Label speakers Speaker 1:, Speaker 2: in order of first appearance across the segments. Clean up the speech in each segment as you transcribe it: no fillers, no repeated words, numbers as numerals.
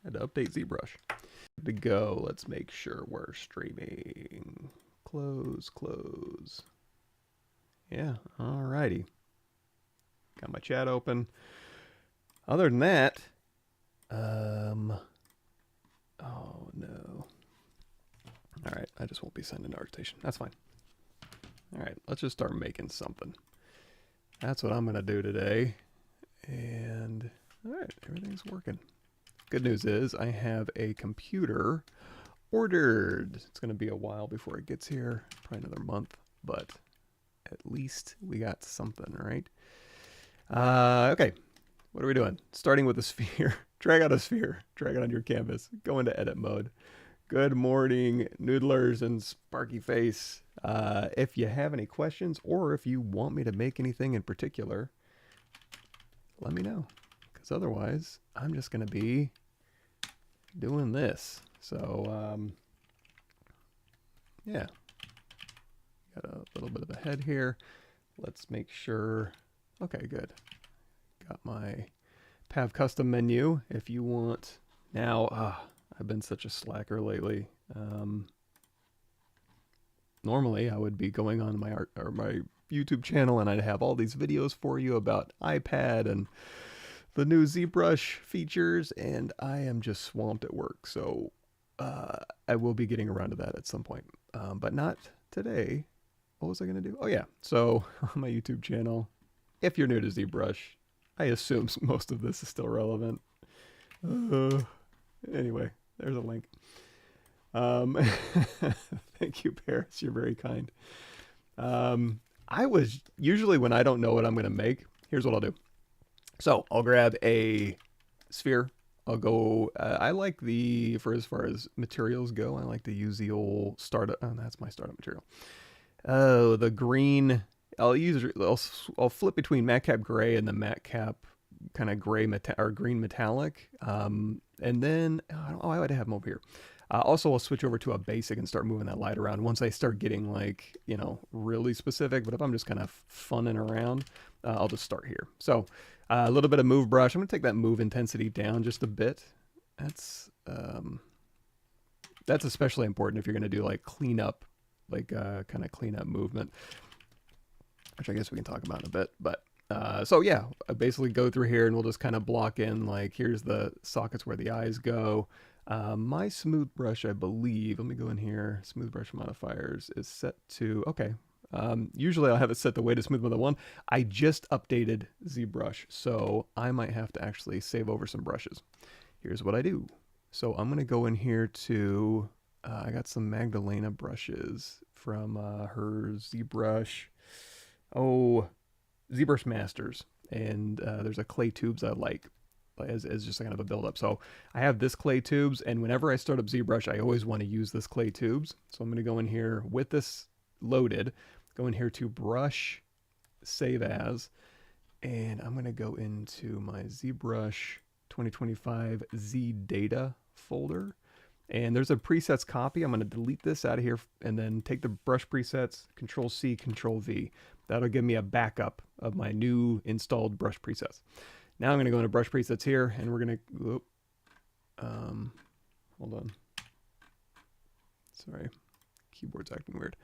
Speaker 1: Had to update ZBrush. Good to go. Let's make sure we're streaming. Close, close. Yeah, alrighty. Got my chat open. Other than that, oh no. All right, I just won't be sending ArtStation. That's fine. All right, let's just start making something. That's what I'm gonna do today. And all right, everything's working. Good news is I have a computer ordered. It's gonna be a while before it gets here, probably another month, but at least we got something, right? Okay, what are we doing? Starting with a sphere. Drag out a sphere. Drag it on your canvas. Go into edit mode. Good morning, noodlers and sparky face. If you have any questions or if you want me to make anything in particular, let me know. Because otherwise, I'm just going to be doing this. So, yeah. Got a little bit of a head here. Let's make sure. Okay, good. Got my Pav custom menu. If you want now, I've been such a slacker lately. Normally, I would be going on my my YouTube channel and I'd have all these videos for you about iPad and the new ZBrush features, and I am just swamped at work. So I will be getting around to that at some point, but not today. What was I going to do? Oh, yeah. So on my YouTube channel, if you're new to ZBrush, I assume most of this is still relevant. Anyway, there's a link. Thank you, Paris. You're very kind. I was usually, when I don't know what I'm going to make, here's what I'll do. So I'll grab a sphere. I'll go, I like for as far as materials go, I like to use the old startup. Oh, that's my startup material. Oh, the green. I'll flip between matte cap gray and the matte cap kind of gray or green metallic. And then, I would have them over here. Also, I'll switch over to a basic and start moving that light around once I start getting like, really specific. But if I'm just kind of funning around, I'll just start here. So a little bit of move brush. I'm going to take that move intensity down just a bit. That's especially important if you're going to do like cleanup, like kind of cleanup movement, which I guess we can talk about in a bit. But so yeah, I basically go through here and we'll just kind of block in, like, here's the sockets where the eyes go. My smooth brush, I believe, let me go in here, smooth brush modifiers is set to, okay. Usually I'll have it set the way to smooth mode 1. I just updated ZBrush, so I might have to actually save over some brushes. Here's what I do. So I'm going to go in here to, I got some Magdalena brushes from her ZBrush. Oh, ZBrush Masters, and there's a clay tubes I like as just kind of a build up. So I have this clay tubes, and whenever I start up ZBrush, I always want to use this clay tubes. So I'm going to go in here with this loaded, go in here to brush, save as, and I'm going to go into my ZBrush 2025 Z data folder. And there's a presets copy. I'm going to delete this out of here and then take the brush presets, Control C, Control V. That'll give me a backup of my new installed brush presets. Now I'm going to go into brush presets here, and we're going to, hold on. Sorry, keyboard's acting weird.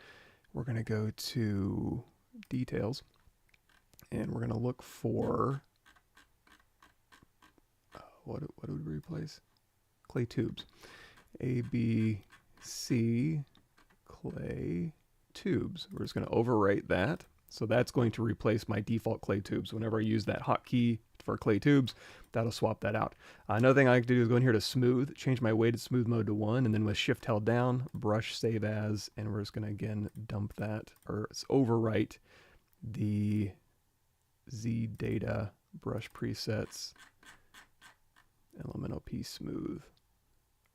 Speaker 1: We're going to go to details, and we're going to look for, what would we replace? Clay tubes. A, B, C, clay tubes. We're just going to overwrite that. So that's going to replace my default clay tubes. Whenever I use that hotkey for clay tubes, that'll swap that out. Another thing I like to do is go in here to smooth, change my weighted smooth mode to 1, and then with shift held down, brush save as, and we're just going to again dump that, or overwrite the Z data brush presets, elemental P smooth.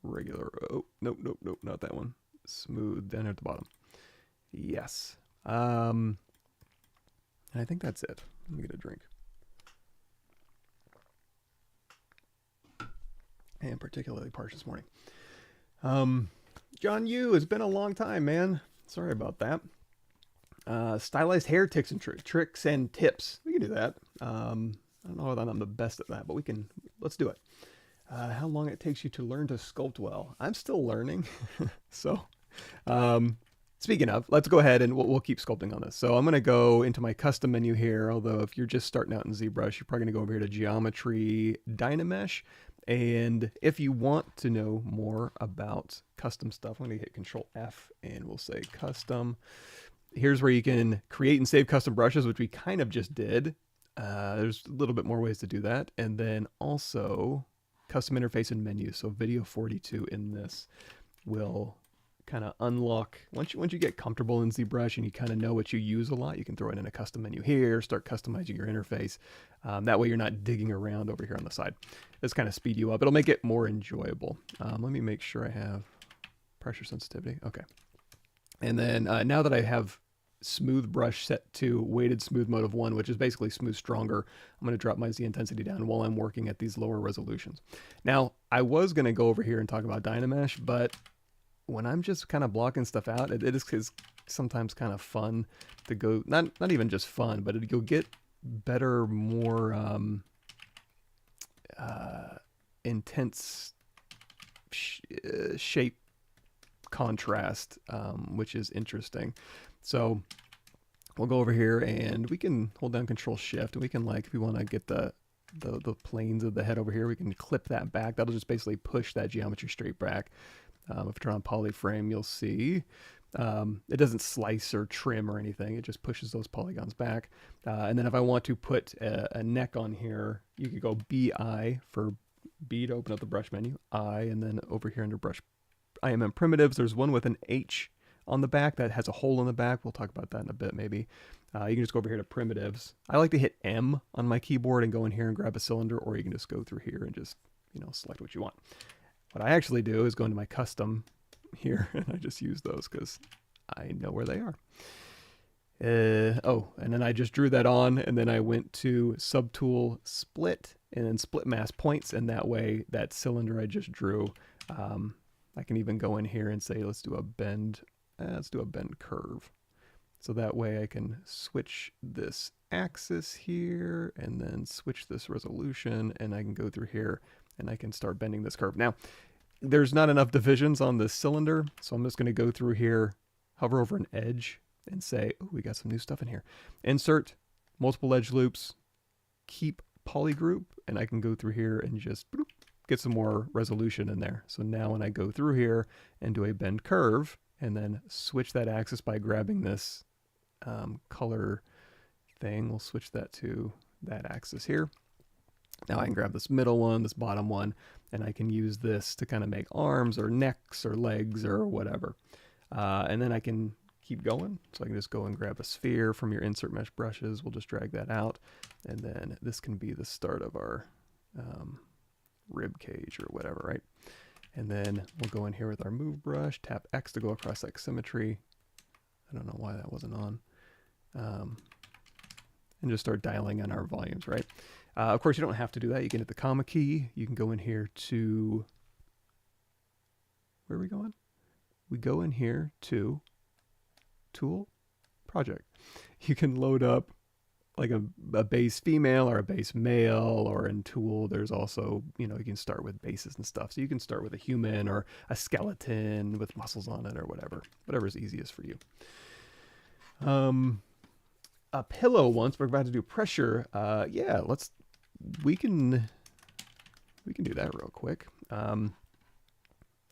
Speaker 1: Regular, oh, nope, not that one. Smooth down at the bottom. Yes. I think that's it. Let me get a drink. And particularly parched this morning. John Yu, it's been a long time, man. Sorry about that. Stylized hair tricks and tips. We can do that. I don't know that I'm the best at that, but let's do it. How long it takes you to learn to sculpt well. I'm still learning. So, speaking of, let's go ahead and we'll keep sculpting on this. So I'm going to go into my custom menu here. Although if you're just starting out in ZBrush, you're probably going to go over here to Geometry, Dynamesh. And if you want to know more about custom stuff, I'm going to hit Control F and we'll say custom. Here's where you can create and save custom brushes, which we kind of just did. There's a little bit more ways to do that. And then also custom interface and menu. So video 42 in this will kind of unlock, once you get comfortable in ZBrush and you kind of know what you use a lot, you can throw it in a custom menu here, start customizing your interface. That way you're not digging around over here on the side. This kind of speed you up. It'll make it more enjoyable. Let me make sure I have pressure sensitivity. Okay. And then now that I have smooth brush set to weighted smooth mode of 1, which is basically smooth stronger, I'm going to drop my Z intensity down while I'm working at these lower resolutions. Now, I was going to go over here and talk about Dynamesh, but when I'm just kind of blocking stuff out, it is sometimes kind of fun to go, not even just fun, but you'll get better, more intense shape contrast, which is interesting. So we'll go over here and we can hold down Control Shift and we can, like, if we want to get the planes of the head over here, we can clip that back. That'll just basically push that geometry straight back. If I turn on polyframe, you'll see it doesn't slice or trim or anything. It just pushes those polygons back. And then if I want to put a neck on here, you could go BI for B to open up the brush menu, I, and then over here under brush IMM primitives, there's one with an H on the back that has a hole in the back. We'll talk about that in a bit, maybe. You can just go over here to primitives. I like to hit M on my keyboard and go in here and grab a cylinder, or you can just go through here and just, select what you want. What I actually do is go into my custom here, and I just use those because I know where they are. And then I just drew that on, and then I went to Subtool Split, and then Split Mask Points, and that way, that cylinder I just drew, I can even go in here and say, let's do a bend curve. So that way I can switch this axis here and then switch this resolution, and I can go through here and I can start bending this curve. Now, there's not enough divisions on this cylinder, so I'm just going to go through here, hover over an edge, and say, oh, we got some new stuff in here. Insert multiple edge loops, keep polygroup, and I can go through here and just bloop, get some more resolution in there. So now when I go through here and do a bend curve and then switch that axis by grabbing this color thing, we'll switch that to that axis here. Now I can grab this middle one, this bottom one, and I can use this to kind of make arms or necks or legs or whatever. And then I can keep going. So I can just go and grab a sphere from your insert mesh brushes. We'll just drag that out. And then this can be the start of our rib cage or whatever, right? And then we'll go in here with our move brush, tap X to go across that symmetry. I don't know why that wasn't on. And just start dialing in our volumes, right? Of course, you don't have to do that. You can hit the comma key. You can go in here to, where are we going? We go in here to Tool, Project. You can load up like a base female or a base male, or in Tool, there's also, you can start with bases and stuff. So you can start with a human or a skeleton with muscles on it or whatever's easiest for you. A pillow once, we're about to do pressure. Yeah, we can do that real quick.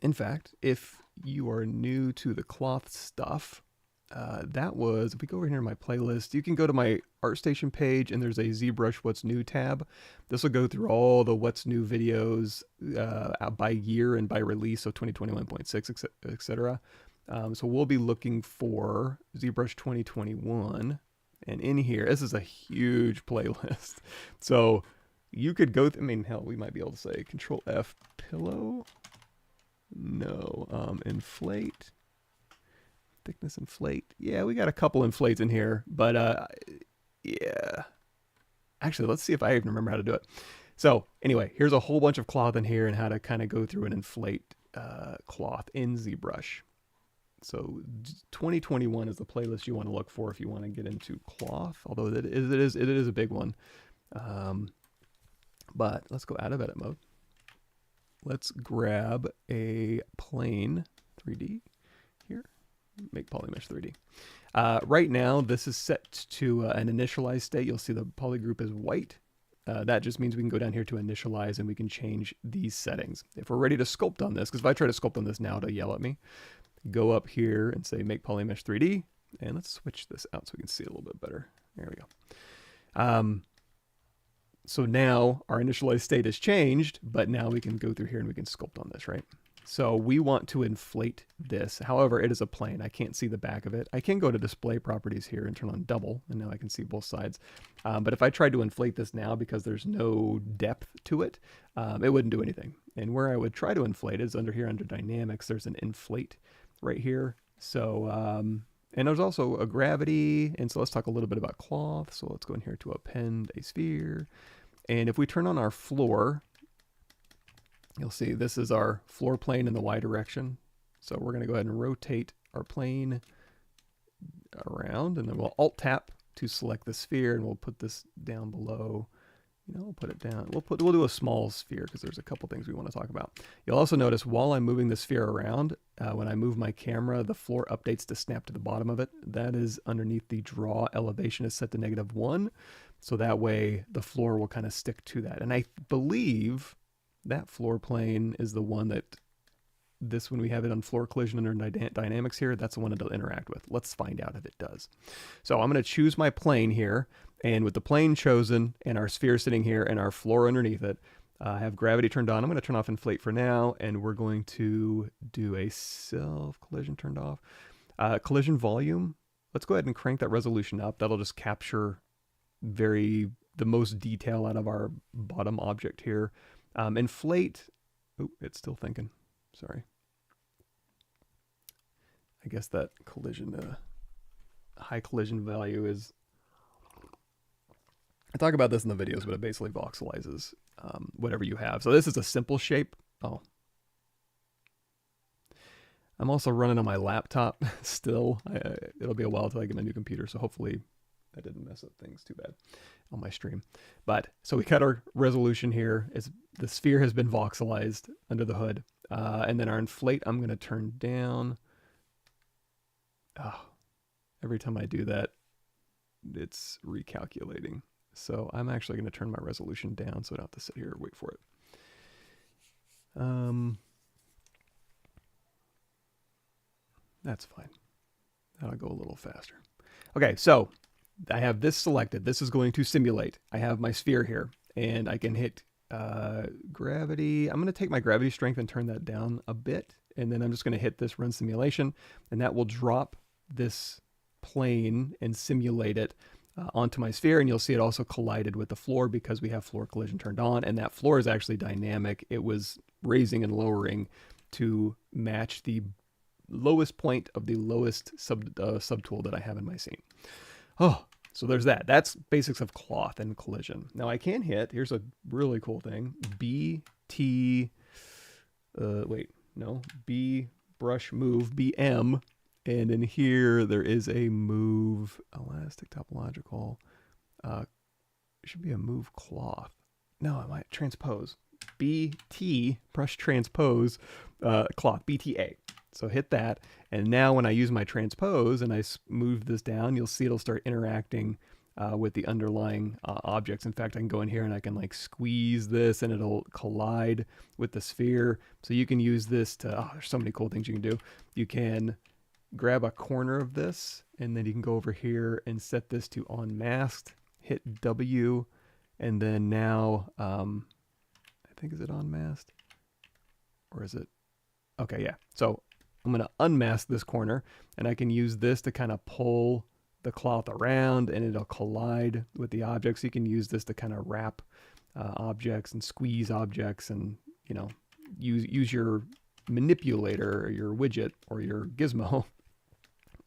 Speaker 1: In fact, if you are new to the cloth stuff, if we go over here in my playlist, you can go to my ArtStation page and there's a ZBrush What's New tab. This will go through all the What's New videos by year and by release, so 2021.6, etc. So we'll be looking for ZBrush 2021. And in here, this is a huge playlist. So you could go, hell, we might be able to say Control F pillow. No, inflate. Thickness inflate. Yeah, we got a couple inflates in here, but yeah. Actually, let's see if I even remember how to do it. So anyway, here's a whole bunch of cloth in here and how to kind of go through and inflate cloth in ZBrush. So 2021 is the playlist you want to look for if you want to get into cloth, although it is a big one. But let's go out of edit mode. let's grab a plane 3D here. Make polymesh 3D. Right now, this is set to an initialized state. You'll see the poly group is white. That just means we can go down here to initialize and we can change these settings. If we're ready to sculpt on this, because if I try to sculpt on this now, it'll yell at me. Go up here and say make polymesh 3D, and let's switch this out so we can see a little bit better. There we go. So now our initialized state has changed, but now we can go through here and we can sculpt on this, right? So we want to inflate this. However, it is a plane. I can't see the back of it. I can go to display properties here and turn on double, and now I can see both sides. But if I tried to inflate this now, because there's no depth to it, it wouldn't do anything. And where I would try to inflate is under here under dynamics, there's an inflate right here. So, and there's also a gravity. And so let's talk a little bit about cloth. So let's go in here to append a sphere. And if we turn on our floor, you'll see this is our floor plane in the Y direction. So we're going to go ahead and rotate our plane around, and then we'll Alt tap to select the sphere, and we'll put this down below. You know, we'll put it down. We'll do a small sphere because there's a couple things we want to talk about. You'll also notice while I'm moving the sphere around, when I move my camera, the floor updates to snap to the bottom of it. That is underneath the draw elevation is set to -1. So that way the floor will kind of stick to that. And I believe that floor plane is the one that when we have it on floor collision under dynamics here, that's the one it'll interact with. Let's find out if it does. So I'm going to choose my plane here, and with the plane chosen and our sphere sitting here and our floor underneath it, I have gravity turned on. I'm going to turn off inflate for now, and we're going to do a self collision turned off. Collision volume, let's go ahead and crank that resolution up. That'll just capture the most detail out of our bottom object here. Inflate, oh, it's still thinking, sorry. I guess that collision, high collision value is, I talk about this in the videos, but it basically voxelizes whatever you have. So this is a simple shape. Oh, I'm also running on my laptop still. It'll be a while till I get my new computer, so hopefully that didn't mess up things too bad on my stream. But so we cut our resolution here. The sphere has been voxelized under the hood. And then our inflate, I'm going to turn down. Oh, every time I do that, it's recalculating. So I'm actually going to turn my resolution down so I don't have to sit here and wait for it. That's fine. That'll go a little faster. Okay, so I have this selected. This is going to simulate. I have my sphere here, and I can hit gravity. I'm going to take my gravity strength and turn that down a bit, and then I'm just going to hit this run simulation, and that will drop this plane and simulate it onto my sphere, and you'll see it also collided with the floor because we have floor collision turned on, and that floor is actually dynamic. It was raising and lowering to match the lowest point of the lowest subtool that I have in my scene. Oh, so there's that. That's basics of cloth and collision. Now I can hit, here's a really cool thing, BT, B brush move, BM, and in here there is a move, elastic topological, it should be a move cloth. No, I might transpose. BT, brush transpose, cloth, BTA. So hit that, and now when I use my transpose and I move this down, you'll see it'll start interacting with the underlying objects. In fact, I can go in here and I can like squeeze this and it'll collide with the sphere. So you can use this to, there's so many cool things you can do. You can grab a corner of this, and then you can go over here and set this to unmasked, hit W, and then now, I think, is it unmasked? Or is it? Okay, yeah. So I'm going to unmask this corner, and I can use this to kind of pull the cloth around, and it'll collide with the objects. So you can use this to kind of wrap objects and squeeze objects, and use your manipulator or your widget or your gizmo,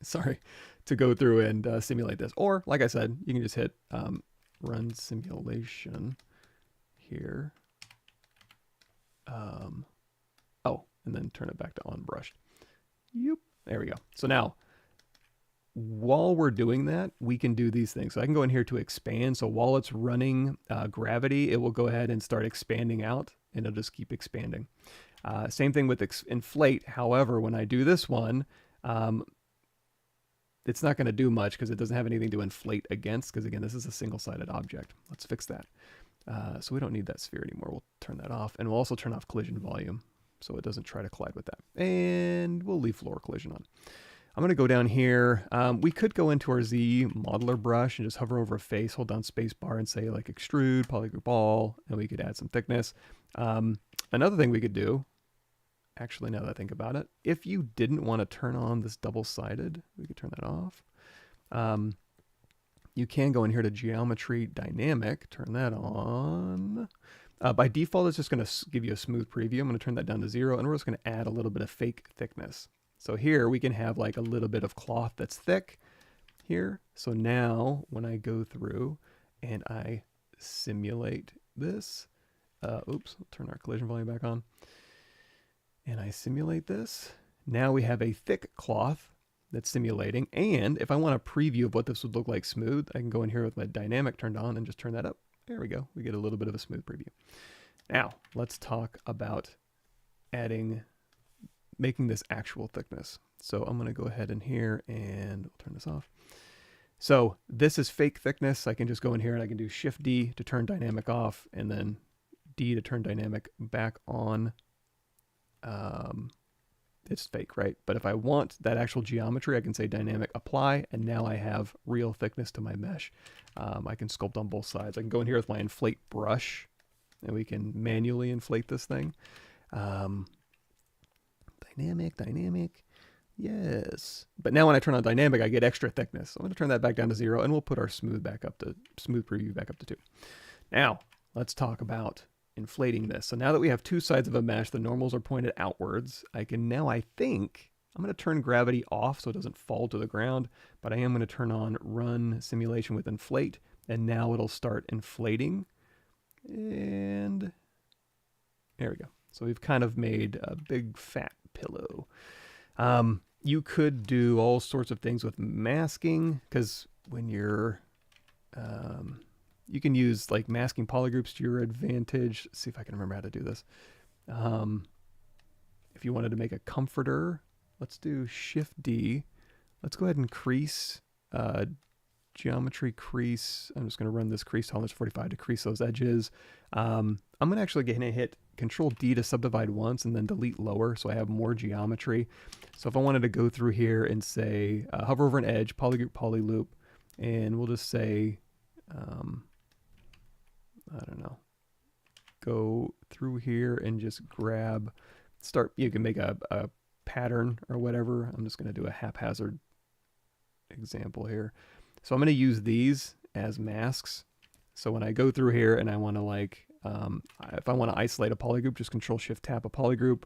Speaker 1: sorry, to go through and simulate this. Or, like I said, you can just hit run simulation here. And then turn it back to unbrushed. Yep, there we go. So now, while we're doing that, we can do these things. So I can go in here to expand. So while it's running gravity, it will go ahead and start expanding out and it'll just keep expanding. Same thing with inflate. However, when I do this one, it's not going to do much because it doesn't have anything to inflate against, because again, this is a single-sided object. Let's fix that. So we don't need that sphere anymore. We'll turn that off, and we'll also turn off collision volume so it doesn't try to collide with that. And we'll leave floor collision on. I'm going to go down here. We could go into our Z modeler brush and just hover over a face, hold down space bar and say like extrude, polygroup all, and we could add some thickness. Another thing we could do, actually now that I think about it, if you didn't want to turn on this double-sided, we could turn that off. You can go in here to geometry dynamic, turn that on. By default, it's just going to give you a smooth preview. I'm going to turn that down to 0, and we're just going to add a little bit of fake thickness. So here we can have like a little bit of cloth that's thick here. So now when I go through and I simulate this, oops, I'll turn our collision volume back on. And I simulate this. Now we have a thick cloth that's simulating. And if I want a preview of what this would look like smooth, I can go in here with my dynamic turned on and just turn that up. There we go. We get a little bit of a smooth preview. Now let's talk about making this actual thickness. So I'm going to go ahead in here and we'll turn this off. So this is fake thickness. I can just go in here and I can do Shift D to turn dynamic off and then D to turn dynamic back on. It's fake, right? But if I want that actual geometry, I can say dynamic apply, and now I have real thickness to my mesh. I can sculpt on both sides. I can go in here with my inflate brush, and we can manually inflate this thing. Dynamic, yes. But now when I turn on dynamic, I get extra thickness. So I'm going to turn that back down to 0, and we'll put our smooth preview back up to 2. Now let's talk about inflating this. So now that we have two sides of a mesh, the normals are pointed outwards. I can now, I think, I'm going to turn gravity off so it doesn't fall to the ground, but I am going to turn on run simulation with inflate, and now it'll start inflating. And there we go. So we've kind of made a big fat pillow. You could do all sorts of things with masking, because when you're you can use like masking polygroups to your advantage. Let's see if I can remember how to do this. If you wanted to make a comforter, let's do Shift D. Let's go ahead and crease, geometry crease. I'm just going to run this crease tolerance 45 to crease those edges. I'm going to actually hit Control D to subdivide once and then delete lower so I have more geometry. So if I wanted to go through here and say, hover over an edge, polygroup, polyloop, and we'll just say, I don't know, go through here and just you can make a pattern or whatever. I'm just going to do a haphazard example here. So I'm going to use these as masks. So when I go through here and I want to if I want to isolate a polygroup, just Control Shift Tap a polygroup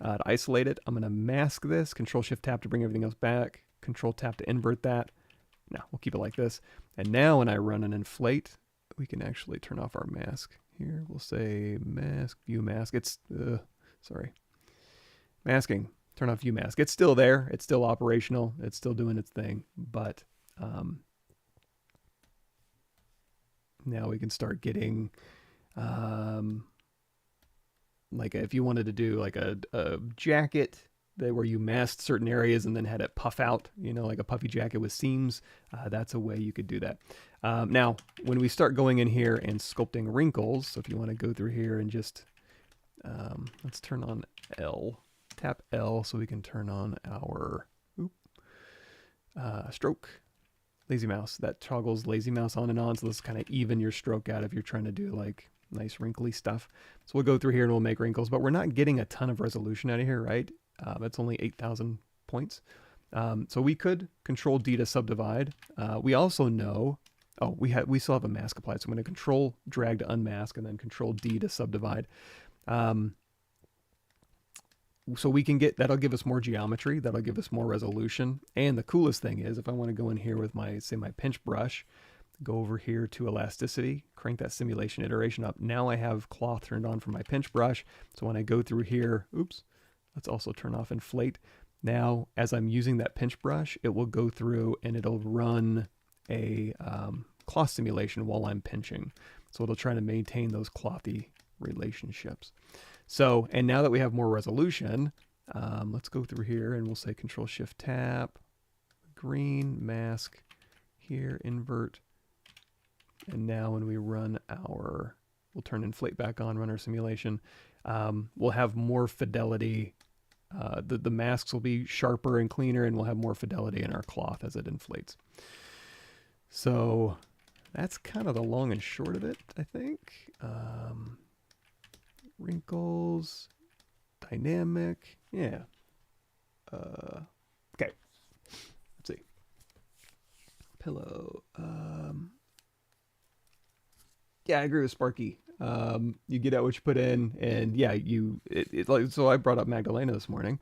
Speaker 1: to isolate it. I'm going to mask this, Control Shift Tap to bring everything else back, Control Tap to invert that. No, we'll keep it like this. And now when I run an inflate, we can actually turn off our mask here. We'll say mask, view mask. It's, sorry. Masking, turn off view mask. It's still there. It's still operational. It's still doing its thing. But now we can start getting, like if you wanted to do like a jacket where you masked certain areas and then had it puff out, like a puffy jacket with seams, that's a way you could do that. Now, when we start going in here and sculpting wrinkles, so if you want to go through here and just, let's turn on L, tap L so we can turn on our stroke. Lazy mouse, that toggles lazy mouse on and on, so this kind of even your stroke out if you're trying to do like nice wrinkly stuff. So we'll go through here and we'll make wrinkles, but we're not getting a ton of resolution out of here, right? It's only 8,000 points. So we could Control D to subdivide. We also know, we still have a mask applied, so I'm going to Control drag to unmask and then Control D to subdivide. So we can that'll give us more geometry, that'll give us more resolution. And the coolest thing is if I want to go in here with my pinch brush, go over here to elasticity, crank that simulation iteration up. Now I have cloth turned on for my pinch brush. So when I go through here, let's also turn off inflate. Now, as I'm using that pinch brush, it will go through and it'll run a cloth simulation while I'm pinching. So it'll try to maintain those clothy relationships. So, and now that we have more resolution, let's go through here and we'll say Control Shift Tap, green, mask, here, invert. And now when we run our, we'll turn inflate back on, run our simulation, we'll have more fidelity. The masks will be sharper and cleaner, and we'll have more fidelity in our cloth as it inflates. So that's kind of the long and short of it, I think. Wrinkles, dynamic, yeah. Okay, let's see. Pillow. Yeah, I agree with Sparky. You get out what you put in, and yeah, like, so I brought up Magdalena this morning.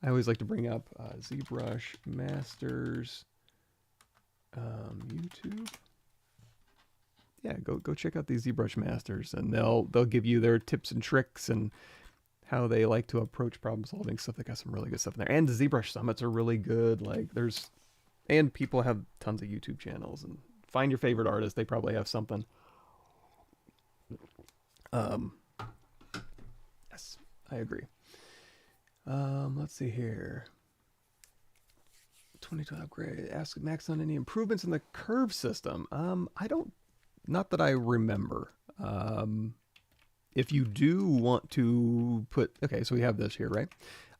Speaker 1: I always like to bring up ZBrush Masters YouTube. Yeah, go check out these ZBrush Masters, and they'll give you their tips and tricks and how they like to approach problem solving stuff. They got some really good stuff in there, and the ZBrush summits are really good. Like and people have tons of YouTube channels, and find your favorite artist. They probably have something. Yes, I agree. Let's see here. 2012 upgrade. Ask Maxon any improvements in the curve system. I don't, not that I remember. If you do want to put, okay, so we have this here, right?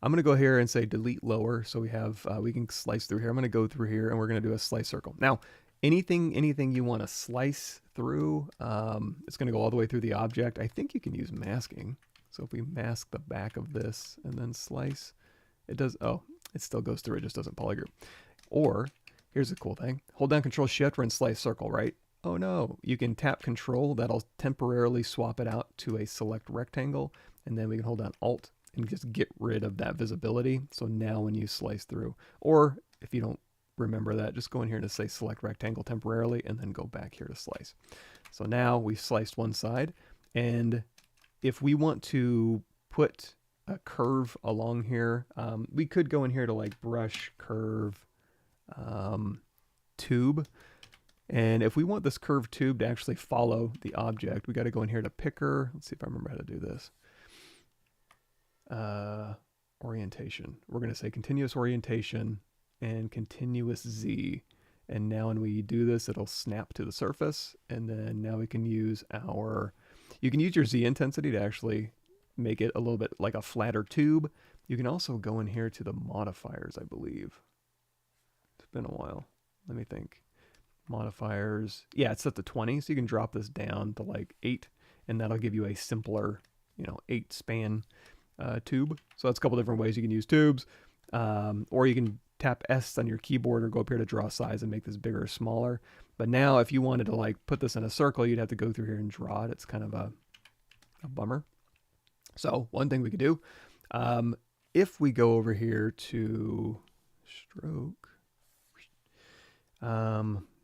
Speaker 1: I'm going to go here and say delete lower. So we have, we can slice through here. I'm going to go through here and we're going to do a slice circle. Now, anything you want to slice through, it's going to go all the way through the object. I think you can use masking. So if we mask the back of this and then slice, it does, oh, it still goes through, it just doesn't polygroup. Or, here's a cool thing. Hold down Control Shift, run slice circle, right? Oh no, you can tap Control, that'll temporarily swap it out to a select rectangle, and then we can hold down Alt and just get rid of that visibility. So now when you slice through, or if you don't remember that, just go in here to say select rectangle temporarily and then go back here to slice. So now we've sliced one side, and if we want to put a curve along here, we could go in here to like brush curve tube, and if we want this curved tube to actually follow the object, we got to go in here to picker. Let's see if I remember how to do this. Orientation, we're going to say continuous orientation and continuous Z. And now when we do this, it'll snap to the surface. And then now we can use our, you can use your Z intensity to actually make it a little bit like a flatter tube. You can also go in here to the modifiers, I believe. It's been a while. Let me think. Modifiers. Yeah, it's set to 20. So you can drop this down to like 8, and that'll give you a simpler, 8 span tube. So that's a couple different ways you can use tubes. Or you can tap S on your keyboard or go up here to draw size and make this bigger or smaller. But now if you wanted to like put this in a circle, you'd have to go through here and draw it. It's kind of a bummer. So one thing we could do, if we go over here to stroke,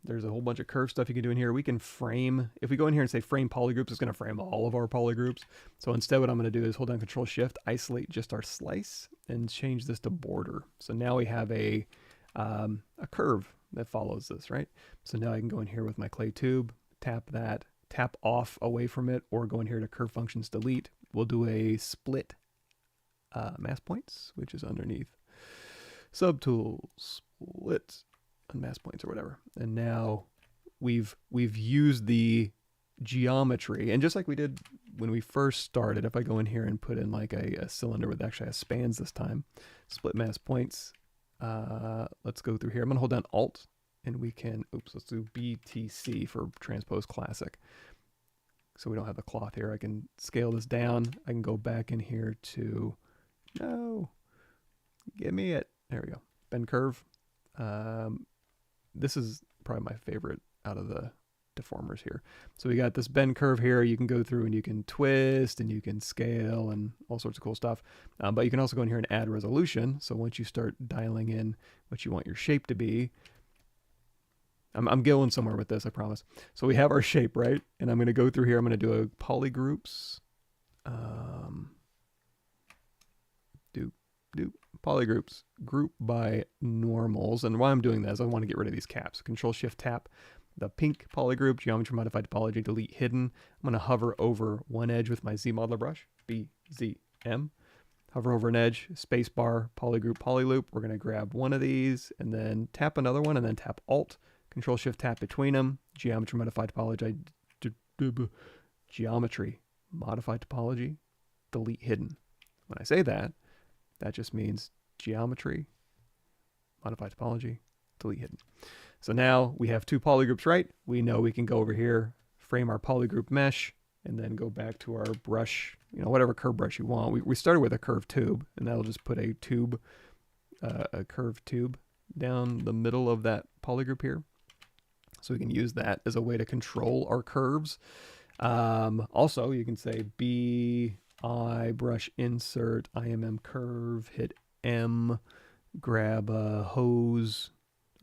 Speaker 1: there's a whole bunch of curve stuff you can do in here. We can frame, if we go in here and say frame polygroups, it's going to frame all of our polygroups. So instead what I'm going to do is hold down Control Shift, isolate just our slice, and change this to border. So now we have a curve that follows this, right? So now I can go in here with my clay tube, tap that, tap off away from it, or go in here to curve functions delete. We'll do a split mask points, which is underneath subtool, split, unmask points or whatever. And now we've used the geometry, and just like we did when we first started, if I go in here and put in like a cylinder with actually has spans this time, split mask points, let's go through here. I'm gonna hold down Alt, and we can, oops, let's do BTC for transpose classic. So we don't have the cloth here. I can scale this down. I can go back in here to, no, give me it. There we go. Bend curve. This is probably my favorite out of the deformers here. So we got this bend curve here. You can go through and you can twist and you can scale and all sorts of cool stuff. But you can also go in here and add resolution. So once you start dialing in what you want your shape to be, I'm going somewhere with this, I promise. So we have our shape, right? And I'm going to go through here. I'm going to do a polygroups. Do polygroups, group by normals. And why I'm doing that is I want to get rid of these caps. Control Shift Tap, the pink polygroup, geometry modified topology, delete hidden. I'm going to hover over one edge with my Z modeler brush, BZM. Hover over an edge, spacebar, polygroup, polyloop. We're going to grab one of these and then tap another one and then tap Alt, Control Shift tap between them. Geometry modified topology, geometry modified topology, delete hidden. When I say that, that just means geometry modified topology, delete hidden. So now we have two polygroups, right? We know we can go over here, frame our polygroup mesh, and then go back to our brush, you know, whatever curve brush you want. We started with a curved tube, and that'll just put a tube, a curved tube down the middle of that polygroup here. So we can use that as a way to control our curves. Also, you can say BI brush insert IMM curve, hit M, grab a hose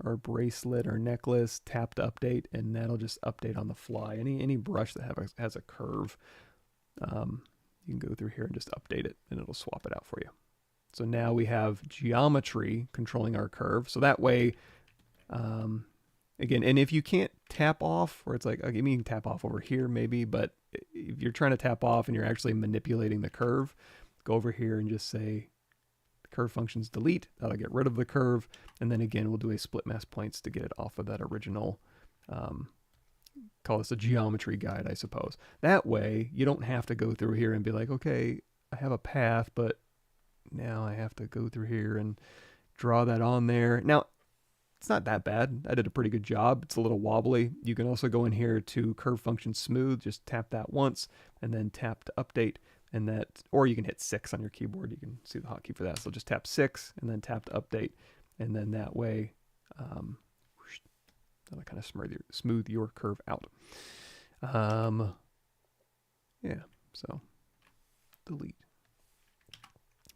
Speaker 1: or bracelet or necklace, tap to update, and that'll just update on the fly. Any brush that has a curve, you can go through here and just update it, and it'll swap it out for you. So now we have geometry controlling our curve. So that way, again, and if you can't tap off, or it's like, okay, you can tap off over here maybe, but if you're trying to tap off and you're actually manipulating the curve, go over here and just say curve functions delete. That'll get rid of the curve. And then again, we'll do a split mass points to get it off of that original, call this a geometry guide, I suppose. That way, you don't have to go through here and be like, okay, I have a path, but now I have to go through here and draw that on there. Now, it's not that bad. I did a pretty good job. It's a little wobbly. You can also go in here to curve function smooth. Just tap that once and then tap to update. And that, or you can hit 6 on your keyboard. You can see the hotkey for that. So just tap 6 and then tap to update. And then that way, that'll kind of smooth your curve out. Yeah, so delete.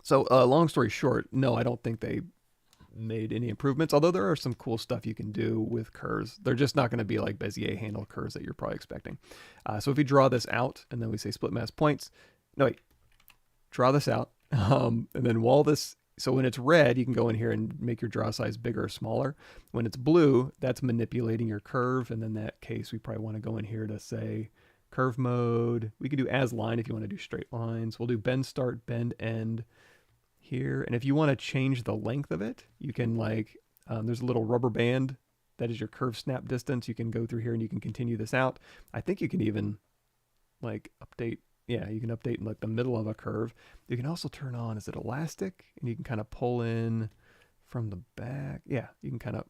Speaker 1: So long story short, no, I don't think they made any improvements, although there are some cool stuff you can do with curves. They're just not going to be like Bezier handle curves that you're probably expecting. So if we draw this out and then we say split mass points, no wait, draw this out, and then while this, so when it's red, you can go in here and make your draw size bigger or smaller. When it's blue, that's manipulating your curve, and in that case, we probably want to go in here to say curve mode. We can do as line if you want to do straight lines. We'll do bend start, bend end here. And if you want to change the length of it, you can like, there's a little rubber band that is your curve snap distance. You can go through here and you can continue this out. I think you can even like update. Yeah, you can update in like the middle of a curve. You can also turn on, is it elastic? And you can kind of pull in from the back. Yeah, you can kind of,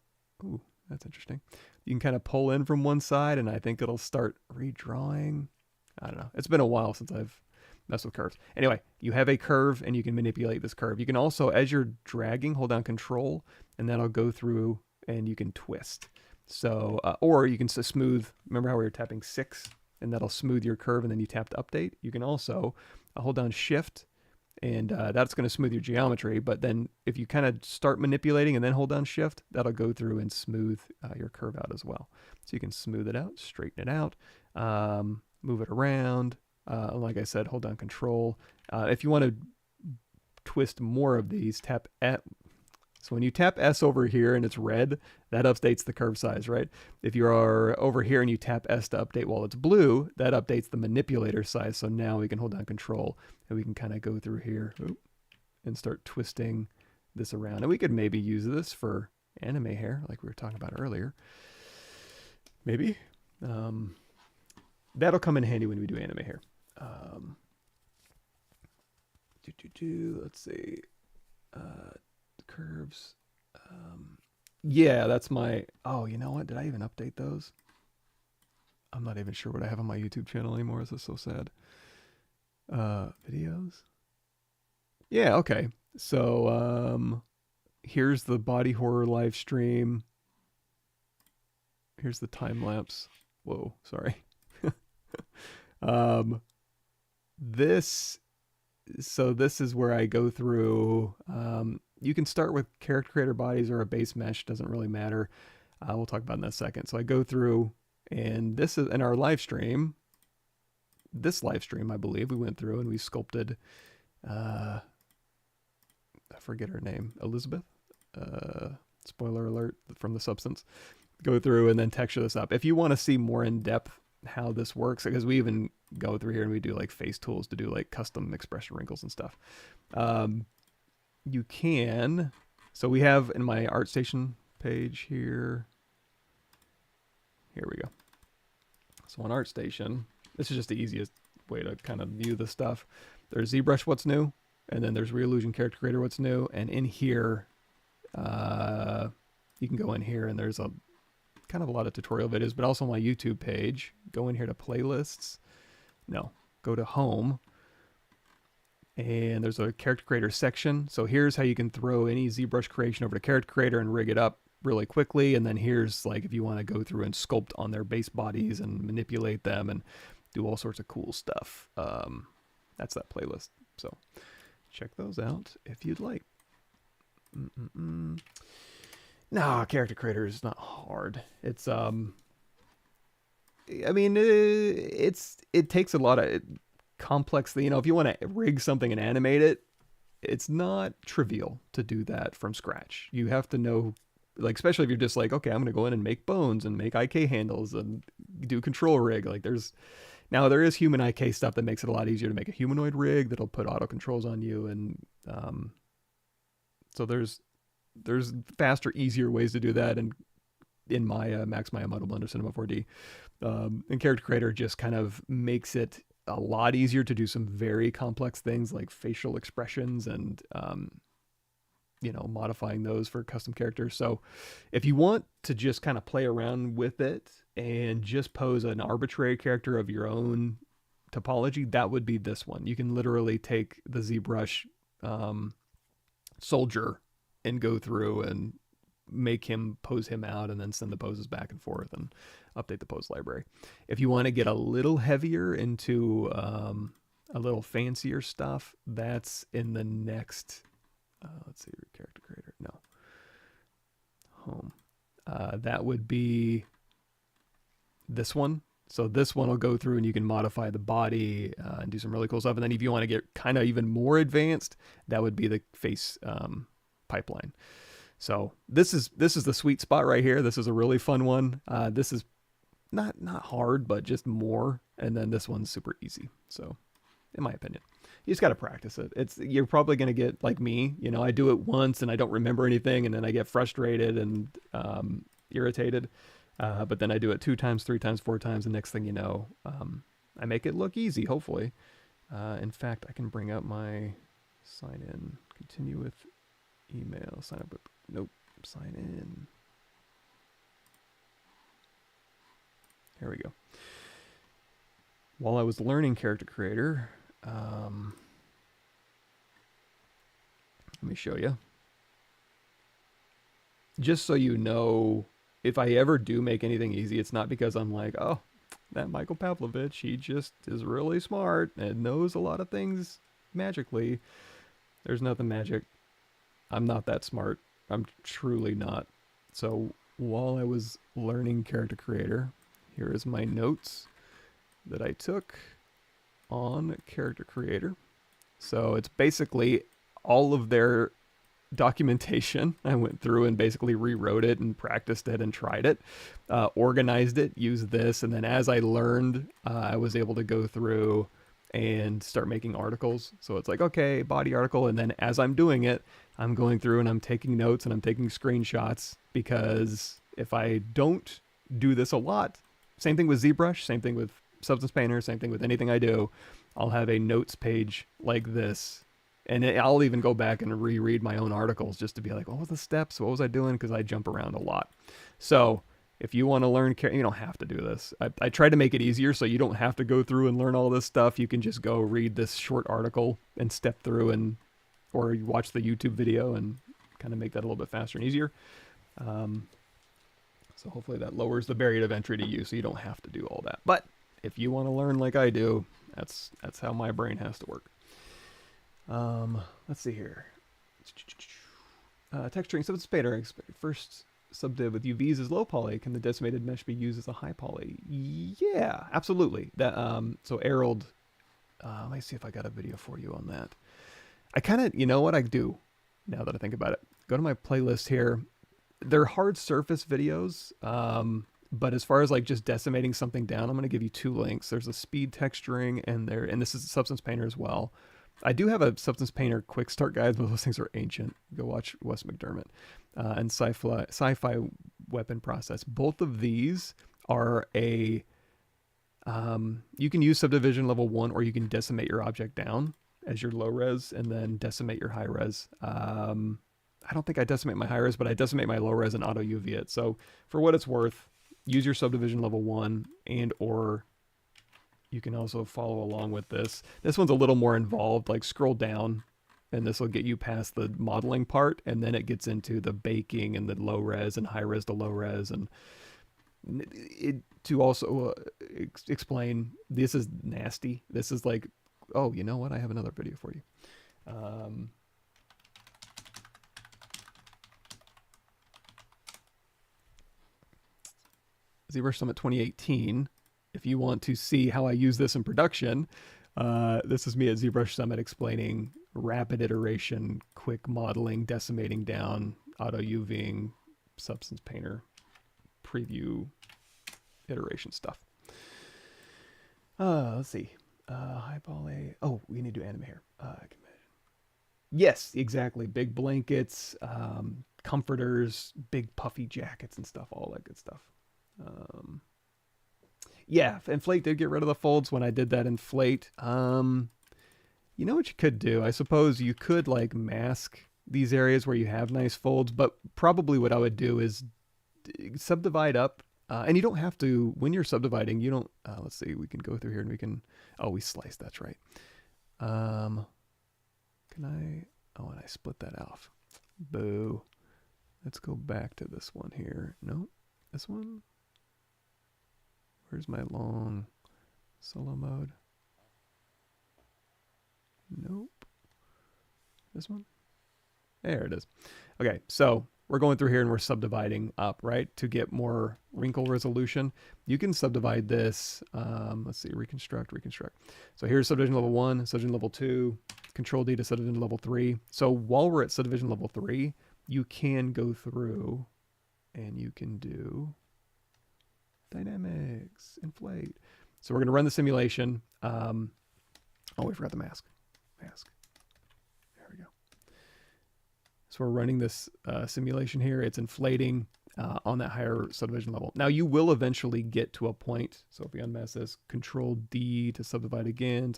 Speaker 1: ooh, that's interesting. You can kind of pull in from one side and I think it'll start redrawing. I don't know. It's been a while since I've messed with curves. Anyway, you have a curve and you can manipulate this curve. You can also, as you're dragging, hold down Control and that'll go through and you can twist. So, or you can smooth, remember how we were tapping 6? And that'll smooth your curve and then you tap to update. You can also hold down Shift and that's going to smooth your geometry. But then if you kind of start manipulating and then hold down Shift, that'll go through and smooth your curve out as well. So you can smooth it out, straighten it out, move it around. Like I said, hold down Control. If you want to twist more of these, tap at. So when you tap S over here and it's red, that updates the curve size, right? If you are over here and you tap S to update while it's blue, that updates the manipulator size. So now we can hold down Control and we can kind of go through here and start twisting this around. And we could maybe use this for anime hair like we were talking about earlier. Maybe. That'll come in handy when we do anime hair. Let's see. Curves. Yeah, that's my, oh, you know what? Did I even update those? I'm not even sure what I have on my YouTube channel anymore. This is so sad. Videos. Yeah, okay. So, here's the body horror live stream. Here's the time lapse. Whoa, sorry. This is where I go through, you can start with character creator bodies or a base mesh, doesn't really matter. We'll talk about it in a second. So I go through, and this is in our live stream, I believe, we went through and we sculpted, I forget her name, Elizabeth, spoiler alert from The Substance. go through and then texture this up. If you want to see more in depth how this works, because we even go through here and we do like face tools to do like custom expression wrinkles and stuff. You can, so we have in my ArtStation page here we go. So on ArtStation, this is just the easiest way to kind of view the stuff. There's ZBrush What's New, and then there's Reallusion Character Creator What's New, and in here you can go in here and there's a kind of a lot of tutorial videos, but also my YouTube page. Go in here to playlists. No, go to home. And there's a character creator section. So here's how you can throw any ZBrush creation over to character creator and rig it up really quickly. And then here's like if you want to go through and sculpt on their base bodies and manipulate them and do all sorts of cool stuff. That's that playlist. So check those out if you'd like. Nah, character creator is not hard. It's I mean, it takes a lot of complex, you know, if you want to rig something and animate it, it's not trivial to do that from scratch. You have to know, like, especially if you're just like, okay, I'm going to go in and make bones and make IK handles and do control rig. Like there is human IK stuff that makes it a lot easier to make a humanoid rig that'll put auto controls on you. And so there's faster, easier ways to do that. And in Maya, Max Maya, Model Blender, Cinema 4D, and Character Creator just kind of makes it a lot easier to do some very complex things like facial expressions and, you know, modifying those for custom characters. So if you want to just kind of play around with it and just pose an arbitrary character of your own topology, that would be this one. You can literally take the ZBrush soldier and go through and make him pose him out and then send the poses back and forth and update the pose library. If you want to get a little heavier into a little fancier stuff, that's in the next, let's see, character creator, no, home. That would be this one. So this one will go through and you can modify the body and do some really cool stuff. And then if you want to get kind of even more advanced, that would be the face pipeline. So this is the sweet spot right here. This is a really fun one. This is not hard, but just more. And then this one's super easy. So in my opinion, you just got to practice it. You're probably going to get like me, you know, I do it once and I don't remember anything. And then I get frustrated and irritated. But then I do it 2 times, 3 times, 4 times. And next thing you know, I make it look easy, hopefully. In fact, I can bring up my sign in, continue with email, sign up with, nope, sign in. Here we go. While I was learning Character Creator, let me show you. Just so you know, if I ever do make anything easy, it's not because I'm like, oh, that Michael Pavlovich, he just is really smart and knows a lot of things magically. There's nothing magic. I'm not that smart. I'm truly not. So while I was learning Character Creator, here is my notes that I took on Character Creator. So it's basically all of their documentation. I went through and basically rewrote it and practiced it and tried it, organized it, used this. And then as I learned, I was able to go through and start making articles. So it's like, okay, body article. And then as I'm doing it, I'm going through and I'm taking notes and I'm taking screenshots, because if I don't do this a lot, same thing with ZBrush, same thing with Substance Painter, same thing with anything I do, I'll have a notes page like this. And I'll even go back and reread my own articles just to be like, what was the steps? What was I doing? Because I jump around a lot. So if you want to learn, you don't have to do this. I try to make it easier so you don't have to go through and learn all this stuff. You can just go read this short article and step through, and or you watch the YouTube video and kind of make that a little bit faster and easier. So hopefully that lowers the barrier of entry to you, so you don't have to do all that. But if you want to learn like I do, that's how my brain has to work. Let's see here. Texturing Substance Painter. First subdiv with UVs is low poly. Can the decimated mesh be used as a high poly? Yeah, absolutely. That so Errol, let me see if I got a video for you on that. I kind of, you know what I do now that I think about it? Go to my playlist here. they're hard surface videos. But as far as like just decimating something down, I'm going to give you two links. There's a speed texturing and this is a Substance Painter as well. I do have a Substance Painter quick start guide, but those things are ancient. Go watch Wes McDermott and Sci-Fi Weapon Process. Both of these are a you can use subdivision level 1, or you can decimate your object down as your low res and then decimate your high res. I don't think I decimate my high res, but I decimate my low res and auto UV it. So for what it's worth, use your subdivision level 1, and or you can also follow along with this. This one's a little more involved. Like scroll down and this will get you past the modeling part, and then it gets into the baking and the low res and high res to low res, and it to also explain this is nasty. This is like, oh, you know what? I have another video for you. ZBrush Summit 2018. If you want to see how I use this in production, this is me at ZBrush Summit explaining rapid iteration, quick modeling, decimating down, auto UVing, Substance Painter, preview, iteration stuff. Let's see. Highball A. Oh, we need to do anime here. Yes, exactly. Big blankets, comforters, big puffy jackets and stuff, all that good stuff. Yeah, Inflate did get rid of the folds when I did that Inflate. You know what you could do? I suppose you could like mask these areas where you have nice folds, but probably what I would do is subdivide up. And you don't have to, when you're subdividing, you don't, let's see, we can go through here and we can, oh, we sliced, that's right. Can I, oh, and I split that off. Boo. Let's go back to this one here. No, this one. Where's my long solo mode? Nope. This one? There it is. Okay, so we're going through here and we're subdividing up, right, to get more wrinkle resolution. You can subdivide this. Let's see, reconstruct. So here's subdivision level 1, subdivision level 2, Control D to subdivision level 3. So while we're at subdivision level 3, you can go through and you can do dynamics, inflate. So we're going to run the simulation. Oh, we forgot the mask. There we go. So we're running this simulation here. It's inflating on that higher subdivision level. Now you will eventually get to a point. So if we unmask this, Control D to subdivide again.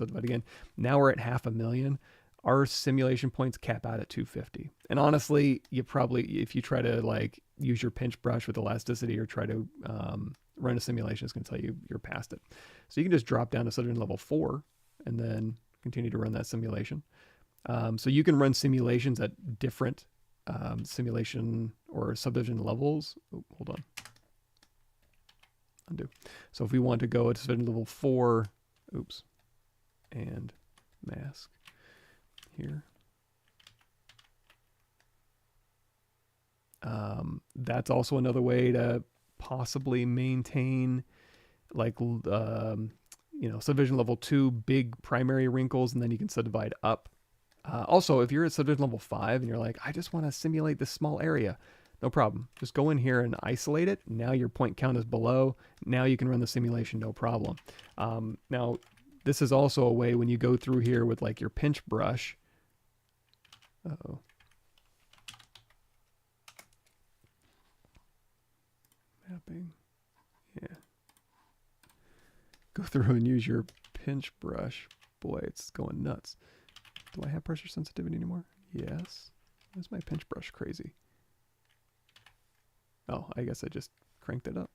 Speaker 1: Now we're at 500,000. Our simulation points cap out at 250. And honestly, you probably, if you try to like use your pinch brush with elasticity or try to run a simulation, it's going to tell you you're past it. So you can just drop down to subdivision level 4 and then continue to run that simulation. So you can run simulations at different simulation or subdivision levels. Oh, hold on. Undo. So if we want to go to subdivision level 4, oops, and mask here. That's also another way to possibly maintain like, you know, subdivision level 2, big primary wrinkles, and then you can subdivide up. Also, if you're at subdivision level 5 and you're like, I just want to simulate this small area, no problem. Just go in here and isolate it. Now your point count is below. Now you can run the simulation, no problem. Now, this is also a way when you go through here with like your pinch brush. Uh-oh. Mapping. Yeah. Go through and use your pinch brush. Boy, it's going nuts. Do I have pressure sensitivity anymore? Yes. Why is my pinch brush crazy? Oh, I guess I just cranked it up.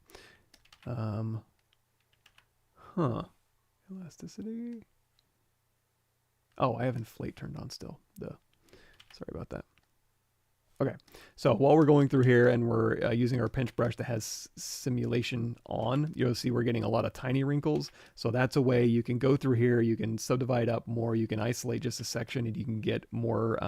Speaker 1: Elasticity. Oh, I have inflate turned on still. Sorry about that. Okay, so while we're going through here and we're using our pinch brush that has simulation on, you'll see we're getting a lot of tiny wrinkles. So that's a way you can go through here, you can subdivide up more, you can isolate just a section, and you can get more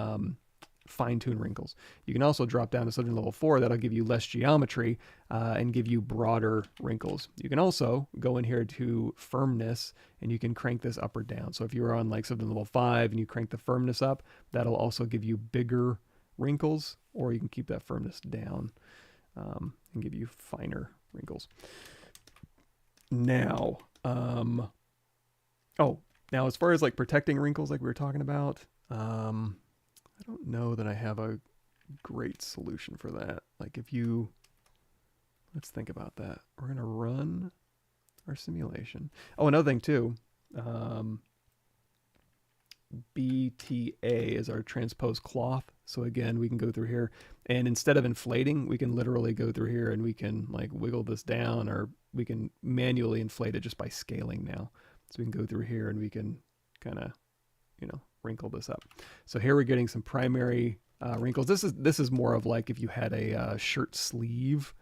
Speaker 1: fine-tuned wrinkles. You can also drop down to subdivision level 4, that'll give you less geometry and give you broader wrinkles. You can also go in here to firmness and you can crank this up or down. So if you're on like subdivision level 5 and you crank the firmness up, that'll also give you bigger wrinkles, or you can keep that firmness down. and give you finer wrinkles. Now, now as far as like protecting wrinkles like we were talking about, I don't know that I have a great solution for that. Like if you, let's think about that. We're going to run our simulation. Oh, another thing too, BTA is our transpose cloth. So again, we can go through here and instead of inflating, we can literally go through here and we can like wiggle this down, or we can manually inflate it just by scaling now. So we can go through here and we can kind of, you know, wrinkle this up. So here we're getting some primary wrinkles. This is more of like if you had a shirt sleeve.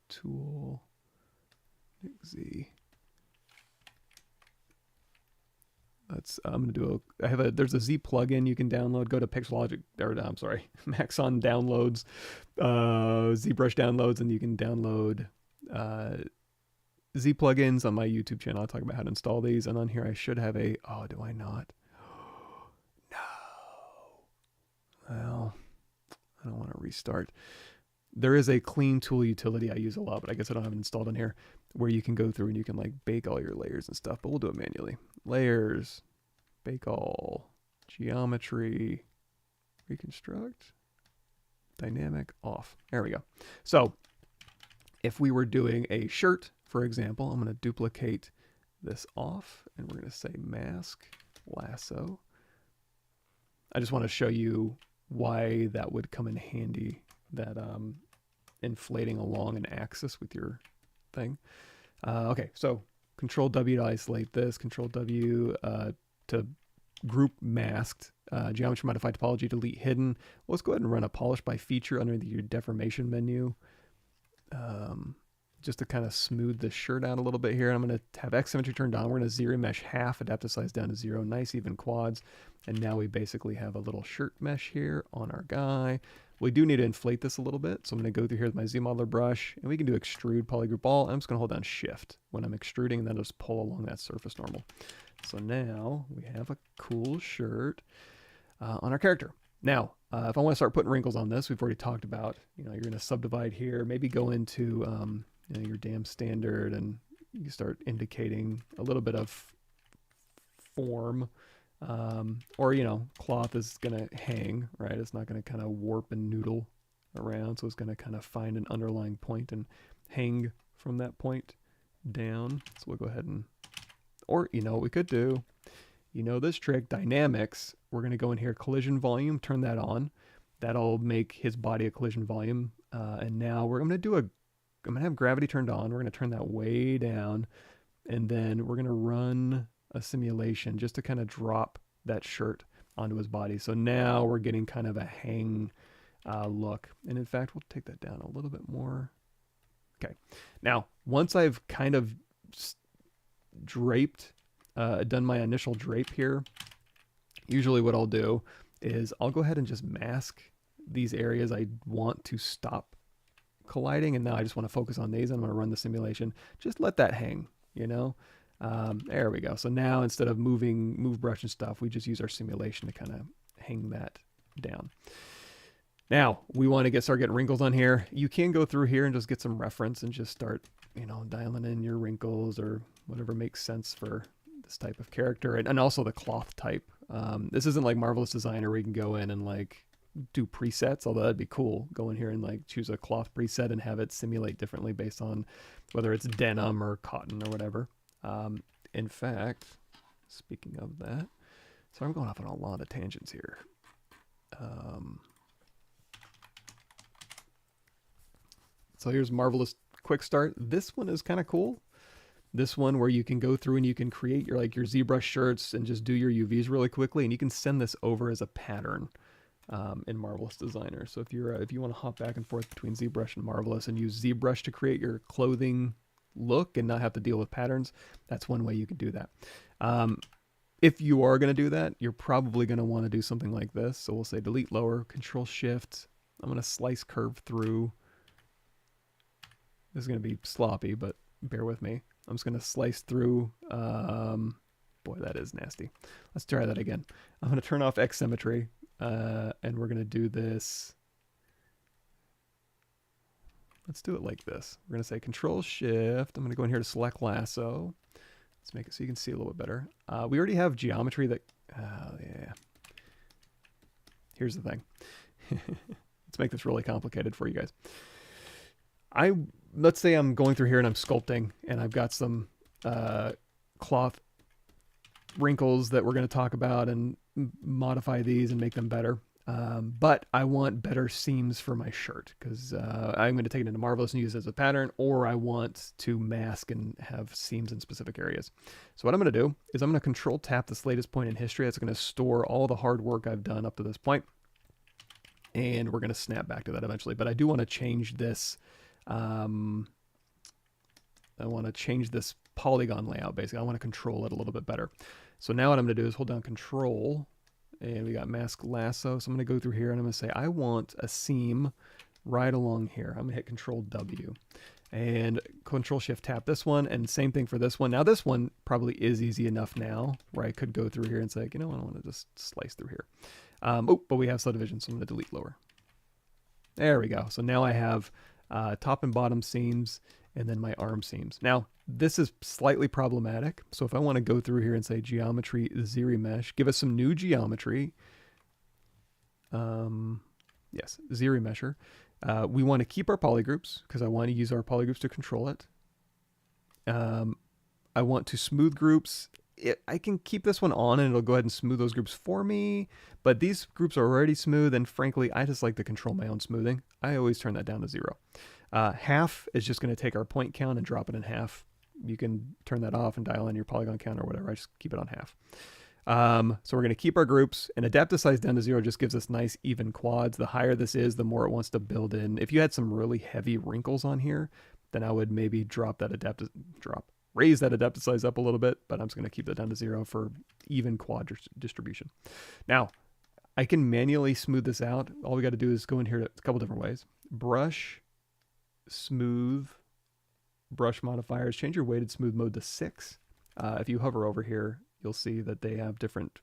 Speaker 1: Tool, Z. I'm gonna do there's a Z plugin you can download. Go to Pixologic, or I'm sorry, Maxon downloads, ZBrush downloads, and you can download Z plugins on my YouTube channel. I'll talk about how to install these. And on here I should have a, oh, do I not? No. Well, I don't want to restart. There is a clean tool utility I use a lot, but I guess I don't have it installed on here, where you can go through and you can like bake all your layers and stuff, but we'll do it manually. Layers, bake all, geometry, reconstruct, dynamic, off. There we go. So if we were doing a shirt, for example, I'm going to duplicate this off and we're going to say mask, lasso. I just want to show you why that would come in handy, that inflating along an axis with your thing. Okay, so Control W to isolate this, Control W to group masked, geometry modified topology, delete hidden. Let's go ahead and run a polish by feature under your deformation menu, just to kind of smooth the shirt out a little bit here. And I'm going to have X symmetry turned on. We're going to zero mesh half, adapt the size down to 0, nice even quads. And now we basically have a little shirt mesh here on our guy. We do need to inflate this a little bit. So I'm going to go through here with my Z modeler brush, and we can do extrude polygroup all. I'm just going to hold down shift when I'm extruding, and then just pull along that surface normal. So now we have a cool shirt on our character. Now, if I want to start putting wrinkles on this, we've already talked about, you know, you're going to subdivide here, maybe go into you know, your damn standard, and you start indicating a little bit of form. Or, you know, cloth is going to hang, right? It's not going to kind of warp and noodle around. So it's going to kind of find an underlying point and hang from that point down. So we'll go ahead and, or, you know, what we could do, you know, this trick, dynamics, we're going to go in here, collision volume, turn that on. That'll make his body a collision volume. And now I'm going to have gravity turned on. We're going to turn that way down. And then we're going to run a simulation just to kind of drop that shirt onto his body. So now we're getting kind of a hang look. And in fact, we'll take that down a little bit more. Okay. Now, once I've kind of draped, done my initial drape here, usually what I'll do is I'll go ahead and just mask these areas I want to stop colliding. And now I just want to focus on these. I'm going to run the simulation. Just let that hang, you know? There we go. So now instead of move brush and stuff, we just use our simulation to kind of hang that down. Now we want to start getting wrinkles on here. You can go through here and just get some reference and just start, you know, dialing in your wrinkles or whatever makes sense for this type of character, and also the cloth type. This isn't like Marvelous Designer where you can go in and like do presets, although that'd be cool. Go in here and like choose a cloth preset and have it simulate differently based on whether it's denim or cotton or whatever. In fact, speaking of that, so I'm going off on a lot of tangents here. So here's Marvelous Quick Start. This one is kind of cool. This one where you can go through and you can create your like your ZBrush shirts and just do your UVs really quickly, and you can send this over as a pattern in Marvelous Designer. So if you want to hop back and forth between ZBrush and Marvelous and use ZBrush to create your clothing look and not have to deal with patterns, that's one way you could do that. If you are going to do that, you're probably going to want to do something like this. So we'll say delete lower, control shift. I'm going to slice curve through. This is going to be sloppy, but bear with me. I'm just going to slice through. Boy, that is nasty. Let's try that again. I'm going to turn off X symmetry, and we're going to do this Let's do it like this. We're going to say Control Shift. I'm going to go in here to select lasso. Let's make it so you can see a little bit better. We already have geometry that, yeah. Here's the thing. Let's make this really complicated for you guys. Let's say I'm going through here and I'm sculpting and I've got some cloth wrinkles that we're going to talk about and modify these and make them better. But I want better seams for my shirt because I'm going to take it into Marvelous and use it as a pattern, or I want to mask and have seams in specific areas. So what I'm going to do is I'm going to Control tap this latest point in history. That's going to store all the hard work I've done up to this point. And we're going to snap back to that eventually. But I do want to change this. I want to change this polygon layout, basically. I want to control it a little bit better. So now what I'm going to do is hold down Control. And we got mask lasso. So I'm going to go through here and I'm going to say, I want a seam right along here. I'm going to hit Control W and Control Shift tap this one. And same thing for this one. Now this one probably is easy enough now where I could go through here and say, you know what, I want to just slice through here. But we have subdivision, so I'm going to delete lower. There we go. So now I have top and bottom seams and then my arm seams. Now, this is slightly problematic. So if I want to go through here and say geometry ZBrush, give us some new geometry. Yes, ZBrush. We want to keep our polygroups because I want to use our polygroups to control it. I want to smooth groups. I can keep this one on and it'll go ahead and smooth those groups for me, but these groups are already smooth and frankly, I just like to control my own smoothing. I always turn that down to 0. Half is just going to take our point count and drop it in half. You can turn that off and dial in your polygon count or whatever. I just keep it on half. So we're going to keep our groups, and adapt the size down to 0 just gives us nice even quads. The higher this is, the more it wants to build in. If you had some really heavy wrinkles on here, then I would maybe raise that adaptive size up a little bit, but I'm just going to keep that down to 0 for even quad distribution. Now, I can manually smooth this out. All we got to do is go in here to a couple different ways. Brush, smooth, brush modifiers. Change your weighted smooth mode to 6. If you hover over here, you'll see that they have different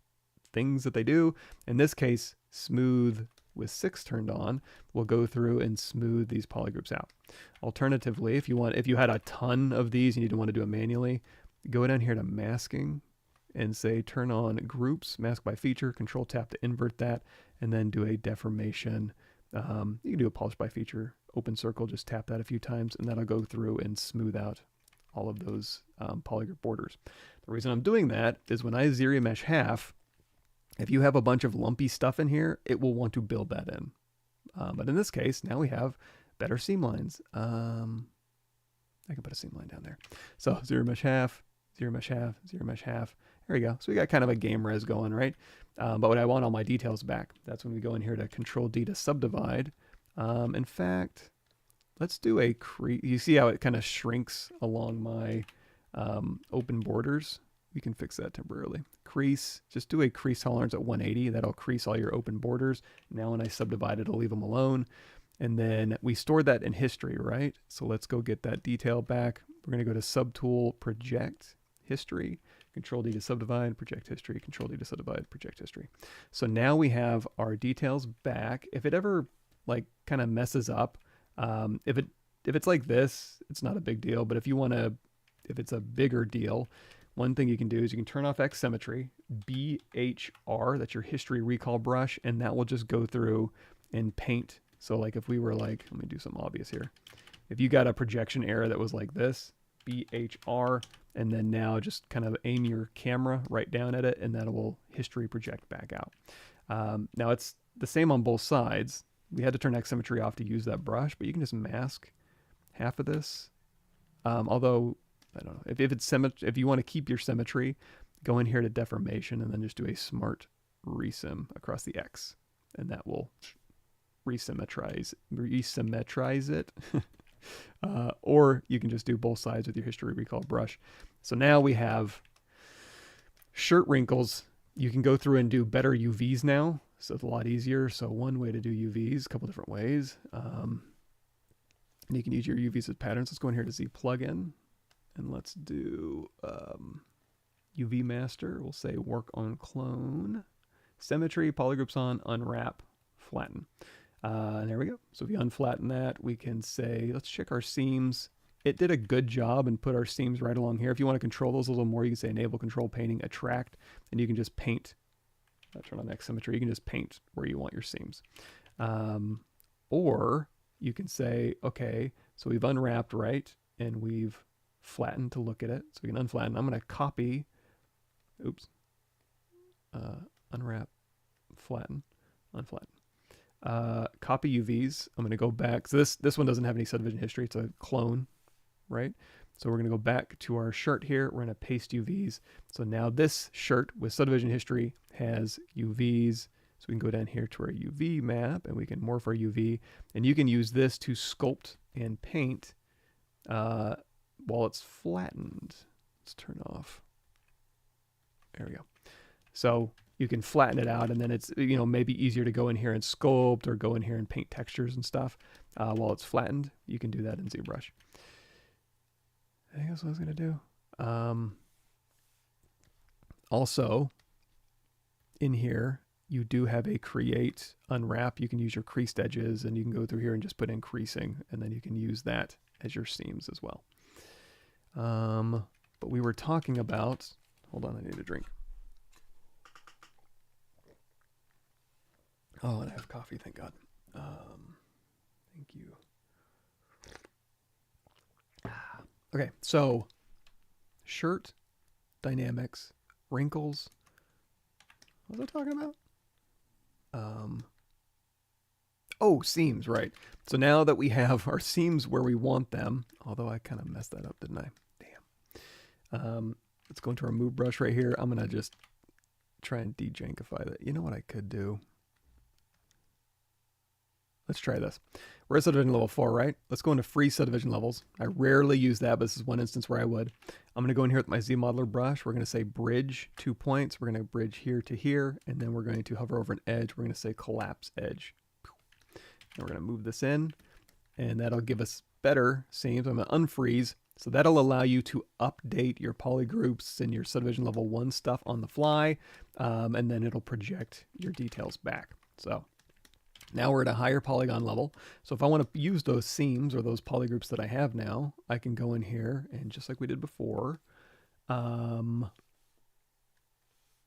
Speaker 1: things that they do. In this case, smooth with 6 turned on will go through and smooth these polygroups out. Alternatively, if you had a ton of these and you didn't want to do it manually, go down here to masking and say turn on groups, mask by feature, Control tap to invert that, and then do a deformation. You can do a polish by feature, open circle, just tap that a few times, and that'll go through and smooth out all of those polygroup borders. The reason I'm doing that is when I ZBrush half, if you have a bunch of lumpy stuff in here, it will want to build that in. But in this case, now we have better seam lines. I can put a seam line down there. So ZBrush half, ZBrush half, ZBrush half. There we go. So we got kind of a game res going, right? But when I want all my details back, that's when we go in here to Control D to subdivide. In fact, let's do a crease. You see how it kind of shrinks along my open borders? We can fix that temporarily. Crease, just do a crease tolerance at 180. That'll crease all your open borders. Now when I subdivide, it'll leave them alone. And then we stored that in history, right? So let's go get that detail back. We're going to go to Subtool, Project, History, Control D to subdivide, Project History, Control D to subdivide, Project History. So now we have our details back. If it ever like kind of messes up, if it's like this, it's not a big deal. But if it's a bigger deal, one thing you can do is you can turn off X symmetry, BHR, that's your history recall brush, and that will just go through and paint. So like if we were like, let me do something obvious here. If you got a projection error that was like this, BHR, and then now just kind of aim your camera right down at it, and that will history project back out. Now it's the same on both sides. We had to turn X symmetry off to use that brush, but you can just mask half of this. Although, I don't know, if you want to keep your symmetry, go in here to deformation and then just do a smart resim across the X, and that will resymmetrize it. Or you can just do both sides with your history recall brush. So now we have shirt wrinkles. You can go through and do better UVs now, so it's a lot easier. So one way to do UVs, a couple different ways. And you can use your UVs as patterns. Let's go in here to Z plugin. And let's do UV master. We'll say work on clone, symmetry, polygroups on, unwrap, flatten. And there we go. So if you unflatten that, we can say, let's check our seams. It did a good job and put our seams right along here. If you want to control those a little more, you can say enable control painting attract, and you can just paint. Turn on X symmetry. You can just paint where you want your seams. Or you can say, okay, so we've unwrapped, right? And we've flattened to look at it. So we can unflatten. I'm going to copy, unwrap, flatten, unflatten. Copy UVs. I'm going to go back. So this one doesn't have any subdivision history. It's a clone, right? So we're going to go back to our shirt here. We're going to paste UVs. So now this shirt with subdivision history has UVs. So we can go down here to our UV map and we can morph our UV. And you can use this to sculpt and paint while it's flattened. Let's turn off. There we go. So you can flatten it out, and then it's, you know, maybe easier to go in here and sculpt or go in here and paint textures and stuff while it's flattened. You can do that in ZBrush. I think that's what I was going to do. Also, in here, you do have a create unwrap. You can use your creased edges, and you can go through here and just put in creasing, and then you can use that as your seams as well. But we were talking about, hold on, I need a drink. Oh, and I have coffee, thank God. Thank you. Okay, so shirt, dynamics, wrinkles. What was I talking about? Oh, seams, right. So now that we have our seams where we want them, although I kind of messed that up, didn't I? Damn. Let's go into our move brush right here. I'm going to just try and dejankify that. You know what I could do? Let's try this. We're at subdivision level 4, right? Let's go into free subdivision levels. I rarely use that, but this is one instance where I would. I'm going to go in here with my Z modeler brush. We're going to say bridge 2 points. We're going to bridge here to here, and then we're going to hover over an edge. We're going to say collapse edge. And we're going to move this in, and that'll give us better seams. I'm going to unfreeze. So that'll allow you to update your polygroups and your subdivision level 1 stuff on the fly, and then it'll project your details back. So now we're at a higher polygon level. So if I want to use those seams or those polygroups that I have now, I can go in here and just like we did before,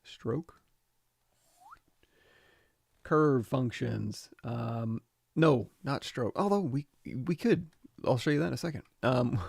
Speaker 1: stroke, curve functions. No, not stroke. Although we could. I'll show you that in a second. I'm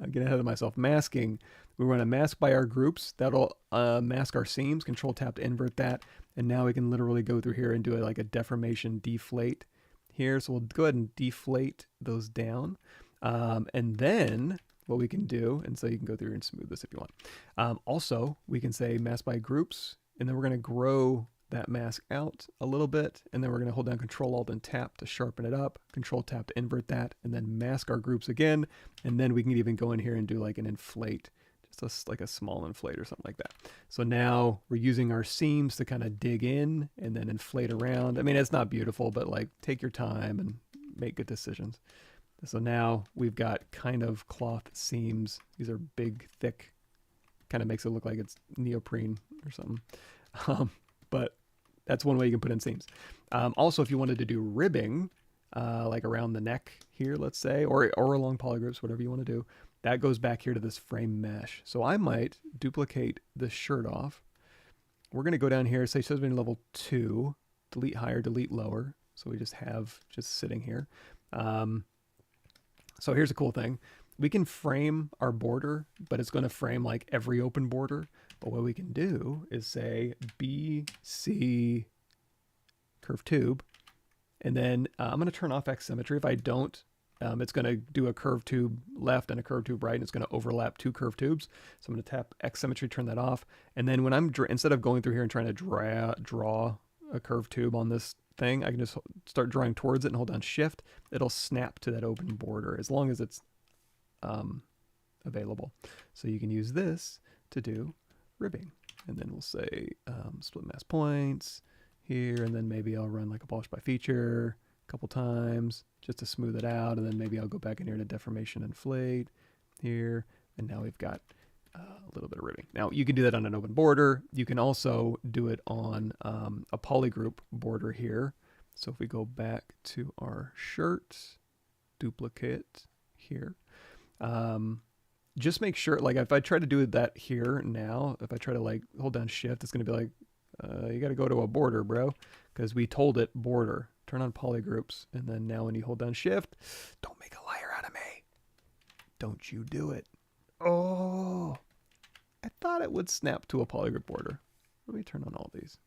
Speaker 1: getting ahead of myself. Masking. We want to mask by our groups. That'll mask our seams. Control tap to invert that. And now we can literally go through here and do like a deformation deflate here. So we'll go ahead and deflate those down. And then what we can do, and so you can go through and smooth this if you want. Also, we can say mask by groups, and then we're going to grow that mask out a little bit, and then we're going to hold down Control Alt and tap to sharpen it up, Control tap to invert that, and then mask our groups again, and then we can even go in here and do like an inflate, just like a small inflate or something like that. So now we're using our seams to kind of dig in and then inflate around. I mean, it's not beautiful, but like take your time and make good decisions. So now we've got kind of cloth seams. These are big, thick, kind of makes it look like it's neoprene or something. But that's one way you can put in seams. Also, if you wanted to do ribbing, like around the neck here, let's say, or along polygroups, whatever you want to do, that goes back here to this frame mesh. So I might duplicate this shirt off. We're going to go down here, say subdivision level 2, delete higher, delete lower. So we just have just sitting here. So here's a cool thing. We can frame our border, but it's going to frame like every open border. But what we can do is say BC curve tube, and then I'm going to turn off X symmetry. If I don't, it's going to do a curve tube left and a curve tube right, and it's going to overlap 2 curve tubes. So I'm going to tap X symmetry, turn that off, and then when I'm instead of going through here and trying to draw a curve tube on this thing, I can just start drawing towards it and hold down Shift. It'll snap to that open border as long as it's available. So you can use this to do ribbing, and then we'll say split mask points here, and then maybe I'll run like a polish by feature a couple times just to smooth it out, and then maybe I'll go back in here to deformation inflate here, and now we've got a little bit of ribbing. Now you can do that on an open border. You can also do it on a polygroup border here. So if we go back to our shirt, duplicate here, just make sure, like if I try to do that here now, if I try to like hold down shift, it's going to be like, you got to go to a border, bro, because we told it border. Turn on polygroups, and then now when you hold down shift, don't make a liar out of me. Don't you do it. Oh, I thought it would snap to a polygroup border. Let me turn on all these.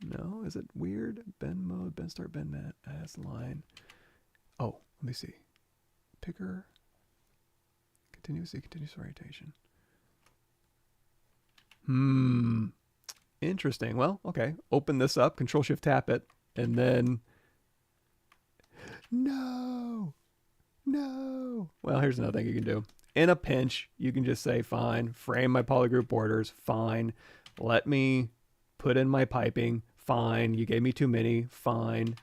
Speaker 1: No, is it weird? Bend mode, bend start, bend mat, as line. Oh, let me see. Picker, continuous orientation. Interesting. Well, okay. Open this up, Control Shift tap it, and then no. Well, here's another thing you can do. In a pinch, you can just say, fine, frame my polygroup borders, fine. Let me put in my piping, fine. You gave me too many, fine.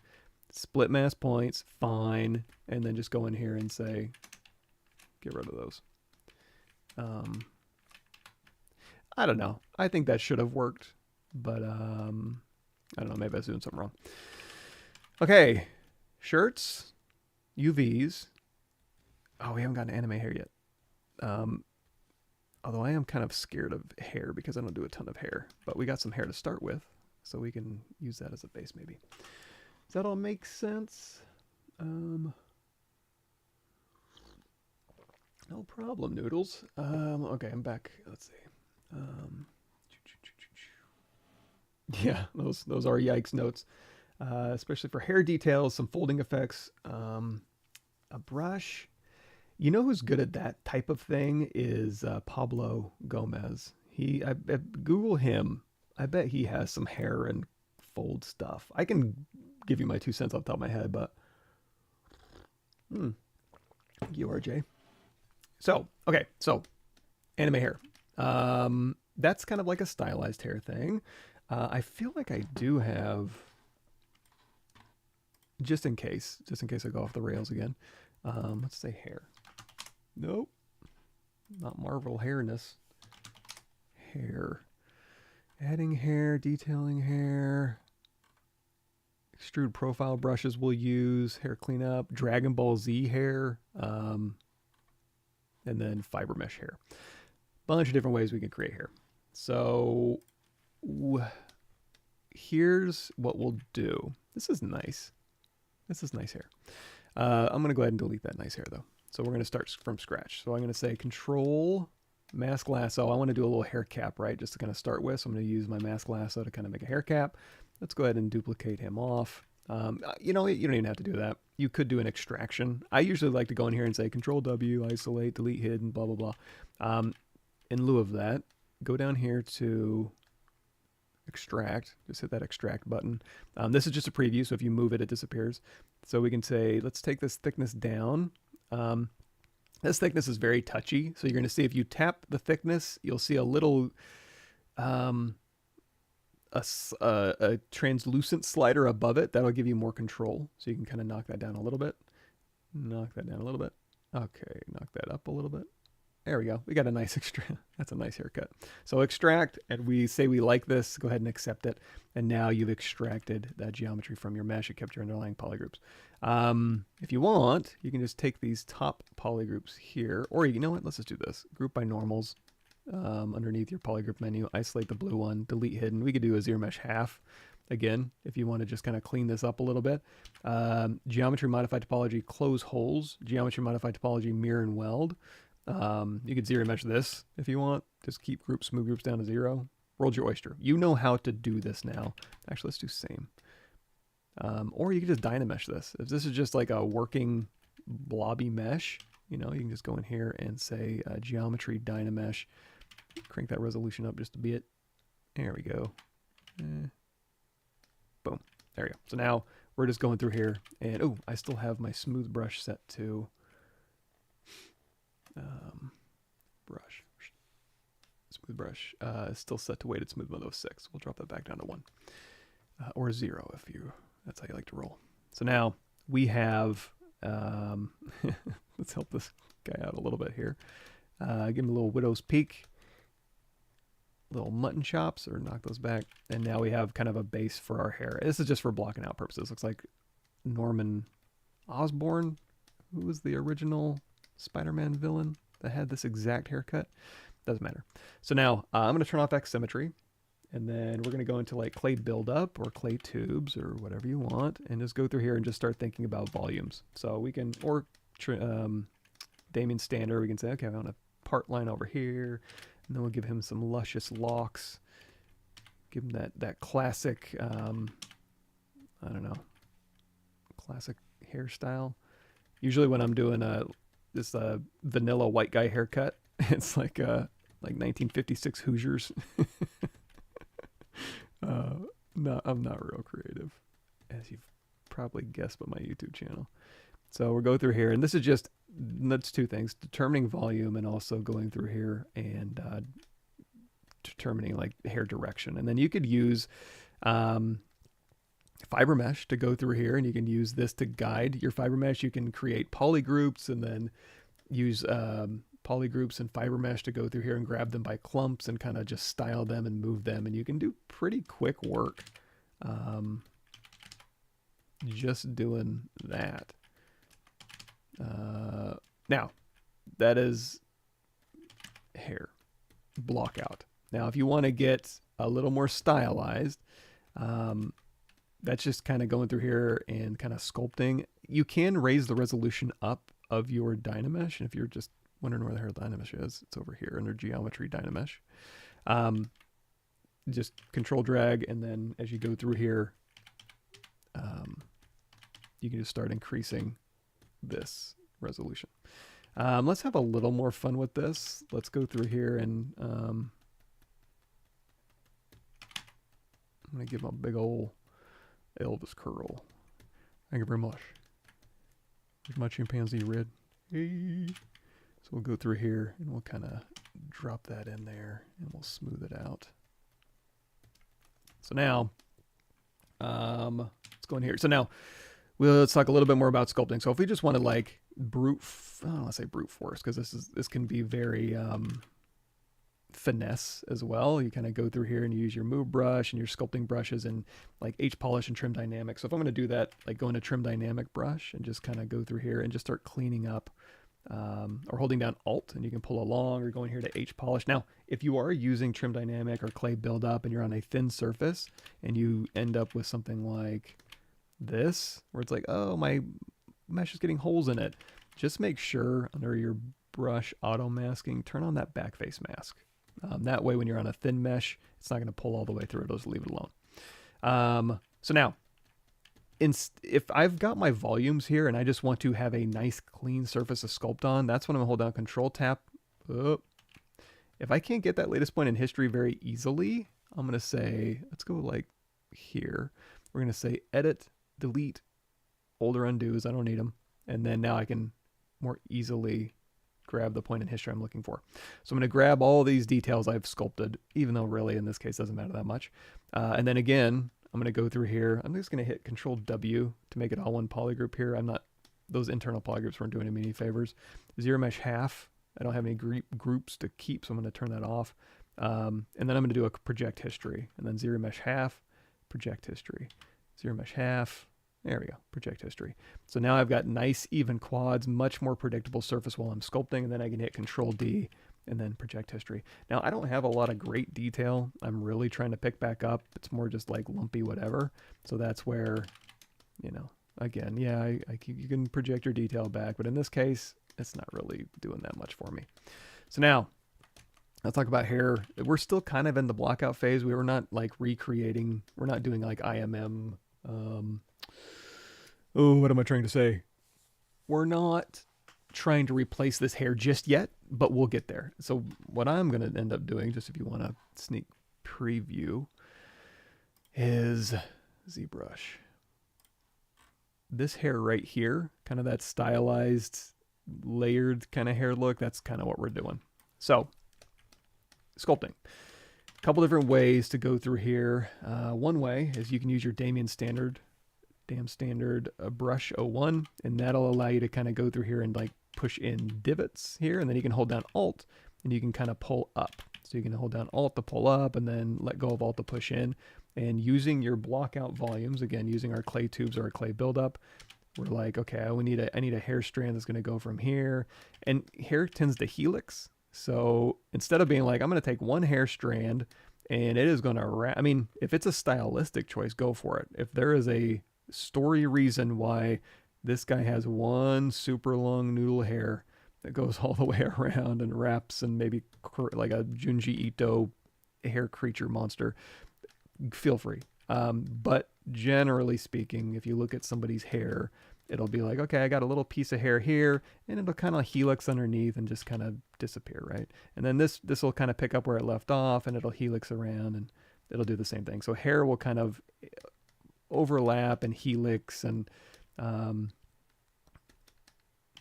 Speaker 1: Split mask points, fine. And then just go in here and say, get rid of those. I don't know. I think that should have worked, but I don't know. Maybe I was doing something wrong. Okay, shirts, UVs. Oh, we haven't got an anime hair yet. Although I am kind of scared of hair because I don't do a ton of hair, but we got some hair to start with, so we can use that as a base maybe. Does that all make sense? No problem, Noodles. Okay, I'm back. Let's see. Yeah, those are yikes notes, especially for hair details, some folding effects, a brush. You know who's good at that type of thing is Pablo Gomez. I Google him. I bet he has some hair and fold stuff. I can give you my 2 cents off the top of my head, but thank you, RJ. So, okay, so anime hair. That's kind of like a stylized hair thing. I feel like I do have, just in case I go off the rails again. Let's say hair. Nope, not Marvel hairness. Hair. Adding hair, detailing hair. Extrude profile brushes we'll use. Hair cleanup. Dragon Ball Z hair. And then fiber mesh hair. Bunch of different ways we can create hair. So here's what we'll do. This is nice. This is nice hair. I'm going to go ahead and delete that nice hair though. So we're going to start from scratch. So I'm going to say Control Mask Lasso. I want to do a little hair cap, right? Just to kind of start with. So I'm going to use my Mask Lasso to kind of make a hair cap. Let's go ahead and duplicate him off. You know, you don't even have to do that. You could do an extraction. I usually like to go in here and say Control W, isolate, delete hidden, blah, blah, blah. In lieu of that, go down here to extract. Just hit that extract button. This is just a preview, so if you move it, it disappears. So we can say, let's take this thickness down. This thickness is very touchy, so you're going to see if you tap the thickness, you'll see a little a translucent slider above it. That'll give you more control, so you can kind of knock that down a little bit. Knock that down a little bit. Okay, knock that up a little bit. There we go. We got a nice extract. That's a nice haircut. So extract, and we say we like this. Go ahead and accept it. And now you've extracted that geometry from your mesh. It kept your underlying polygroups. If you want, you can just take these top polygroups here, or you know what? Let's just do this. Group by normals. Underneath your polygroup menu, isolate the blue one, delete hidden. We could do a zero mesh half. Again, if you want to just kind of clean this up a little bit. Geometry modify topology, close holes. Geometry modify topology, mirror and weld. You could zero mesh this if you want. Just keep groups, move groups down to 0. Rolled your oyster. You know how to do this now. Actually, let's do same. Or you could just dynamesh this. If this is just like a working blobby mesh, you know, you can just go in here and say geometry dynamesh. Crank that resolution up just a bit. There we go. Boom. There we go. So now we're just going through here, and oh, I still have my smooth brush set to brush. Smooth brush still set to weighted smooth mode of 6. We'll drop that back down to 1 or 0 if you. That's how you like to roll. So now we have. Let's help this guy out a little bit here. Give him a little widow's peak. little mutton chops, or knock those back. And now we have kind of a base for our hair. This is just for blocking out purposes. Looks like Norman Osborn, who was the original Spider-Man villain that had this exact haircut. Doesn't matter. So now I'm going to turn off X symmetry, and then we're going to go into like clay buildup or clay tubes or whatever you want, and just go through here and just start thinking about volumes. So we can, or Damien Standard, we can say, okay, I want a part line over here, and then we'll give him some luscious locks. Give him that classic, I don't know, classic hairstyle. Usually when I'm doing this vanilla white guy haircut, it's like 1956 Hoosiers. No, I'm not real creative, as you've probably guessed by my YouTube channel. So we'll go through here, and this is just, that's two things: determining volume and also going through here and determining like hair direction. And then you could use fiber mesh to go through here, and you can use this to guide your fiber mesh. You can create polygroups and then use polygroups and fiber mesh to go through here and grab them by clumps and kind of just style them and move them, and you can do pretty quick work just doing that. Now that is hair block out. Now if you want to get a little more stylized, that's just kind of going through here and kind of sculpting. You can raise the resolution up of your Dynamesh, and if you're just wondering where the hell Dynamesh is, it's over here under Geometry Dynamesh. Just control drag, and then as you go through here, you can just start increasing this resolution. Let's have a little more fun with this. Let's go through here, and I'm going to give him a big old Elvis curl. Thank you very much. Here's my chimpanzee red. Hey. So we'll go through here and we'll kind of drop that in there and we'll smooth it out. So now, let's go in here. So now, let's talk a little bit more about sculpting. So if we just want to like let's say brute force, because this can be very finesse as well. You kind of go through here and you use your move brush and your sculpting brushes and like H polish and trim dynamic. So if I'm going to do that, like go into trim dynamic brush and just kind of go through here and just start cleaning up, or holding down Alt and you can pull along, or going here to H polish. Now, if you are using trim dynamic or clay buildup and you're on a thin surface and you end up with something like this, where it's like, oh, my mesh is getting holes in it, just make sure under your brush auto masking, turn on that back face mask. That way, when you're on a thin mesh, it's not going to pull all the way through. It'll just leave it alone. So now, if I've got my volumes here and I just want to have a nice clean surface to sculpt on, that's when I'm going to hold down Control Tap. Oh. If I can't get that latest point in history very easily, I'm going to say, let's go like here. We're going to say Edit, Delete, Older Undos. I don't need them. And then now I can more easily grab the point in history I'm looking for. So I'm going to grab all these details I've sculpted, even though really in this case doesn't matter that much. And then again, I'm going to go through here. I'm just going to hit Control W to make it all one polygroup here. Those internal polygroups weren't doing me any favors. Zero mesh half. I don't have any groups to keep, so I'm going to turn that off. And then I'm going to do a project history, and then zero mesh half, project history, zero mesh half. There we go, project history. So now I've got nice even quads, much more predictable surface while I'm sculpting, and then I can hit Control D and then project history. Now I don't have a lot of great detail. I'm really trying to pick back up. It's more just like lumpy whatever. So that's where, you know, again, yeah, you can project your detail back, but in this case, it's not really doing that much for me. So now, let's talk about hair. We're still kind of in the blockout phase. We were not like recreating. We're not doing like IMM. What am I trying to say? We're not trying to replace this hair just yet, but we'll get there. So what I'm going to end up doing, just if you want a sneak preview, is ZBrush. This hair right here, kind of that stylized, layered kind of hair look, that's kind of what we're doing. So, sculpting. A couple different ways to go through here. One way is you can use your Damien Standard brush 01, and that'll allow you to kind of go through here and like push in divots here, and then you can hold down Alt and you can kind of pull up. So you can hold down Alt to pull up and then let go of Alt to push in. And using your block out volumes, again, using our clay tubes or our clay buildup, we're like, okay, I need a hair strand that's going to go from here. And hair tends to helix. So instead of being like, I'm going to take one hair strand and it is going to wrap, I mean, if it's a stylistic choice, go for it. If there is a story reason why this guy has one super long noodle hair that goes all the way around and wraps and maybe like a Junji Ito hair creature monster, feel free. But generally speaking, if you look at somebody's hair, it'll be like, okay, I got a little piece of hair here, and it'll kind of helix underneath and just kind of disappear, right? And then this will kind of pick up where it left off, and it'll helix around, and it'll do the same thing. So hair will kind of overlap and helix, and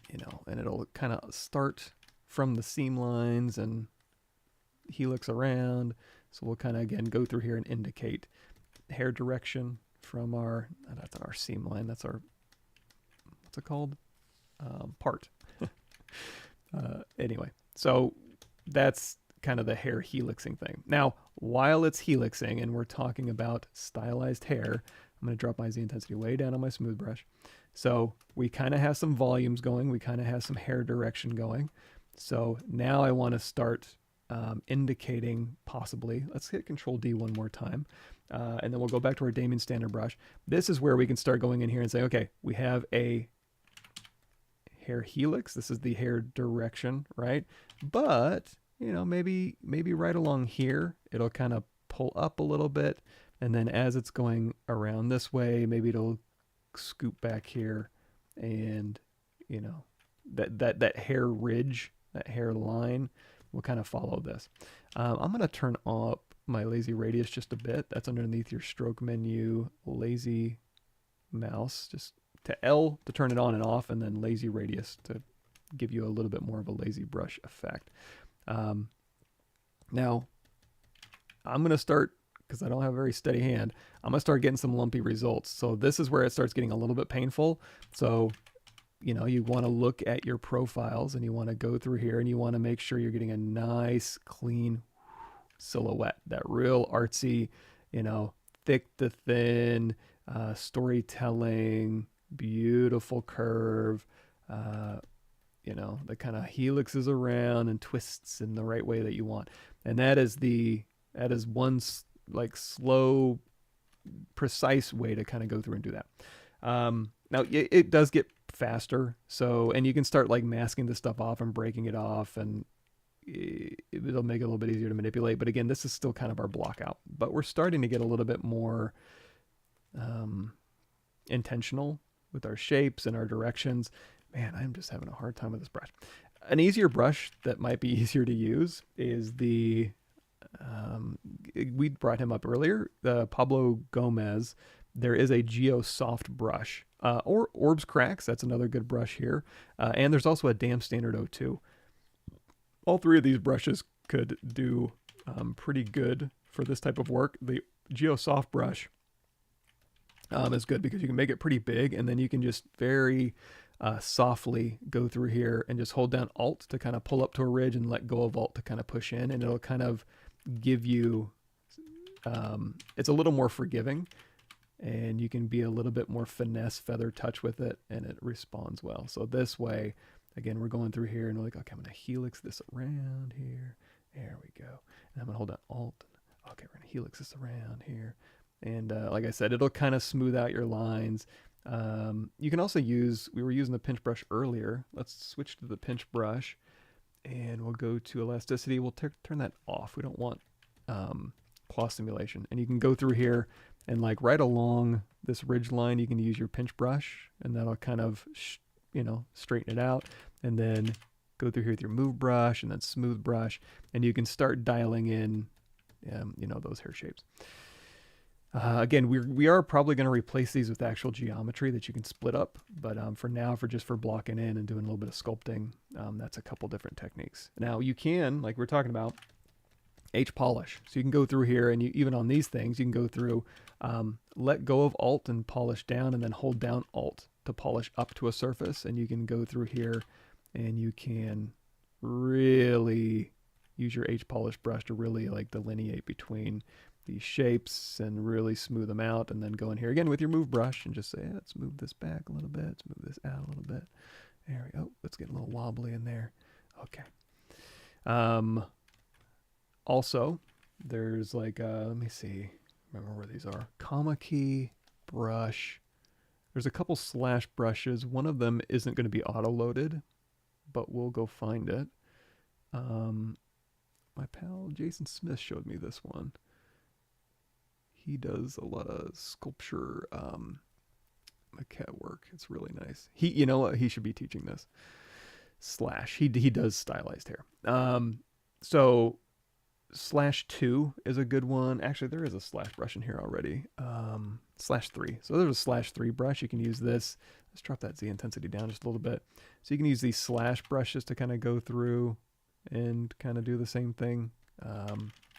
Speaker 1: you know, and it'll kind of start from the seam lines and helix around. So we'll kind of, again, go through here and indicate hair direction from our, that's our seam line. That's our, what's it called? Part. Anyway, so that's kind of the hair helixing thing. Now, while it's helixing and we're talking about stylized hair, I'm going to drop my Z intensity way down on my smooth brush. So we kind of have some volumes going. We kind of have some hair direction going. So now I want to start indicating possibly, let's hit Control D one more time. And then we'll go back to our Damien standard brush. This is where we can start going in here and say, okay, we have a hair helix. This is the hair direction, right? But, you know, maybe right along here, it'll kind of pull up a little bit. And then as it's going around this way, maybe it'll scoop back here, and, you know, that hair ridge, that hair line will kind of follow this. I'm going to turn up my lazy radius just a bit. That's underneath your stroke menu, lazy mouse, just to L to turn it on and off, and then lazy radius to give you a little bit more of a lazy brush effect. Now, I'm going to start, because I don't have a very steady hand, I'm going to start getting some lumpy results. So this is where it starts getting a little bit painful. So, you know, you want to look at your profiles and you want to go through here and you want to make sure you're getting a nice, clean silhouette, that real artsy, you know, thick to thin, storytelling, beautiful curve, you know, that kind of helixes around and twists in the right way that you want. And that is one like slow, precise way to kind of go through and do that. Now it does get faster. So, and you can start like masking this stuff off and breaking it off, and it'll make it a little bit easier to manipulate. But again, this is still kind of our block out, but we're starting to get a little bit more intentional with our shapes and our directions. Man, I'm just having a hard time with this brush. An easier brush that might be easier to use is the, we brought him up earlier, the Pablo Gomez. There is a Geo Soft brush, or Orbs Cracks. That's another good brush here. And there's also a Damn Standard 02. All three of these brushes could do pretty good for this type of work. The Geo Soft brush is good because you can make it pretty big, and then you can just very softly go through here and just hold down Alt to kind of pull up to a ridge and let go of Alt to kind of push in, and it'll kind of give you, it's a little more forgiving, and you can be a little bit more finesse feather touch with it, and it responds well. So this way, again, we're going through here and we're like, okay, I'm going to helix this around here. There we go. And I'm going to hold down Alt. Okay, we're going to helix this around here. And like I said, it'll kind of smooth out your lines. You can also use, we were using the pinch brush earlier. Let's switch to the pinch brush and we'll go to elasticity. We'll turn that off. We don't want claw simulation. And you can go through here and like right along this ridge line, you can use your pinch brush, and that'll kind of, you know, straighten it out. And then go through here with your move brush and then smooth brush, and you can start dialing in, you know, those hair shapes. Again, we are probably going to replace these with actual geometry that you can split up, but for now, for blocking in and doing a little bit of sculpting, that's a couple different techniques. Now you can, like we're talking about, H polish. So you can go through here, and you, even on these things, you can go through, let go of Alt and polish down, and then hold down Alt to polish up to a surface. And you can go through here and you can really use your H polish brush to really like delineate between these shapes and really smooth them out, and then go in here again with your move brush and just say, let's move this back a little bit, let's move this out a little bit. There we go. Let's get a little wobbly in there. Okay. Also, there's like, let me see, remember where these are. Comma key, brush. There's a couple slash brushes. One of them isn't going to be auto-loaded, but we'll go find it. My pal Jason Smith showed me this one. He does a lot of sculpture maquette work. It's really nice. You know what? He should be teaching this. Slash. He does stylized hair. So /2 is a good one. Actually, there is a slash brush in here already. /3. So there's a /3 brush. You can use this. Let's drop that Z intensity down just a little bit. So you can use these slash brushes to kind of go through and kind of do the same thing.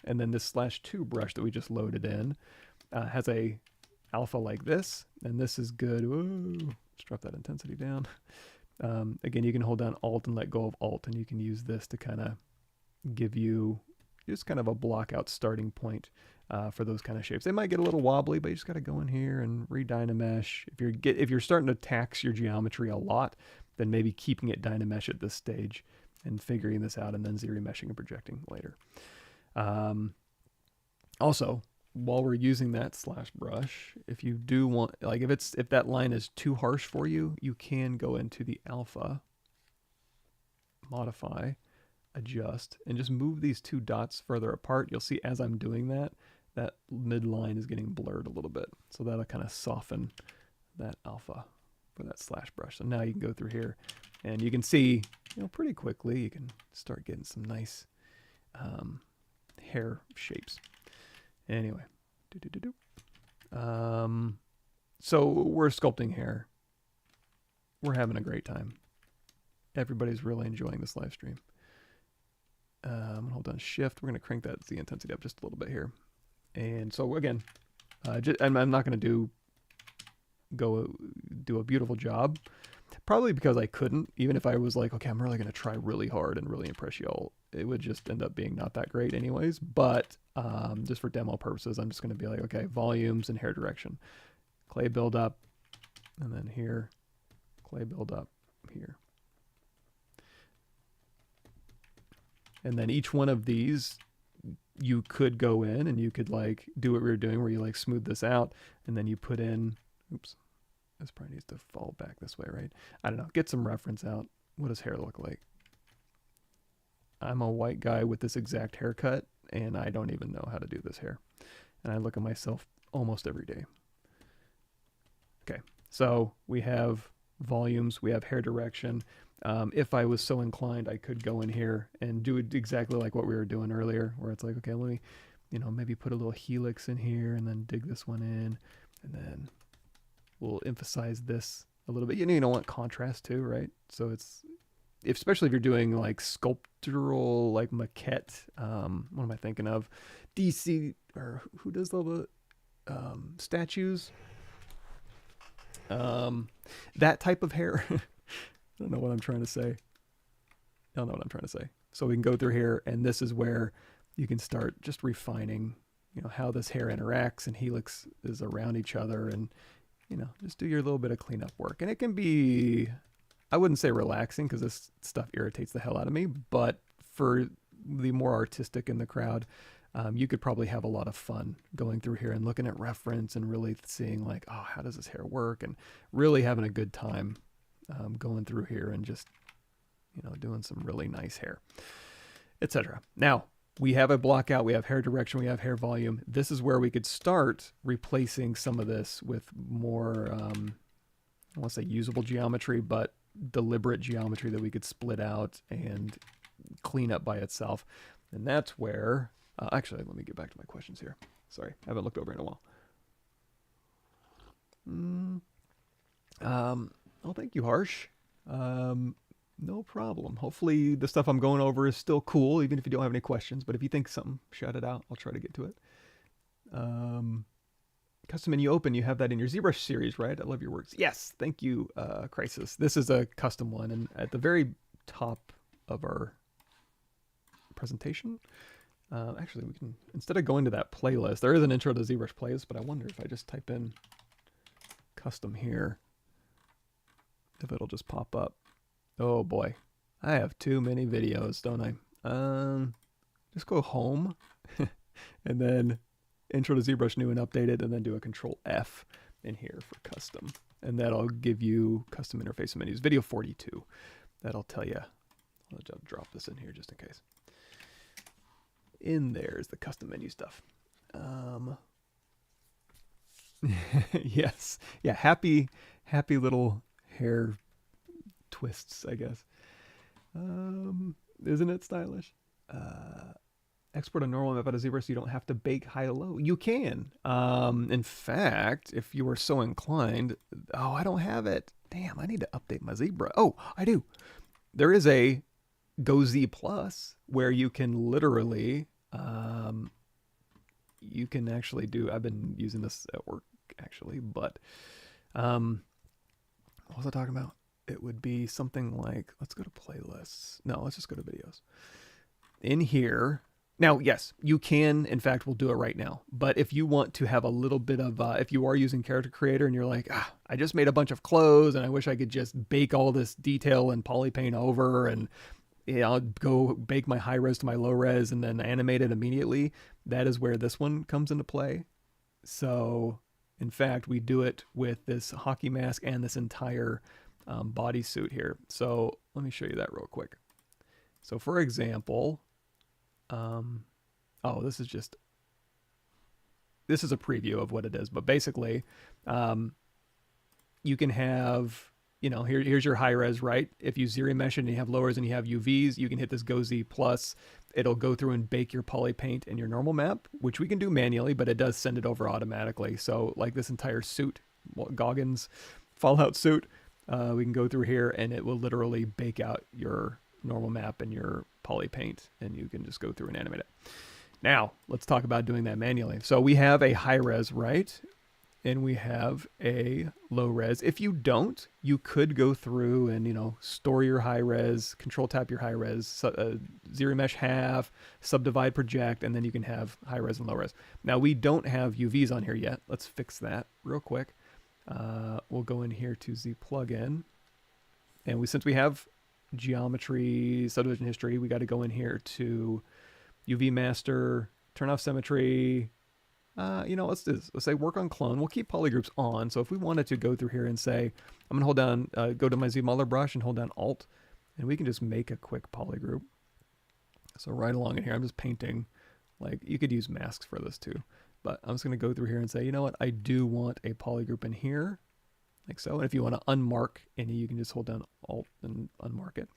Speaker 1: And then this /2 brush that we just loaded in has a alpha like this, and this is good. Whoa, let's drop that intensity down. Again, you can hold down Alt and let go of Alt, and you can use this to kind of give you just kind of a block out starting point for those kind of shapes. They might get a little wobbly, but you just got to go in here and re-Dynamesh. If you're starting to tax your geometry a lot, then maybe keeping it Dynamesh at this stage and figuring this out, and then Z-remeshing and projecting later. Also, while we're using that slash brush, if you do want, like if that line is too harsh for you, you can go into the alpha, modify, adjust, and just move these two dots further apart. You'll see as I'm doing that, that midline is getting blurred a little bit. So that'll kind of soften that alpha for that slash brush. So now you can go through here and you can see, pretty quickly, you can start getting some nice hair shapes. Anyway, so we're sculpting hair. We're having a great time. Everybody's really enjoying this live stream. I'm gonna hold down Shift. We're gonna crank that Z intensity up just a little bit here. And so again, I'm not gonna do a beautiful job. Probably because I couldn't. Even if I was like, okay, I'm really gonna try really hard and really impress y'all, it would just end up being not that great anyways. But just for demo purposes, I'm just gonna be like, okay, volumes and hair direction, clay buildup, and then here, clay buildup here. And then each one of these, you could go in and you could like do what we were doing where you like smooth this out and then you put in, oops, this probably needs to fall back this way, right? I don't know, get some reference out. What does hair look like? I'm a white guy with this exact haircut and I don't even know how to do this hair. And I look at myself almost every day. Okay, so we have volumes, we have hair direction. If I was so inclined, I could go in here and do it exactly like what we were doing earlier, where it's like, okay, let me, maybe put a little helix in here and then dig this one in, and then we'll emphasize this a little bit. You don't want contrast too, right? So especially if you're doing like sculptural, like maquette, what am I thinking of? DC, or who does all the statues? That type of hair. I don't know what I'm trying to say. I don't know what I'm trying to say. So we can go through here, and this is where you can start just refining, how this hair interacts and helix is around each other, and, just do your little bit of cleanup work. And it can be, I wouldn't say relaxing because this stuff irritates the hell out of me, but for the more artistic in the crowd, you could probably have a lot of fun going through here and looking at reference and really seeing like, oh, how does this hair work? And really having a good time going through here and just, doing some really nice hair, etc. Now, we have a block out, we have hair direction, we have hair volume. This is where we could start replacing some of this with more, I want to say usable geometry, but deliberate geometry that we could split out and clean up by itself. And that's where, actually, let me get back to my questions here. Sorry, I haven't looked over in a while. Oh, thank you, Harsh. No problem. Hopefully the stuff I'm going over is still cool, even if you don't have any questions. But if you think something, shout it out. I'll try to get to it. Custom menu open, you have that in your ZBrush series, right? I love your works. Yes, thank you, Crisis. This is a custom one. And at the very top of our presentation. Actually, we can, instead of going to that playlist, there is an intro to ZBrush playlist, but I wonder if I just type in custom here, if it'll just pop up. Oh boy, I have too many videos, don't I? Just go home and then intro to ZBrush new and updated, and then do a Control F in here for custom. And that'll give you custom interface menus. Video 42. That'll tell you. I'll drop this in here just in case. In there's the custom menu stuff. Yes. Yeah, happy little hair twists, I guess. Isn't it stylish? Export a normal map out of ZBrush so you don't have to bake high-low. You can. In fact, if you were so inclined... Oh, I don't have it. Damn, I need to update my ZBrush. Oh, I do. There is a Go Z Plus where you can literally... you can actually do... I've been using this at work, actually, but... what was I talking about? It would be something like... Let's go to playlists. No, let's just go to videos. In here... Now, yes, you can, in fact, we'll do it right now. But if you want to have a little bit of, if you are using Character Creator and you're like, I just made a bunch of clothes and I wish I could just bake all this detail and poly paint over and I'll go bake my high res to my low res and then animate it immediately, that is where this one comes into play. So, in fact, we do it with this hockey mask and this entire bodysuit here. So, let me show you that real quick. So, for example... oh, this is a preview of what it is, but basically, you can have, here's your high res, right? If you zero mesh and you have lowers and you have UVs, you can hit this Go Z Plus. It'll go through and bake your poly paint in your normal map, which we can do manually, but it does send it over automatically. So like this entire suit, Goggins Fallout suit, we can go through here and it will literally bake out your normal map and your poly paint, and you can just go through and animate it. Now, let's talk about doing that manually. So we have a high res, right? And we have a low res. If you don't, you could go through and, store your high res, control tap your high res, zero mesh half, subdivide project, and then you can have high res and low res. Now, we don't have UVs on here yet. Let's fix that real quick. We'll go in here to Z plugin. And since we have geometry, subdivision history, we got to go in here to UV master, turn off symmetry. Let's do this. Let's say work on clone. We'll keep polygroups on. So if we wanted to go through here and say, I'm going to hold down, go to my ZBrush brush and hold down Alt, and we can just make a quick polygroup. So right along in here, I'm just painting. Like, you could use masks for this too, but I'm just going to go through here and say, you know what? I do want a polygroup in here. Like so. And if you want to unmark any, you can just hold down Alt and unmark it.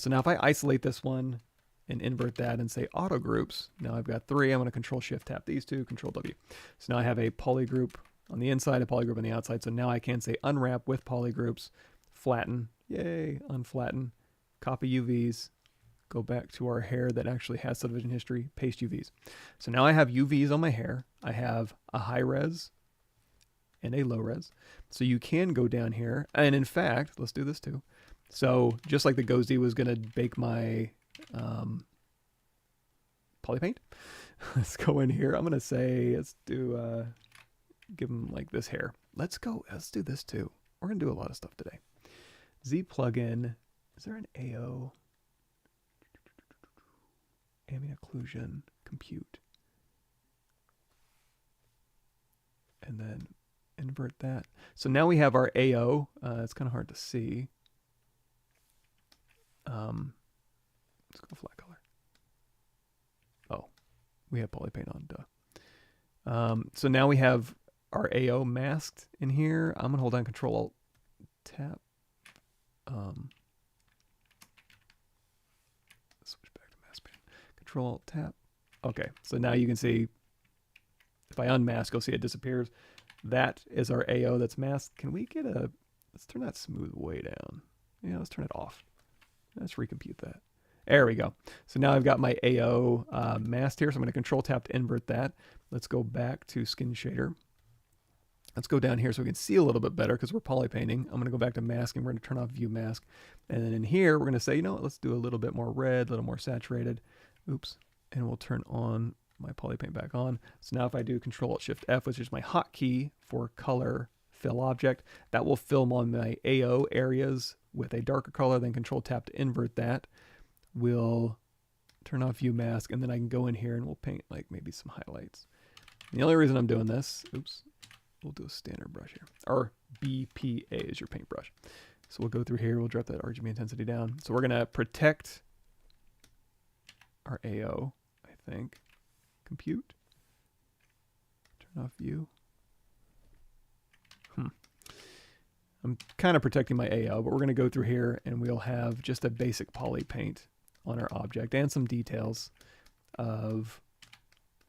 Speaker 1: So now if I isolate this one and invert that and say auto groups, now I've got 3. I'm going to Control Shift tap these 2, Control W. So now I have a polygroup on the inside, a polygroup on the outside. So now I can say unwrap with polygroups, flatten, yay, unflatten, copy UVs, go back to our hair that actually has subdivision history, paste UVs. So now I have UVs on my hair. I have a high res and a low res. So you can go down here, and in fact, let's do this too. So just like the Go Z was going to bake my poly paint, let's go in here. I'm going to say, let's do, give them like this hair. Let's do this too. We're going to do a lot of stuff today. Z plugin, is there an AO? Ambient occlusion, compute. And then invert that. So now we have our AO. It's kind of hard to see. Let's go flat color. Oh, we have poly paint on, duh. So now we have our AO masked in here. I'm gonna hold down Control Alt Tab. Switch back to mask pane. Control Alt Tab. Okay, so now you can see if I unmask, you'll see it disappears. That is our AO that's masked. Can we get let's turn that smooth way down. Yeah, let's turn it off. Let's recompute that. There we go. So now I've got my AO masked here. So I'm going to Control Tap to invert that. Let's go back to Skin Shader. Let's go down here so we can see a little bit better because we're poly painting. I'm going to go back to masking. We're going to turn off View Mask. And then in here, we're going to say, you know what, let's do a little bit more red, a little more saturated. Oops. And we'll turn on my polypaint back on. So now if I do Control-Alt-Shift-F, which is my hotkey for color fill object, that will fill on my AO areas with a darker color. Then Control-Tap to invert that. We'll turn off View Mask, and then I can go in here and we'll paint like maybe some highlights. And the only reason I'm doing this, oops, we'll do a standard brush here, or BPA is your paintbrush. So we'll go through here, we'll drop that RGB intensity down. So we're gonna protect our AO, I think. Compute. Turn off view. I'm kind of protecting my AO, but we're going to go through here and we'll have just a basic poly paint on our object and some details of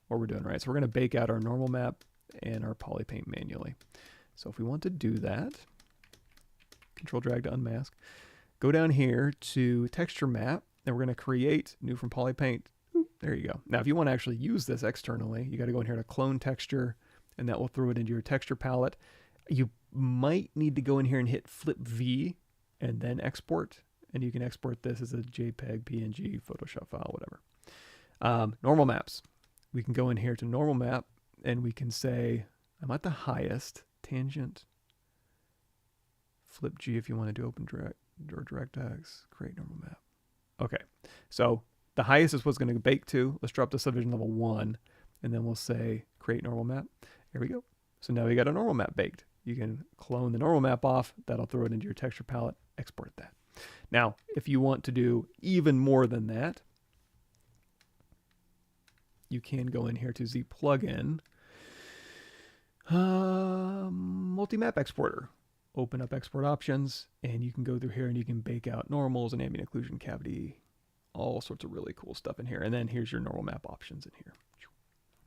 Speaker 1: what we're doing, right? So we're going to bake out our normal map and our poly paint manually. So if we want to do that, Control drag to unmask, go down here to texture map, and we're going to create new from poly paint. There you go. Now, if you want to actually use this externally, you got to go in here to clone texture, and that will throw it into your texture palette. You might need to go in here and hit flip V and then export, and you can export this as a JPEG, PNG, Photoshop file, whatever. Normal maps. We can go in here to normal map, and we can say, I'm at the highest, tangent, flip G if you want to do open direct or DirectX, create normal map. Okay, so the highest is what's going to bake to. Let's drop the subdivision level 1, and then we'll say create normal map. There we go. So now we got a normal map baked. You can clone the normal map off. That'll throw it into your texture palette, export that. Now, if you want to do even more than that, you can go in here to Z plugin, multi-map exporter. Open up export options, and you can go through here and you can bake out normals and ambient occlusion, cavity, all sorts of really cool stuff in here. And then here's your normal map options in here.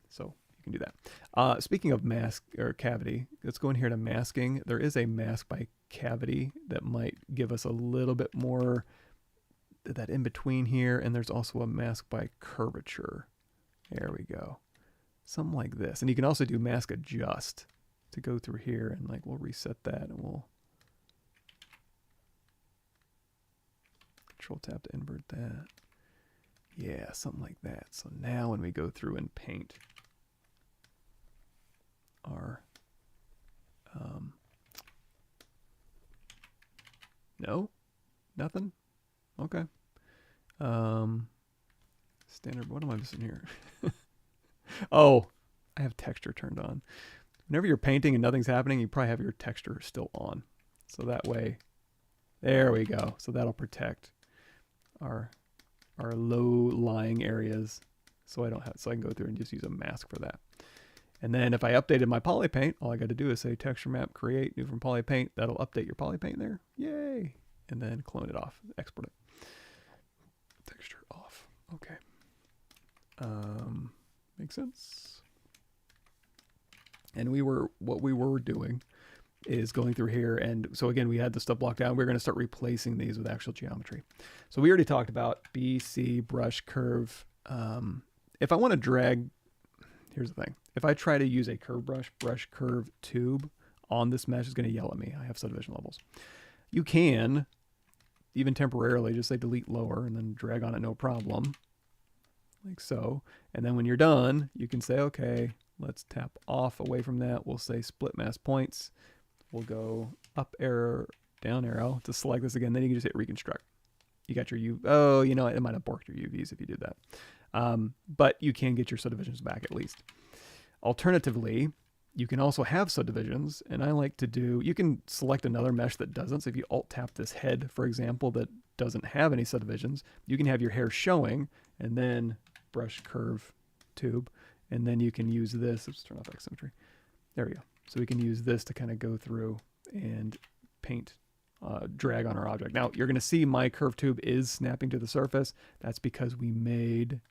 Speaker 1: So you can do that. Speaking of mask or cavity, let's go in here to masking. There is a mask by cavity that might give us a little bit more that in between here. And there's also a mask by curvature. There we go. Something like this. And you can also do mask adjust to go through here, and like we'll reset that, and we'll Control Tap to invert that. Yeah, something like that. So now when we go through and paint our no, nothing. Okay. Standard. What am I missing here? Oh, I have texture turned on. Whenever you're painting and nothing's happening, you probably have your texture still on. So that way, there we go. So that'll protect our low-lying areas. So I can go through and just use a mask for that. And then if I updated my poly paint, all I got to do is say texture map, create new from poly paint. That'll update your poly paint there. Yay! And then clone it off, export it. Texture off. Okay. Makes sense. And what we were doing is going through here. And so again, we had the stuff blocked out. We're going to start replacing these with actual geometry. So we already talked about BC, brush, curve. If I want to drag, here's the thing. If I try to use a curve brush, curve, tube on this mesh, it's going to yell at me. I have subdivision levels. You can, even temporarily, just say delete lower and then drag on it, no problem. Like so. And then when you're done, you can say, okay, let's tap off away from that. We'll say split mask points. We'll go up arrow, down arrow to select this again. Then you can just hit reconstruct. You got your U. Oh, you know, it might have borked your UVs if you did that. But you can get your subdivisions back at least. Alternatively, you can also have subdivisions. And I like to do, you can select another mesh that doesn't. So if you alt tap this head, for example, that doesn't have any subdivisions, you can have your hair showing and then brush, curve, tube. And then you can use this. Let's turn off X symmetry. There we go. So we can use this to kind of go through and paint, drag on our object. Now you're going to see my curve tube is snapping to the surface. That's because we made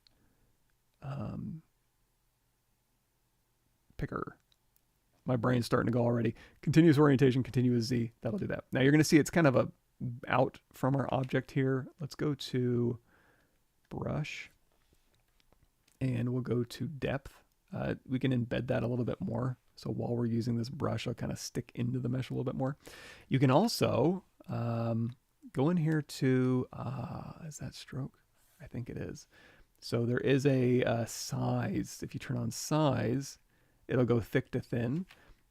Speaker 1: picker. My brain's starting to go already. Continuous orientation, continuous Z. That'll do that. Now you're going to see it's kind of out from our object here. Let's go to brush. And we'll go to depth. We can embed that a little bit more. So while we're using this brush, I'll kind of stick into the mesh a little bit more. You can also go in here to, is that stroke? I think it is. So there is a size. If you turn on size, it'll go thick to thin,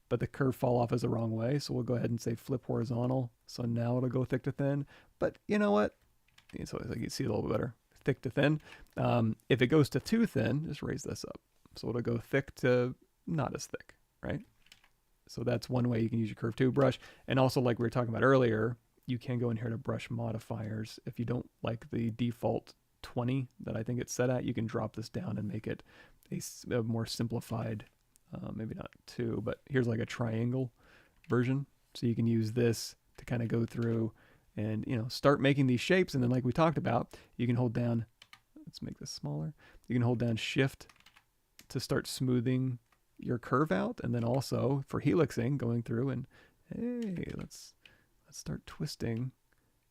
Speaker 1: but the curve fall off is the wrong way. So we'll go ahead and say flip horizontal. So now it'll go thick to thin, but you know what? So you can see a little bit better, thick to thin. If it goes to too thin, just raise this up. So it'll go thick to not as thick, right? So that's one way you can use your curve 2 brush. And also, like we were talking about earlier, you can go in here to brush modifiers. If you don't like the default 20 that I think it's set at, you can drop this down and make it a more simplified, maybe not 2, but here's like a triangle version. So you can use this to kind of go through and, you know, start making these shapes. And then like we talked about, you can hold down, let's make this smaller. You can hold down Shift to start smoothing your curve out, and then also for helixing, going through and hey, let's start twisting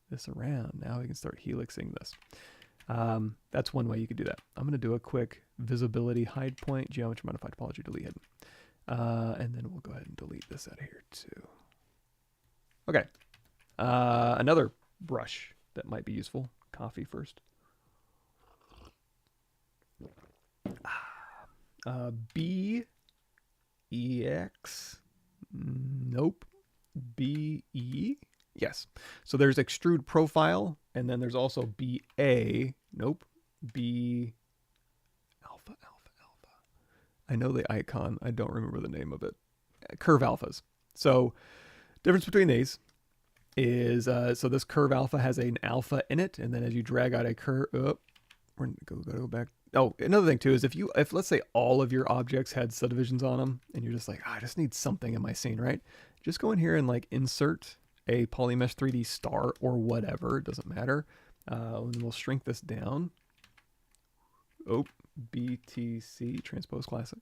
Speaker 1: this around. Now we can start helixing this. That's one way you could do that. I'm going to do a quick visibility hide point, geometry modify topology delete hidden, and then we'll go ahead and delete this out of here too. Okay, another brush that might be useful. Coffee first. BEX, nope, BE, yes. So there's extrude profile, and then there's also BA, nope, B alpha. I know the icon, I don't remember the name of it. Curve alphas. So difference between these is, so this curve alpha has an alpha in it, and then as you drag out a curve, we're gonna go back. Oh, another thing too is if let's say all of your objects had subdivisions on them, and you're just like, I just need something in my scene, right? Just go in here and like insert a polymesh 3D star or whatever, it doesn't matter. And we'll shrink this down. Oh, BTC, transpose classic.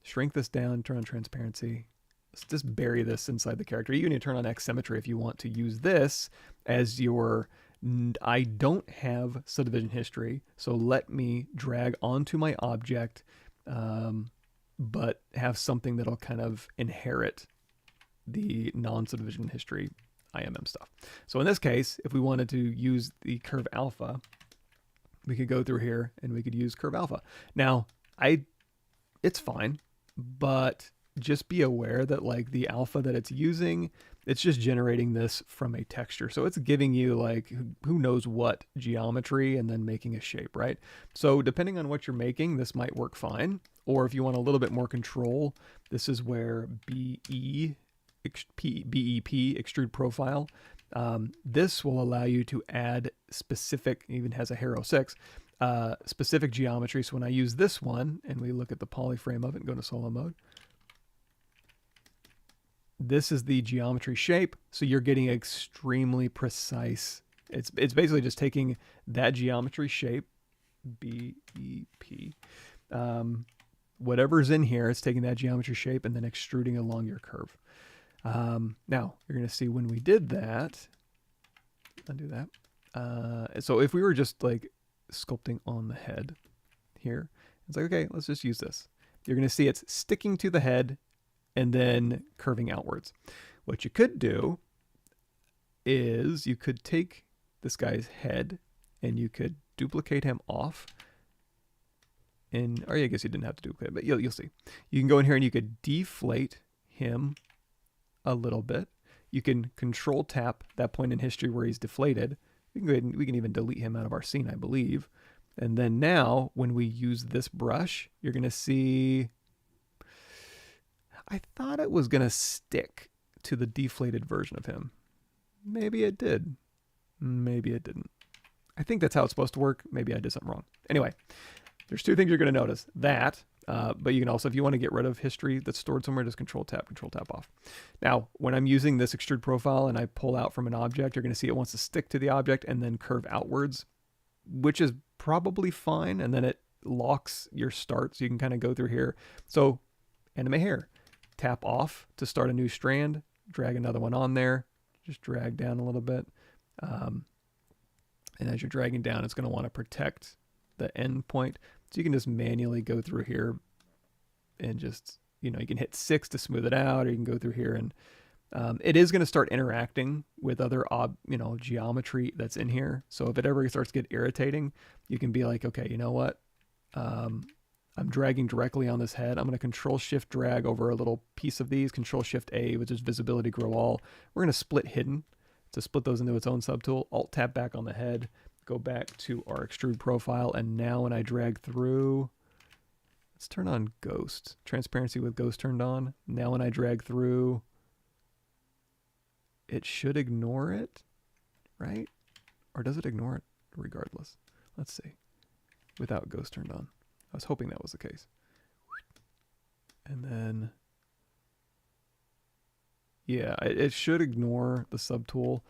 Speaker 1: Shrink this down, turn on transparency. Let's just bury this inside the character. You need to turn on X symmetry if you want to use this as your, I don't have subdivision history, so let me drag onto my object, but have something that'll kind of inherit the non-subdivision history IMM stuff. So in this case, if we wanted to use the curve alpha, we could go through here and we could use curve alpha. Now, it's fine, but just be aware that like the alpha that it's using, it's just generating this from a texture. So it's giving you like who knows what geometry and then making a shape, right? So depending on what you're making, this might work fine. Or if you want a little bit more control, this is where BEP, extrude profile, this will allow you to add specific, even has a Hero 6, specific geometry. So when I use this one and we look at the polyframe of it and go to solo mode, this is the geometry shape. So you're getting extremely precise. It's basically just taking that geometry shape, BEP, whatever's in here, it's taking that geometry shape and then extruding along your curve. Now you're going to see when we did that, undo that. So if we were just like sculpting on the head here, it's like, okay, let's just use this. You're going to see it's sticking to the head and then curving outwards. What you could do is you could take this guy's head and you could duplicate him off. And, or I guess you didn't have to duplicate, but you'll see. You can go in here and you could deflate him a little bit. You can control tap that point in history where he's deflated. We can go ahead and we can even delete him out of our scene, I believe. And then now when we use this brush, you're going to see, I thought it was going to stick to the deflated version of him. Maybe it did. Maybe it didn't. I think that's how it's supposed to work. Maybe I did something wrong. Anyway, there's two things you're going to notice. That, but you can also, if you want to get rid of history that's stored somewhere, just control tap off. Now, when I'm using this extrude profile and I pull out from an object, you're going to see it wants to stick to the object and then curve outwards, which is probably fine. And then it locks your start. So you can kind of go through here. So animate hair. Tap off to start a new strand, drag another one on there, just drag down a little bit. And as you're dragging down, it's going to want to protect the end point. So you can just manually go through here and just, you can hit 6 to smooth it out, or you can go through here and it is going to start interacting with other, geometry that's in here. So if it ever starts to get irritating, you can be like, okay, you know what? I'm dragging directly on this head. I'm going to Control Shift drag over a little piece of these, Control Shift A, which is visibility grow all. We're going to split hidden to split those into its own subtool. Alt tap back on the head, go back to our extrude profile, and now when I drag through, let's turn on ghost, transparency with ghost turned on. Now when I drag through, it should ignore it, right? Or does it ignore it regardless? Let's see. Without ghost turned on. I was hoping that was the case. And then, yeah, it should ignore the subtool.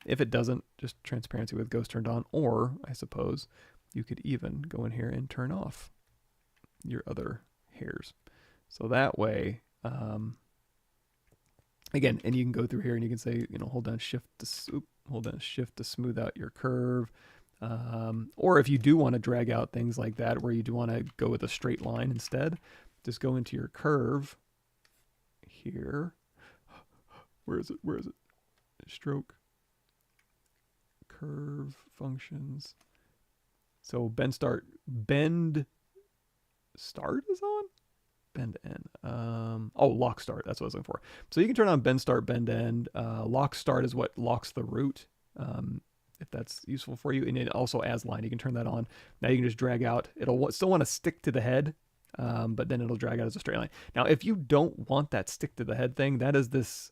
Speaker 1: If it doesn't, just transparency with ghost turned on, or I suppose you could even go in here and turn off your other hairs. So that way, again, and you can go through here and you can say, you know, hold down shift to smooth out your curve. Or if you do want to drag out things like that, where you do want to go with a straight line instead, just go into your curve here. Where is it? Where is it? Stroke, curve functions. So bend start is on? Bend end. Oh, lock start. That's what I was looking for. So you can turn on bend start, bend end. Lock start is what locks the root. If that's useful for you. And it also as line, you can turn that on. Now you can just drag out. It'll still want to stick to the head, but then it'll drag out as a straight line. Now, if you don't want that stick to the head thing, that is this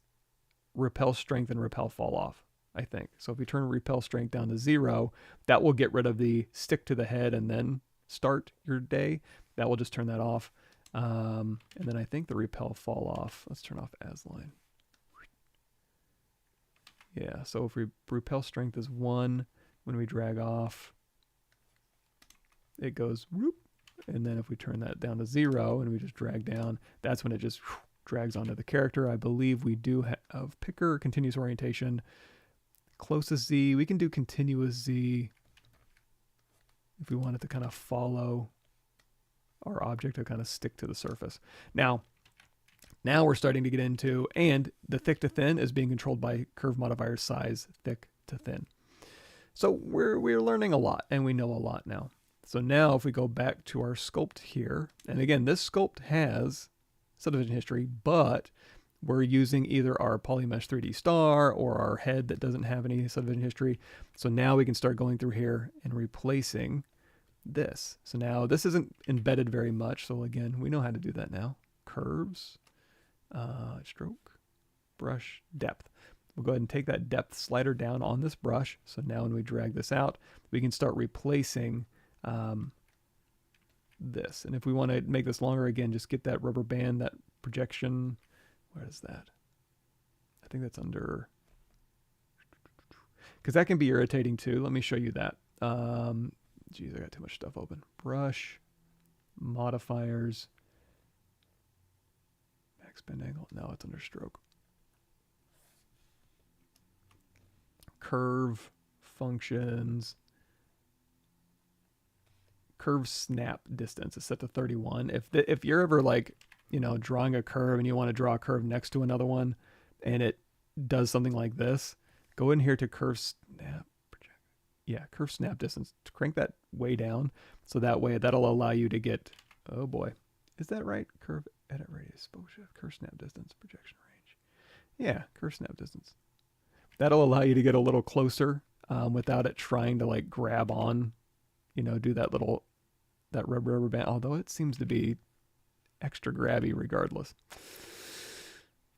Speaker 1: repel strength and repel fall off, I think. So if you turn repel strength down to 0, that will get rid of the stick to the head and then start your day. That will just turn that off. And then I think the repel fall off. Let's turn off as line. Yeah, so if repel strength is 1, when we drag off, it goes whoop. And then if we turn that down to 0 and we just drag down, that's when it just drags onto the character. I believe we do have picker, continuous orientation, closest Z. We can do continuous Z if we want it to kind of follow our object to kind of stick to the surface. Now we're starting to get into, and the thick to thin is being controlled by curve modifier size, thick to thin. So we're learning a lot, and we know a lot now. So now if we go back to our sculpt here, and again, this sculpt has subdivision history, but we're using either our Polymesh 3D star or our head that doesn't have any subdivision history. So now we can start going through here and replacing this. So now this isn't embedded very much. So again, we know how to do that now. Curves. Stroke, brush, depth. We'll go ahead and take that depth slider down on this brush. So now when we drag this out, we can start replacing this. And if we want to make this longer, again, just get that rubber band, that projection. Where is that? I think that's under, because that can be irritating too. Let me show you that. Geez, I got too much stuff open. Brush, modifiers, bend angle. No, it's under stroke. Curve functions. Curve snap distance is set to 31. If you're ever like, you know, drawing a curve and you want to draw a curve next to another one and it does something like this, go in here to curve snap. Yeah, curve snap distance. Crank that way down. So that way that'll allow you to get, oh boy, is that right? Curve edit radius, curve snap distance, projection range. Yeah, curve snap distance. That'll allow you to get a little closer without it trying to like grab on, you know, do that rubber band, although it seems to be extra grabby regardless.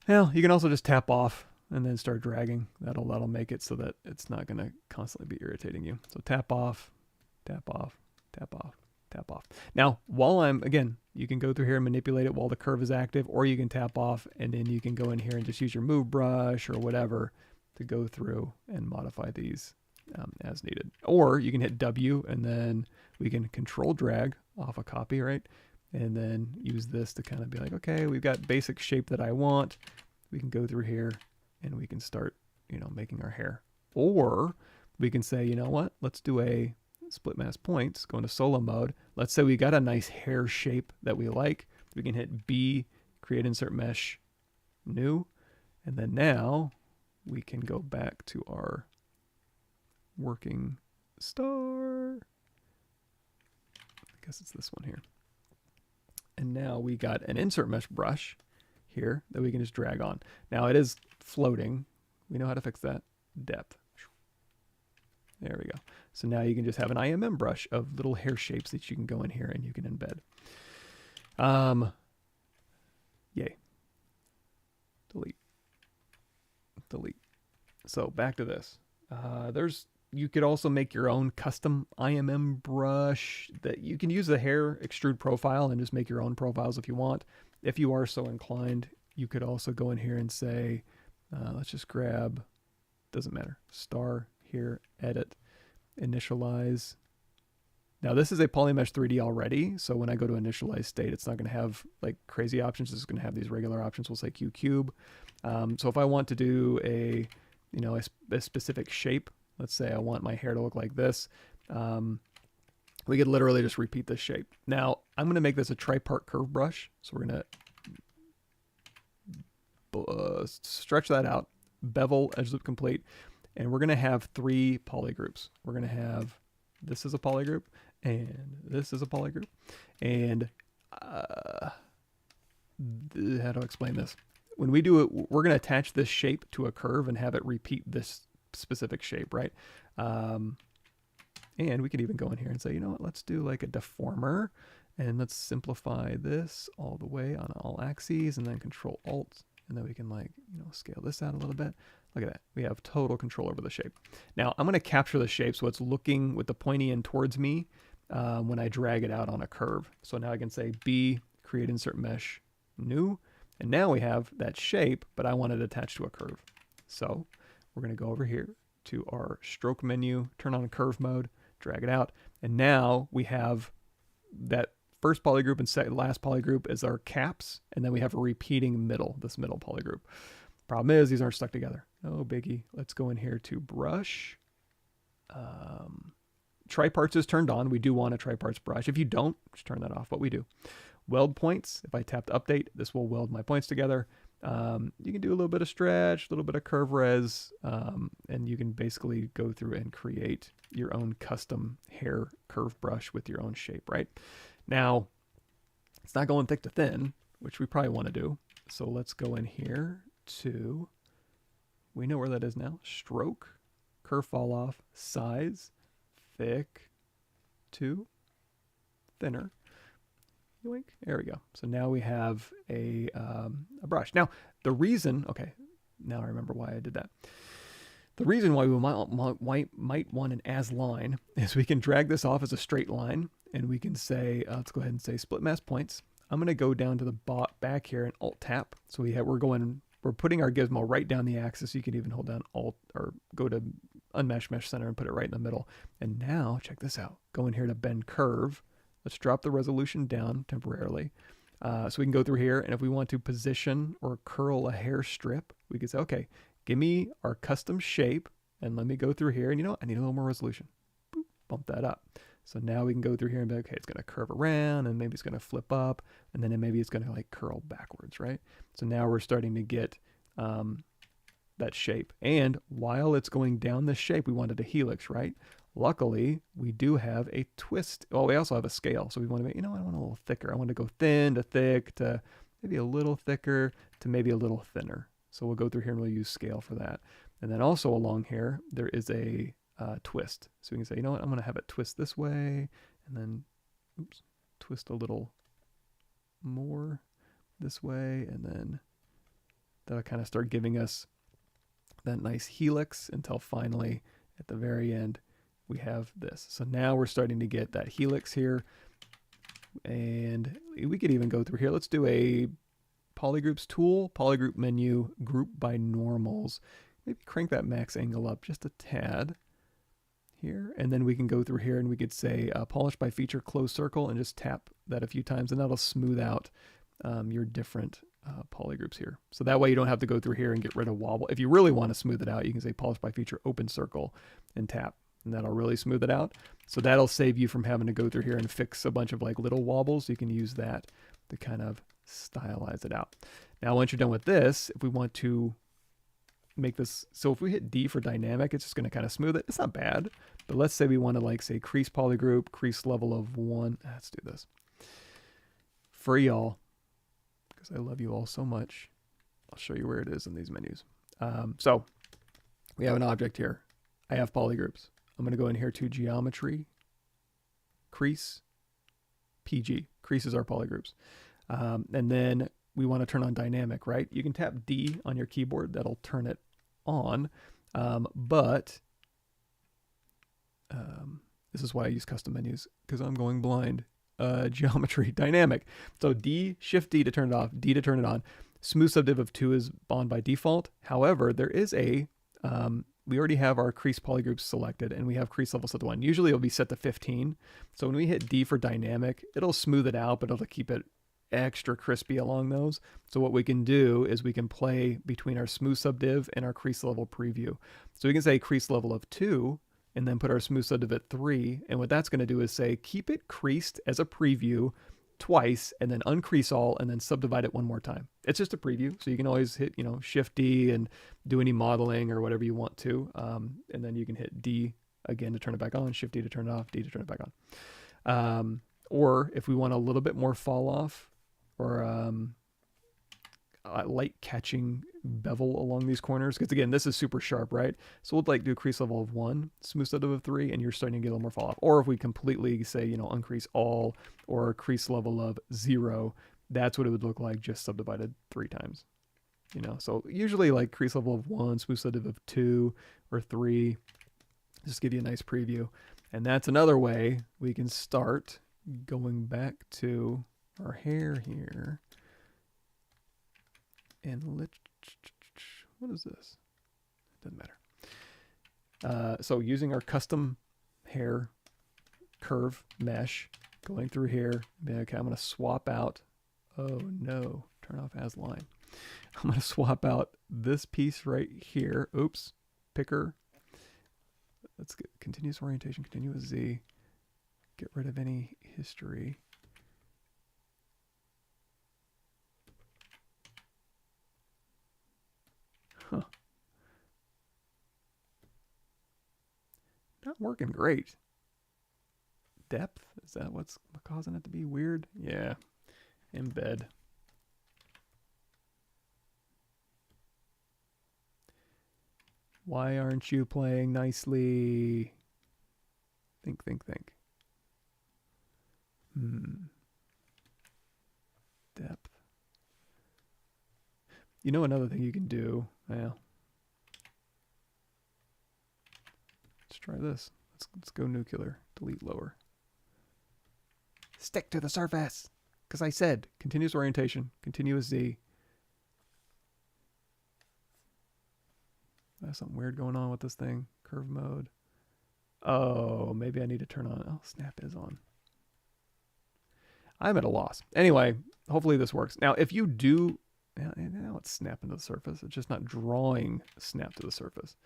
Speaker 1: Now, you can also just tap off and then start dragging. That'll make it so that it's not going to constantly be irritating you. So tap off, tap off, tap off, tap off. Now, while again, you can go through here and manipulate it while the curve is active, or you can tap off and then you can go in here and just use your move brush or whatever to go through and modify these as needed. Or you can hit W and then we can control drag off a copy, right? And then use this to kind of be like, okay, we've got basic shape that I want. We can go through here and we can start, you know, making our hair. Or we can say, you know what, let's do a split mask points, go into solo mode. Let's say we got a nice hair shape that we like. We can hit B, create insert mesh, new. And then now we can go back to our working star. guess it's this one here. And now we got an insert mesh brush here that we can just drag on. Now it is floating. We know how to fix that. Depth. There we go. So now you can just have an IMM brush of little hair shapes that you can go in here and you can embed. Yay. Delete. Delete. So back to this. You could also make your own custom IMM brush that you can use the hair extrude profile and just make your own profiles if you want. If you are so inclined, you could also go in here and say, let's just grab, doesn't matter, star here, edit, initialize. Now this is a Polymesh 3D already, so when I go to initialize state, it's not going to have like crazy options. It's going to have these regular options. We'll say Q cube. So if I want to do a specific shape, let's say I want my hair to look like this, we could literally just repeat this shape. Now I'm going to make this a tripart curve brush, so we're going to stretch that out, bevel, edge loop complete, and we're going to have 3 polygroups. We're going to have, this is a polygroup, and this is a polygroup, and how do I explain this? When we do it, we're going to attach this shape to a curve and have it repeat this specific shape, right? And we could even go in here and say, you know what, let's do like a deformer, and let's simplify this all the way on all axes, and then Control Alt, and then we can like, scale this out a little bit. Look at that. We have total control over the shape. Now I'm going to capture the shape so it's looking with the pointy end towards me when I drag it out on a curve. So now I can say B, create insert mesh, new, and now we have that shape, but I want it attached to a curve. So we're going to go over here to our stroke menu, turn on curve mode, drag it out, and now we have that first polygroup and last polygroup as our caps, and then we have a repeating middle, this middle polygroup. Problem is, these aren't stuck together. No biggie. Let's go in here to brush. Triparts is turned on. We do want a triparts brush. If you don't, just turn that off, but we do. Weld points. If I tap to update, this will weld my points together. You can do a little bit of stretch, a little bit of curve res, and you can basically go through and create your own custom hair curve brush with your own shape, right? Now, it's not going thick to thin, which we probably want to do. So let's go in here to, we know where that is now, stroke, curve fall off, size, thick to thinner. Yoink. There we go. So now we have a brush. Now the reason, okay, now I remember why I did that. The reason why we might want an as line is we can drag this off as a straight line, and we can say, let's go ahead and say split mask points. I'm going to go down to the back here and Alt tap. So we're putting our gizmo right down the axis. You can even hold down Alt or go to Unmesh Mesh Center and put it right in the middle. And now check this out. Go in here to bend curve. Let's drop the resolution down temporarily. So we can go through here, and if we want to position or curl a hair strip, we can say, okay, give me our custom shape, and let me go through here, and I need a little more resolution. Boop, bump that up. So now we can go through here and be like, okay, it's going to curve around, and maybe it's going to flip up, and then maybe it's going to like curl backwards, right? So now we're starting to get that shape. And while it's going down this shape, we wanted a helix, right? Luckily, we do have a twist. Well, we also have a scale. So we want to make, I want a little thicker. I want to go thin to thick to maybe a little thicker to maybe a little thinner. So we'll go through here and we'll use scale for that. And then also along here, there is a twist. So we can say, I'm going to have it twist this way, and then, twist a little more this way, and then that'll kind of start giving us that nice helix until finally at the very end, we have this. So now we're starting to get that helix here, and we could even go through here. Let's do a polygroups tool, polygroup menu, group by normals. Maybe crank that max angle up just a tad here, and then we can go through here and we could say polish by feature, close circle, and just tap that a few times, and that'll smooth out your different polygroups here. So that way you don't have to go through here and get rid of wobble. If you really want to smooth it out, you can say polish by feature, open circle, and tap, and that'll really smooth it out. So that'll save you from having to go through here and fix a bunch of like little wobbles. You can use that to kind of stylize it out. Now once you're done with this, if we want to make this, so if we hit D for dynamic, it's just going to kind of smooth it. It's not bad, but let's say we want to like say crease polygroup, crease level of 1. Let's do this for y'all because I love you all so much. I'll show you where it is in these menus. So we have an object here. I have polygroups. I'm going to go in here to geometry, crease, PG. Crease is our polygroups. And then we want to turn on dynamic, right? You can tap D on your keyboard. That'll turn it on. But this is why I use custom menus, because I'm going blind. Geometry, dynamic. So D, Shift D to turn it off, D to turn it on. Smooth subdiv of 2 is on by default. However, there is a, we already have our crease polygroups selected and we have crease level set to 1. Usually it'll be set to 15. So when we hit D for dynamic, it'll smooth it out, but it'll keep it extra crispy along those. So what we can do is we can play between our smooth subdiv and our crease level preview. So we can say crease level of 2 and then put our smooth subdiv at 3. And what that's going to do is say, keep it creased as a preview twice and then uncrease all and then subdivide it one more time. It's just a preview. So you can always hit, Shift D and do any modeling or whatever you want to. And then you can hit D again to turn it back on, Shift D to turn it off, D to turn it back on. Or if we want a little bit more fall off or light catching bevel along these corners, because again, this is super sharp, right? So we'll like do a crease level of 1, smooth subdiv of 3, and you're starting to get a little more fall off. Or if we completely say, uncrease all or crease level of 0, that's what it would look like just subdivided 3 times. So usually like crease level of 1, smooth subdiv of 2 or 3, just give you a nice preview. And that's another way we can start going back to our hair here. And what is this? Doesn't matter. So using our custom hair curve mesh, going through here. Okay, I'm going to swap out. Oh no, turn off as line. I'm going to swap out this piece right here. Oops, picker. Let's get continuous orientation, continuous Z. Get rid of any history. Huh. Not working great. Depth? Is that what's causing it to be weird? Yeah. Embed. Why aren't you playing nicely? Think, think, think. Depth. Another thing you can do. Well, let's try this. Let's go nuclear. Delete lower. Stick to the surface. Because I said continuous orientation, continuous Z. There's something weird going on with this thing. Curve mode. Oh, maybe I need to turn on. Oh, snap is on. I'm at a loss. Anyway, hopefully this works. Now, if you do... Now it's snapping to the surface. It's just not drawing snap to the surface.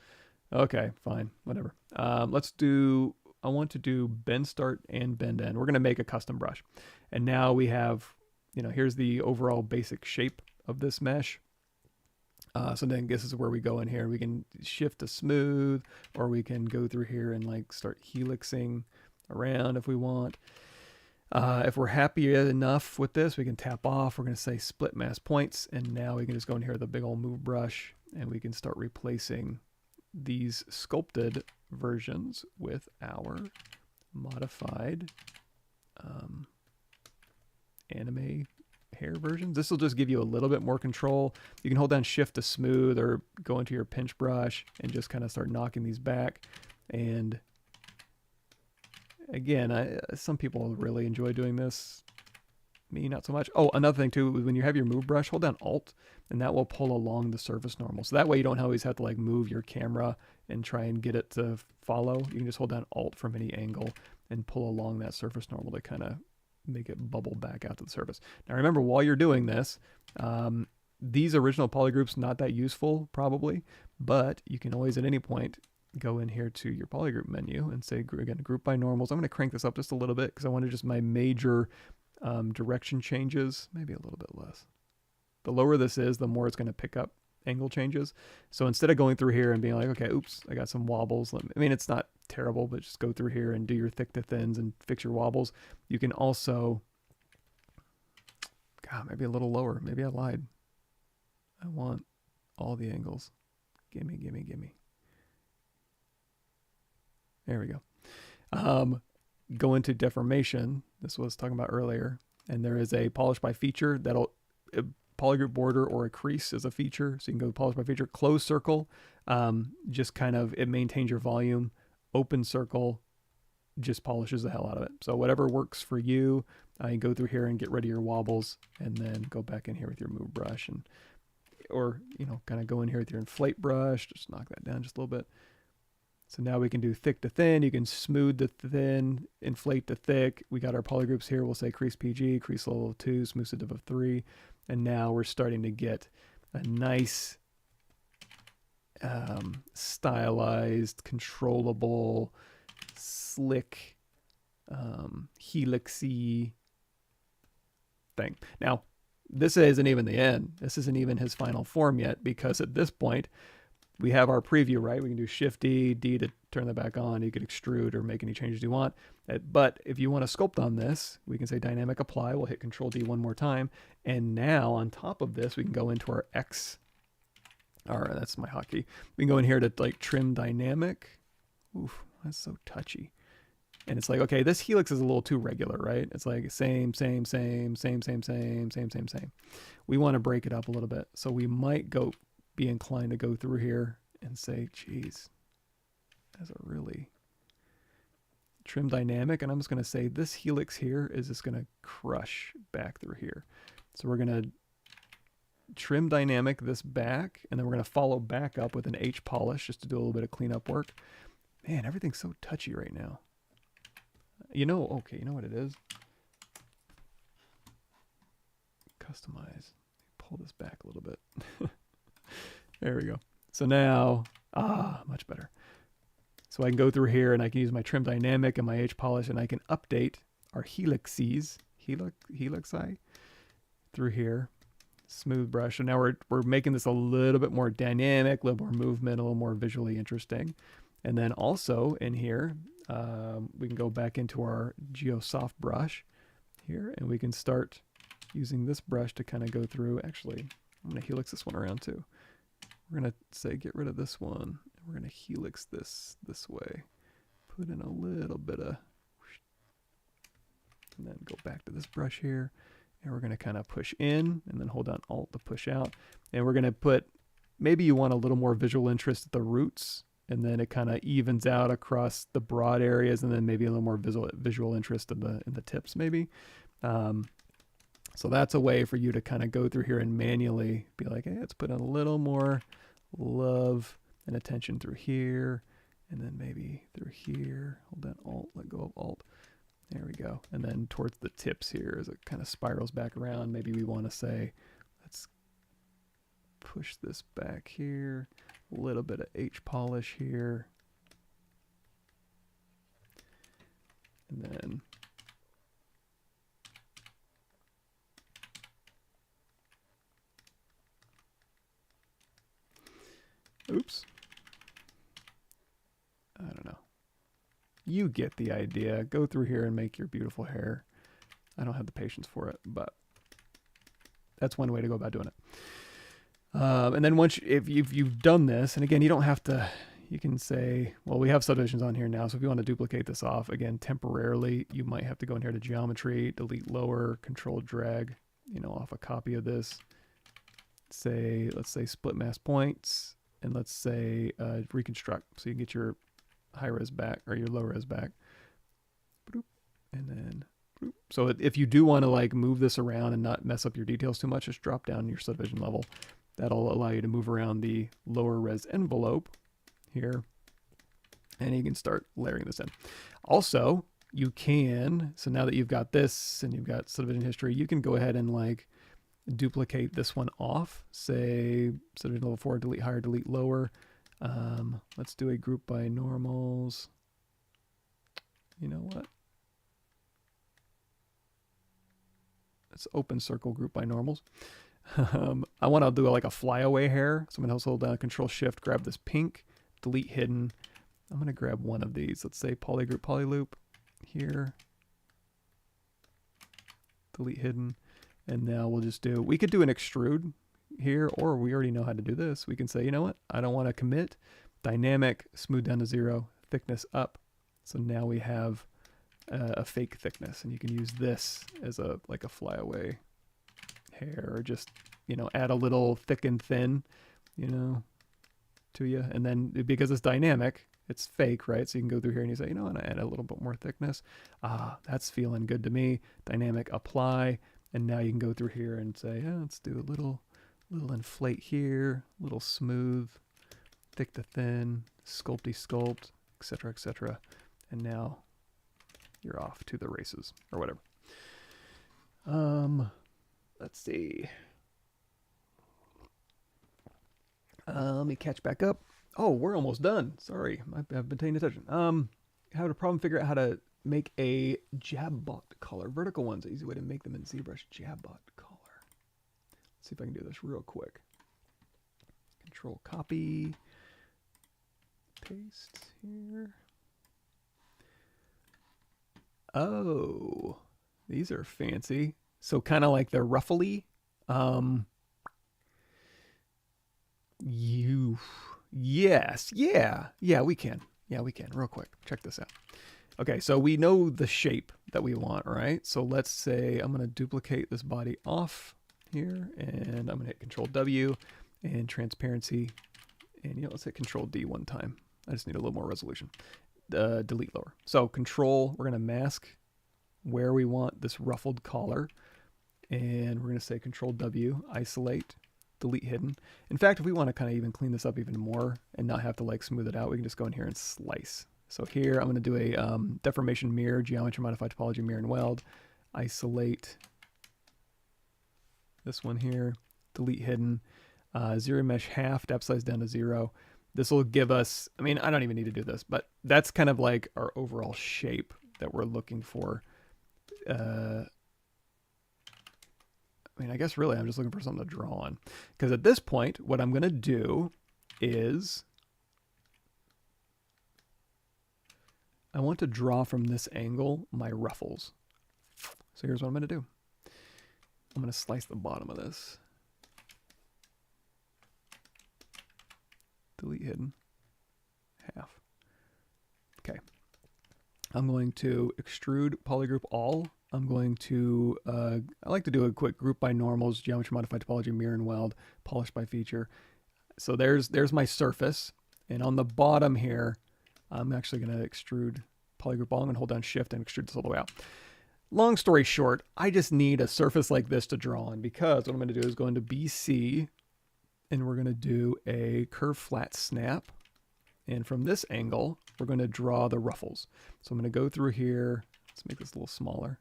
Speaker 1: Okay, fine, whatever. Let's do, I want to do bend start and bend end. We're going to make a custom brush. And now we have, here's the overall basic shape of this mesh. So then this is where we go in here. We can shift to smooth, or we can go through here and like start helixing around if we want. If we're happy enough with this, we can tap off. We're going to say split mask points. And now we can just go in here with a big old move brush and we can start replacing these sculpted versions with our modified anime hair versions. This will just give you a little bit more control. You can hold down shift to smooth or go into your pinch brush and just kind of start knocking these back. And again, some people really enjoy doing this. Me, not so much. Oh, another thing too, when you have your move brush, hold down Alt, and that will pull along the surface normal. So that way you don't always have to like move your camera and try and get it to follow. You can just hold down Alt from any angle and pull along that surface normal to kind of make it bubble back out to the surface. Now remember, while you're doing this, these original polygroups, not that useful probably, but you can always at any point go in here to your polygroup menu and say, again, group by normals. I'm going to crank this up just a little bit because I want to just my major direction changes, maybe a little bit less. The lower this is, the more it's going to pick up angle changes. So instead of going through here and being like, okay, oops, I got some wobbles. I mean, it's not terrible, but just go through here and do your thick to thins and fix your wobbles. You can also, God, maybe a little lower. Maybe I lied. I want all the angles. Gimme, gimme, gimme. There we go. Go into deformation. This was talking about earlier. And there is a polish by feature that'll, a polygroup border or a crease is a feature. So you can go polish by feature. Closed circle, just kind of, it maintains your volume. Open circle just polishes the hell out of it. So whatever works for you, you go through here and get rid of your wobbles, and then go back in here with your move brush, and or, you know, kind of go in here with your inflate brush, just knock that down just a little bit. So now we can do thick to thin. You can smooth to thin, inflate to thick. We got our polygroups here. We'll say crease PG, crease level of 2, smooth to div of 3. And now we're starting to get a nice stylized, controllable, slick, helixy thing. Now, this isn't even the end. This isn't even his final form yet, because at this point, we have our preview, right? We can do Shift-D, D to turn that back on. You could extrude or make any changes you want. But if you want to sculpt on this, we can say Dynamic Apply. We'll hit Control-D one more time. And now, on top of this, we can go into our X. All right, that's my hotkey. We can go in here to like Trim Dynamic. Oof, that's so touchy. And it's like, okay, this helix is a little too regular, right? It's like same. We want to break it up a little bit. So we might be inclined to go through here and say, geez, that's a really trim dynamic. And I'm just going to say this helix here is just going to crush back through here. So we're going to trim dynamic this back, and then we're going to follow back up with an H polish just to do a little bit of cleanup work. Man, everything's so touchy right now. You know, okay, you know what it is? Customize. Pull this back a little bit. There we go. So now, much better. So I can go through here and I can use my trim dynamic and my H polish, and I can update our helixes, helixi through here. Smooth brush. So now we're making this a little bit more dynamic, a little more movement, a little more visually interesting. And then also in here, we can go back into our GeoSoft brush here, and we can start using this brush to kind of go through. Actually, I'm going to helix this one around too. We're going to say get rid of this one, and we're going to helix this way. Put in a little bit of, and then go back to this brush here, and we're going to kind of push in, and then hold down Alt to push out. And we're going to put, maybe you want a little more visual interest at the roots, and then it kind of evens out across the broad areas, and then maybe a little more visual interest in the tips maybe. So that's a way for you to kind of go through here and manually be like, hey, let's put in a little more love and attention through here, and then maybe through here. Hold down Alt, let go of Alt. There we go. And then towards the tips here as it kind of spirals back around, maybe we want to say, let's push this back here. A little bit of H polish here. And then oops. I don't know. You get the idea. Go through here and make your beautiful hair. I don't have the patience for it, but that's one way to go about doing it. And then once, if you've done this, and again, you don't have to, you can say, well, we have subdivisions on here now. So if you want to duplicate this off, again, temporarily, you might have to go in here to geometry, delete lower, control drag, off a copy of this. Let's say split mask points, and let's say reconstruct. So you get your high res back or your low res back. And then, so if you do want to like move this around and not mess up your details too much, just drop down your subdivision level. That'll allow you to move around the lower res envelope here, and you can start layering this in. Also, you can, so now that you've got this and you've got subdivision history, you can go ahead and like duplicate this one off. Say subdivision level 4, delete higher, delete lower. Let's do a group by normals. You know what? Let's open circle group by normals. I want to do like a flyaway hair. So I'm going to hold down Control Shift, grab this pink, delete hidden. I'm going to grab one of these. Let's say polygroup polyloop here. Delete hidden. And now we'll just do, we could do an extrude here, or we already know how to do this. We can say, you know what? I don't want to commit. Dynamic, smooth down to 0, thickness up. So now we have a fake thickness, and you can use this as a like a flyaway hair, or just, you know, add a little thick and thin, you know, to you. And then because it's dynamic, it's fake, right? So you can go through here and you say, you know, and I add a little bit more thickness. Ah, that's feeling good to me. Dynamic, apply. And now you can go through here and say, yeah, let's do a little inflate here, little smooth, thick to thin, sculpty sculpt, etc., etc. And now you're off to the races, or whatever. Let's see. Let me catch back up. Oh, we're almost done. Sorry, I've been paying attention. Had a problem figuring out how to make a Jabbot color. Vertical one's an easy way to make them in ZBrush. Jabbot color. Let's see if I can do this real quick. Control copy. Paste here. Oh, these are fancy. So kind of like they're ruffly. Yes, yeah, we can. Yeah, we can. Real quick, check this out. Okay, so we know the shape that we want, right? So let's say I'm going to duplicate this body off here, and I'm going to hit Control W and transparency, and you know, let's hit Control D one time. I just need a little more resolution. Delete lower. So Control, we're going to mask where we want this ruffled collar, and we're going to say Control W, isolate, delete hidden. In fact, if we want to kind of even clean this up even more and not have to like smooth it out, we can just go in here and slice. So here I'm going to do a deformation mirror, geometry modify topology mirror and weld, isolate this one here, delete hidden, zero mesh half, depth size down to 0. This will give us, I mean, I don't even need to do this, but that's kind of like our overall shape that we're looking for. I mean, I guess really I'm just looking for something to draw on. Because at this point, what I'm going to do is I want to draw from this angle my ruffles. So here's what I'm going to do. I'm going to slice the bottom of this. Delete hidden. Half. Okay. I'm going to extrude polygroup all. I'm going to, I like to do a quick group by normals, geometry modify topology, mirror and weld, polish by feature. So there's my surface. And on the bottom here, I'm actually going to extrude polygroup all. I'm going to hold down shift and extrude this all the way out. Long story short, I just need a surface like this to draw on, because what I'm going to do is go into BC, and we're going to do a curve flat snap. And from this angle, we're going to draw the ruffles. So I'm going to go through here. Let's make this a little smaller.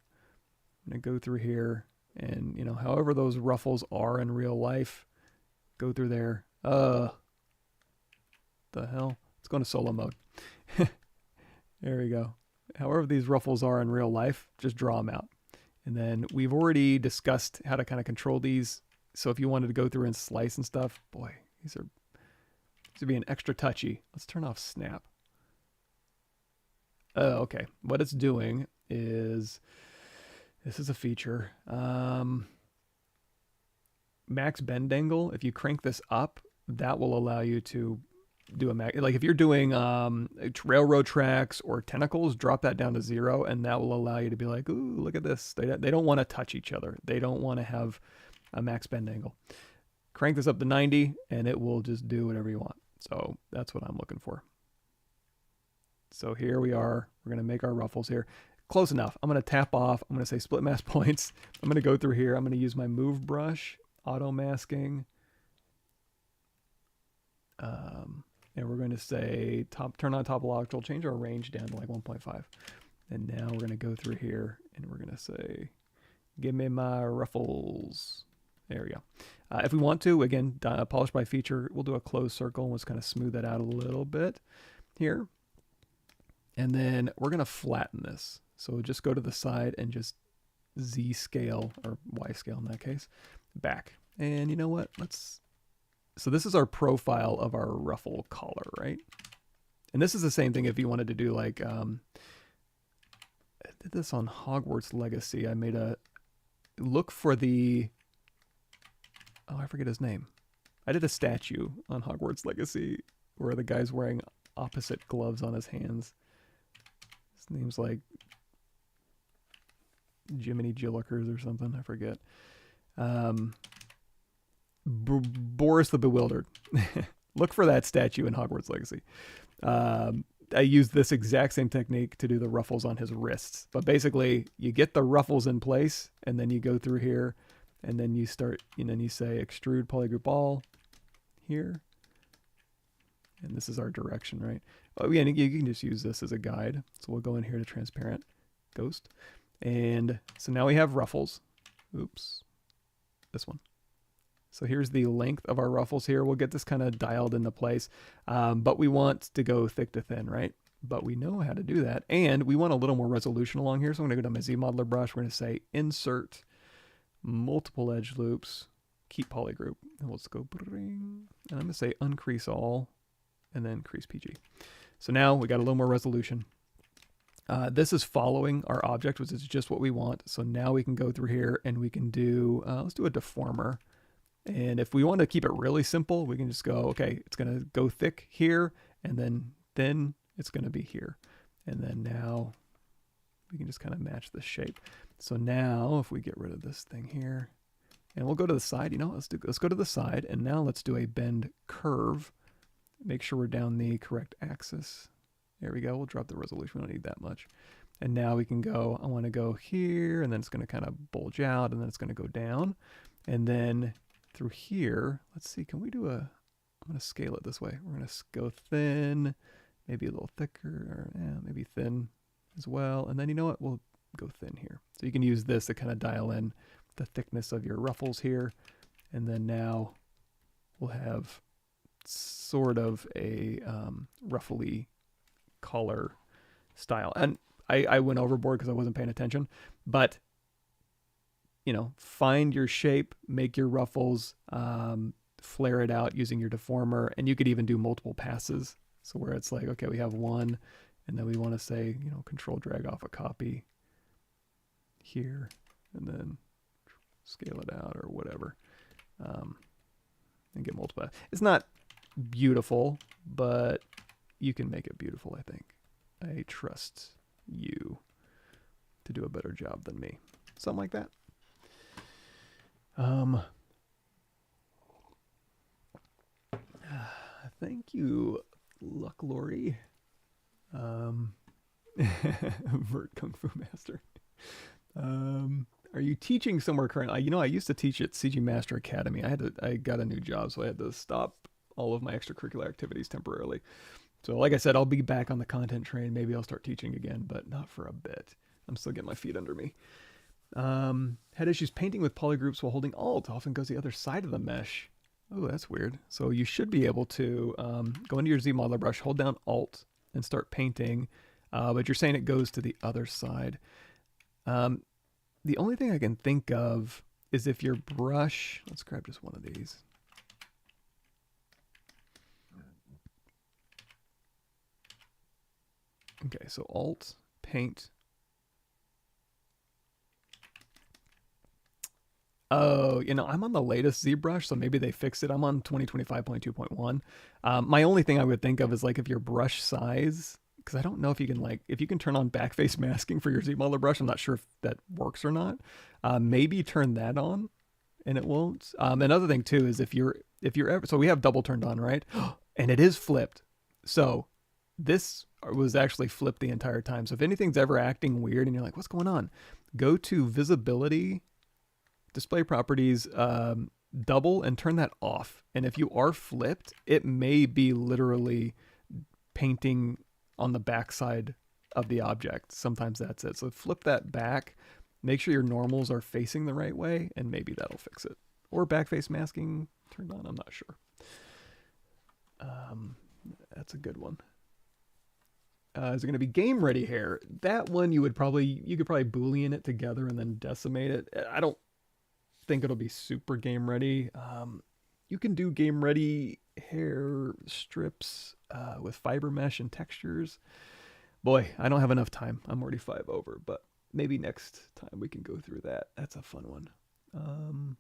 Speaker 1: I'm going to go through here, and, you know, however those ruffles are in real life, go through there. The hell? Let's go into solo mode. There we go. However these ruffles are in real life, just draw them out. And then we've already discussed how to kind of control these. So if you wanted to go through and slice and stuff, boy, these are being extra touchy. Let's turn off snap. Okay. What it's doing is, this is a feature. Max bend angle. If you crank this up, that will allow you to do a max. Like if you're doing railroad tracks or tentacles, drop that down to 0, and that will allow you to be like, ooh, look at this. They don't want to touch each other. They don't want to have a max bend angle. Crank this up to 90, and it will just do whatever you want. So that's what I'm looking for. So here we are. We're going to make our ruffles here. Close enough. I'm going to tap off. I'm going to say split mask points. I'm going to go through here. I'm going to use my move brush, auto masking. And we're going to say turn on topological, change our range down to like 1.5. And now we're going to go through here, and we're going to say, give me my ruffles. There we go. If we want to, again, polish by feature, we'll do a closed circle and let's kind of smooth that out a little bit here. And then we're going to flatten this. So just go to the side and just Z scale, or Y scale in that case, back. And you know what? So this is our profile of our ruffle collar, right? And this is the same thing if you wanted to do like, I did this on Hogwarts Legacy. I made a, look for the, oh, I forget his name. I did a statue on Hogwarts Legacy where the guy's wearing opposite gloves on his hands. His name's like Jiminy Jillikers or something. I forget. Boris the Bewildered. Look for that statue in Hogwarts Legacy. I used this exact same technique to do the ruffles on his wrists. But basically, you get the ruffles in place, and then you go through here, and then you start, and then you say extrude polygroup all here. And this is our direction, right? Oh, yeah, and you can just use this as a guide. So we'll go in here to transparent ghost. And so now we have ruffles. Oops. This one. So here's the length of our ruffles here. We'll get this kind of dialed into place. But we want to go thick to thin, right? But we know how to do that. And we want a little more resolution along here. So I'm going to go to my ZModeler brush. We're going to say insert multiple edge loops, keep polygroup. And let's go bring. And I'm going to say uncrease all and then crease PG. So now we got a little more resolution. This is following our object, which is just what we want. So now we can go through here and we can do, let's do a deformer. And if we want to keep it really simple, we can just go, okay, it's going to go thick here, and then thin, it's going to be here. And then now we can just kind of match the shape. So now if we get rid of this thing here, and we'll go to the side, you know, let's go to the side, and now let's do a bend curve. Make sure we're down the correct axis. There we go. We'll drop the resolution. We don't need that much. And now we can go, I want to go here, and then it's going to kind of bulge out, and then it's going to go down. And then through here, let's see, can we do a, I'm going to scale it this way. We're going to go thin, maybe a little thicker, or maybe thin as well. And then you know what? We'll go thin here. So you can use this to kind of dial in the thickness of your ruffles here. And then now we'll have sort of a ruffly collar style. And I went overboard because I wasn't paying attention, but you know, find your shape, make your ruffles, flare it out using your deformer, and you could even do multiple passes. So where it's like, okay, we have one, and then we want to say, you know, control drag off a copy here, and then scale it out or whatever, and get multiple. It's not beautiful, but you can make it beautiful, I think. I trust you to do a better job than me. Something like that. Thank you, Luck Lori. Vert Kung Fu Master. Are you teaching somewhere currently? You know, I used to teach at CG Master Academy. I got a new job, so I had to stop all of my extracurricular activities temporarily. So like I said, I'll be back on the content train. Maybe I'll start teaching again, but not for a bit. I'm still getting my feet under me. Had issues painting with polygroups while holding Alt. Often goes the other side of the mesh. Oh, that's weird. So you should be able to go into your ZModeler brush, hold down Alt, and start painting. But you're saying it goes to the other side. The only thing I can think of is if your brush... Let's grab just one of these. Okay, so Alt, Paint. Oh, you know, I'm on the latest ZBrush, so maybe they fixed it. I'm on 2025.2.1. My only thing I would think of is like if your brush size, because I don't know if you can if you can turn on backface masking for your ZModeler brush. I'm not sure if that works or not. Maybe turn that on and it won't. Another thing too is if you're ever, so we have double turned on, right? And it is flipped. So this was actually flipped the entire time. So if anything's ever acting weird and you're like, what's going on? Go to visibility, display properties, double, and turn that off. And if you are flipped, it may be literally painting on the backside of the object. Sometimes that's it. So flip that back, make sure your normals are facing the right way, and maybe that'll fix it. Or backface masking turned on, I'm not sure. That's a good one. Is it going to be game ready hair? That one you could probably Boolean it together and then decimate it. I don't think it'll be super game ready. You can do game ready hair strips with fiber mesh and textures. Boy, I don't have enough time. I'm already 5 over, but maybe next time we can go through that. That's a fun one.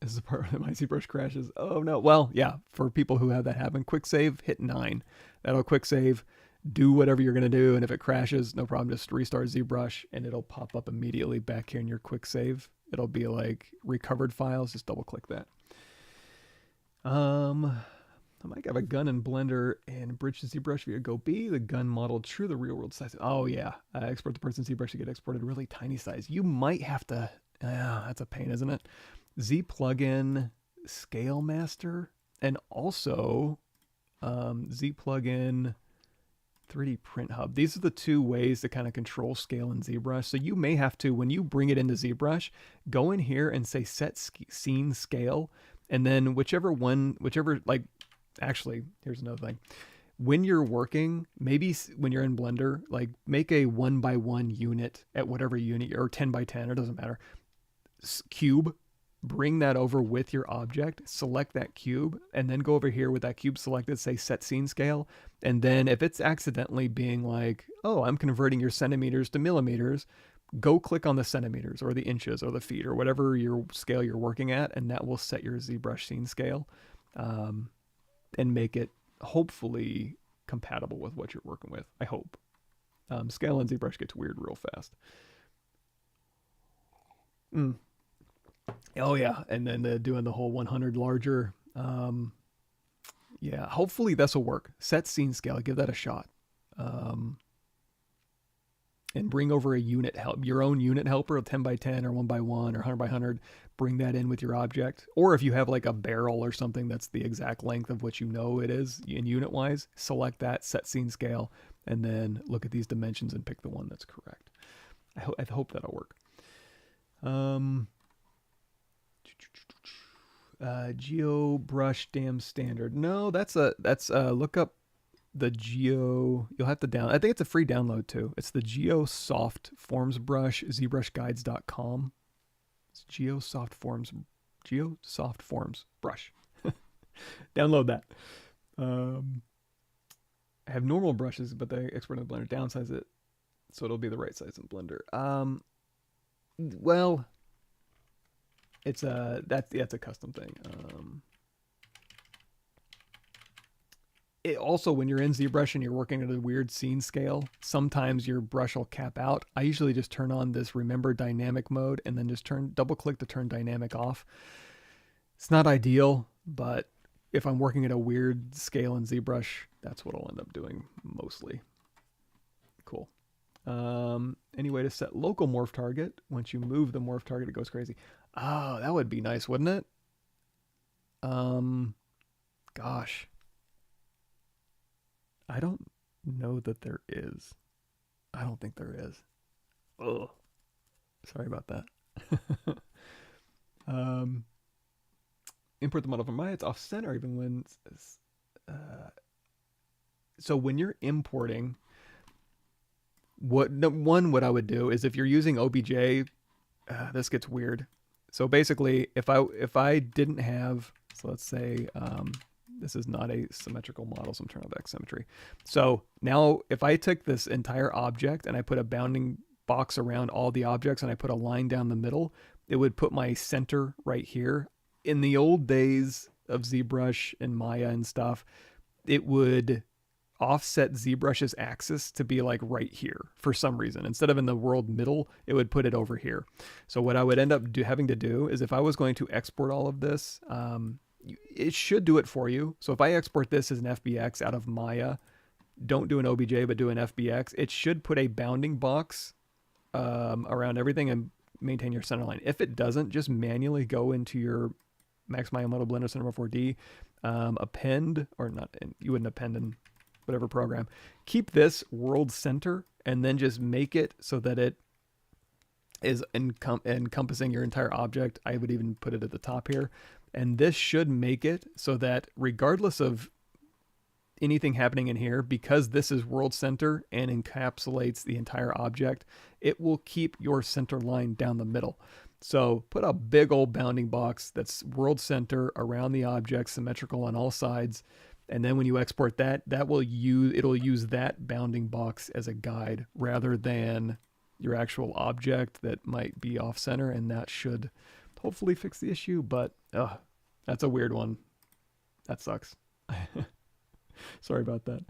Speaker 1: This is the part where my ZBrush crashes. Oh no. Well, yeah, for people who have that happen, quick save, hit 9. That'll quick save, do whatever you're going to do, and if it crashes, no problem, just restart ZBrush and it'll pop up immediately back here in your quick save. It'll be like recovered files, just double click that. I might have a gun in Blender and bridge to ZBrush via Go B. The gun modeled true the real world size. Oh yeah, export the person ZBrush to get exported really tiny size. You might have to. That's a pain, isn't it? Z plugin Scale Master and also Z plugin 3D Print Hub. These are the two ways to kind of control scale in ZBrush. So you may have to, when you bring it into ZBrush, go in here and say set scene scale, and then whichever like. Actually, here's another thing. When you're working, maybe when you're in Blender, like make a 1x1 unit at whatever unit, or 10x10, it doesn't matter. Cube, bring that over with your object, select that cube, and then go over here with that cube selected, say set scene scale. And then if it's accidentally being like, oh, I'm converting your centimeters to millimeters, go click on the centimeters or the inches or the feet or whatever your scale you're working at, and that will set your ZBrush scene scale. And make it hopefully compatible with what you're working with. I hope. Scale in ZBrush gets weird real fast. Oh yeah, and then doing the whole 100 larger. Yeah, hopefully this will work. Set scene scale, give that a shot. And bring over a unit help, your own unit helper, 10x10 or 1x1 or 100x100. Bring that in with your object. Or if you have like a barrel or something that's the exact length of what you know it is in unit wise, select that, set scene scale, and then look at these dimensions and pick the one that's correct. I hope that'll work. GeoBrush Dam Standard. No, that's look up the Geo. You'll have to down. I think it's a free download too. It's the GeoSoft Forms Brush, ZBrushGuides.com. It's GeoSoft Forms Brush. Download that. I have normal brushes, but they export in Blender, downsize it so it'll be the right size in Blender. Well, it's a custom thing. It also, when you're in ZBrush and you're working at a weird scene scale, sometimes your brush will cap out. I usually just turn on this remember dynamic mode and then just double click to turn dynamic off. It's not ideal, but if I'm working at a weird scale in ZBrush, that's what I'll end up doing mostly. Cool. Any way to set local morph target? Once you move the morph target, it goes crazy. Oh, that would be nice, wouldn't it? Gosh. I don't know that there is. I don't think there is. Ugh. Sorry about that. Import the model from Maya. It's off center even when. So when you're importing, what I would do is if you're using OBJ, this gets weird. So basically, if I didn't have, so let's say. This is not a symmetrical model, so I'm turning off X symmetry. So now if I took this entire object and I put a bounding box around all the objects and I put a line down the middle, it would put my center right here. In the old days of ZBrush and Maya and stuff, it would offset ZBrush's axis to be like right here for some reason. Instead of in the world middle, it would put it over here. So what I would end up having to do is if I was going to export all of this, it should do it for you. So if I export this as an FBX out of Maya, don't do an OBJ, but do an FBX, it should put a bounding box around everything and maintain your center line. If it doesn't, just manually go into your Max Maya Model Blender Cinema 4D, append, or not, you wouldn't append in whatever program. Keep this world center and then just make it so that it is encompassing your entire object. I would even put it at the top here. And this should make it so that regardless of anything happening in here, because this is world center and encapsulates the entire object, it will keep your center line down the middle. So put a big old bounding box that's world center around the object, symmetrical on all sides. And then when you export that, it'll use that bounding box as a guide rather than your actual object that might be off center, and that should hopefully fix the issue. But that's a weird one. That sucks. Sorry about that.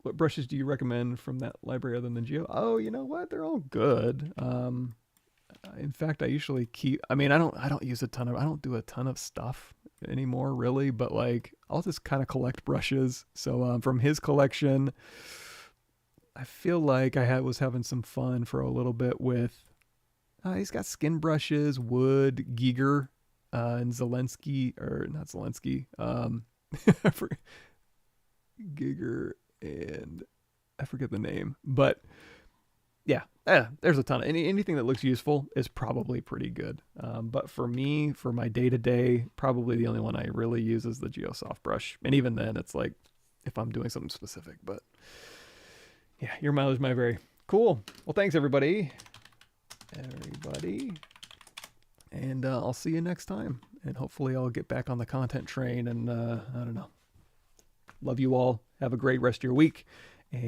Speaker 1: What brushes do you recommend from that library other than Geo? Oh, you know what? They're all good. In fact, I usually keep. I mean, I don't do a ton of stuff anymore, really. But like, I'll just kind of collect brushes. So from his collection, I feel like I was having some fun for a little bit with. He's got skin brushes, wood, Giger, and Zelensky, or not Zelensky. Giger, and I forget the name, but yeah, there's a ton of anything that looks useful is probably pretty good. But for me, for my day to day, probably the only one I really use is the GeoSoft brush, and even then, it's like if I'm doing something specific. But yeah, your mileage may vary. Cool. Well, thanks everybody, and I'll see you next time. And hopefully, I'll get back on the content train. And I don't know. Love you all. Have a great rest of your week.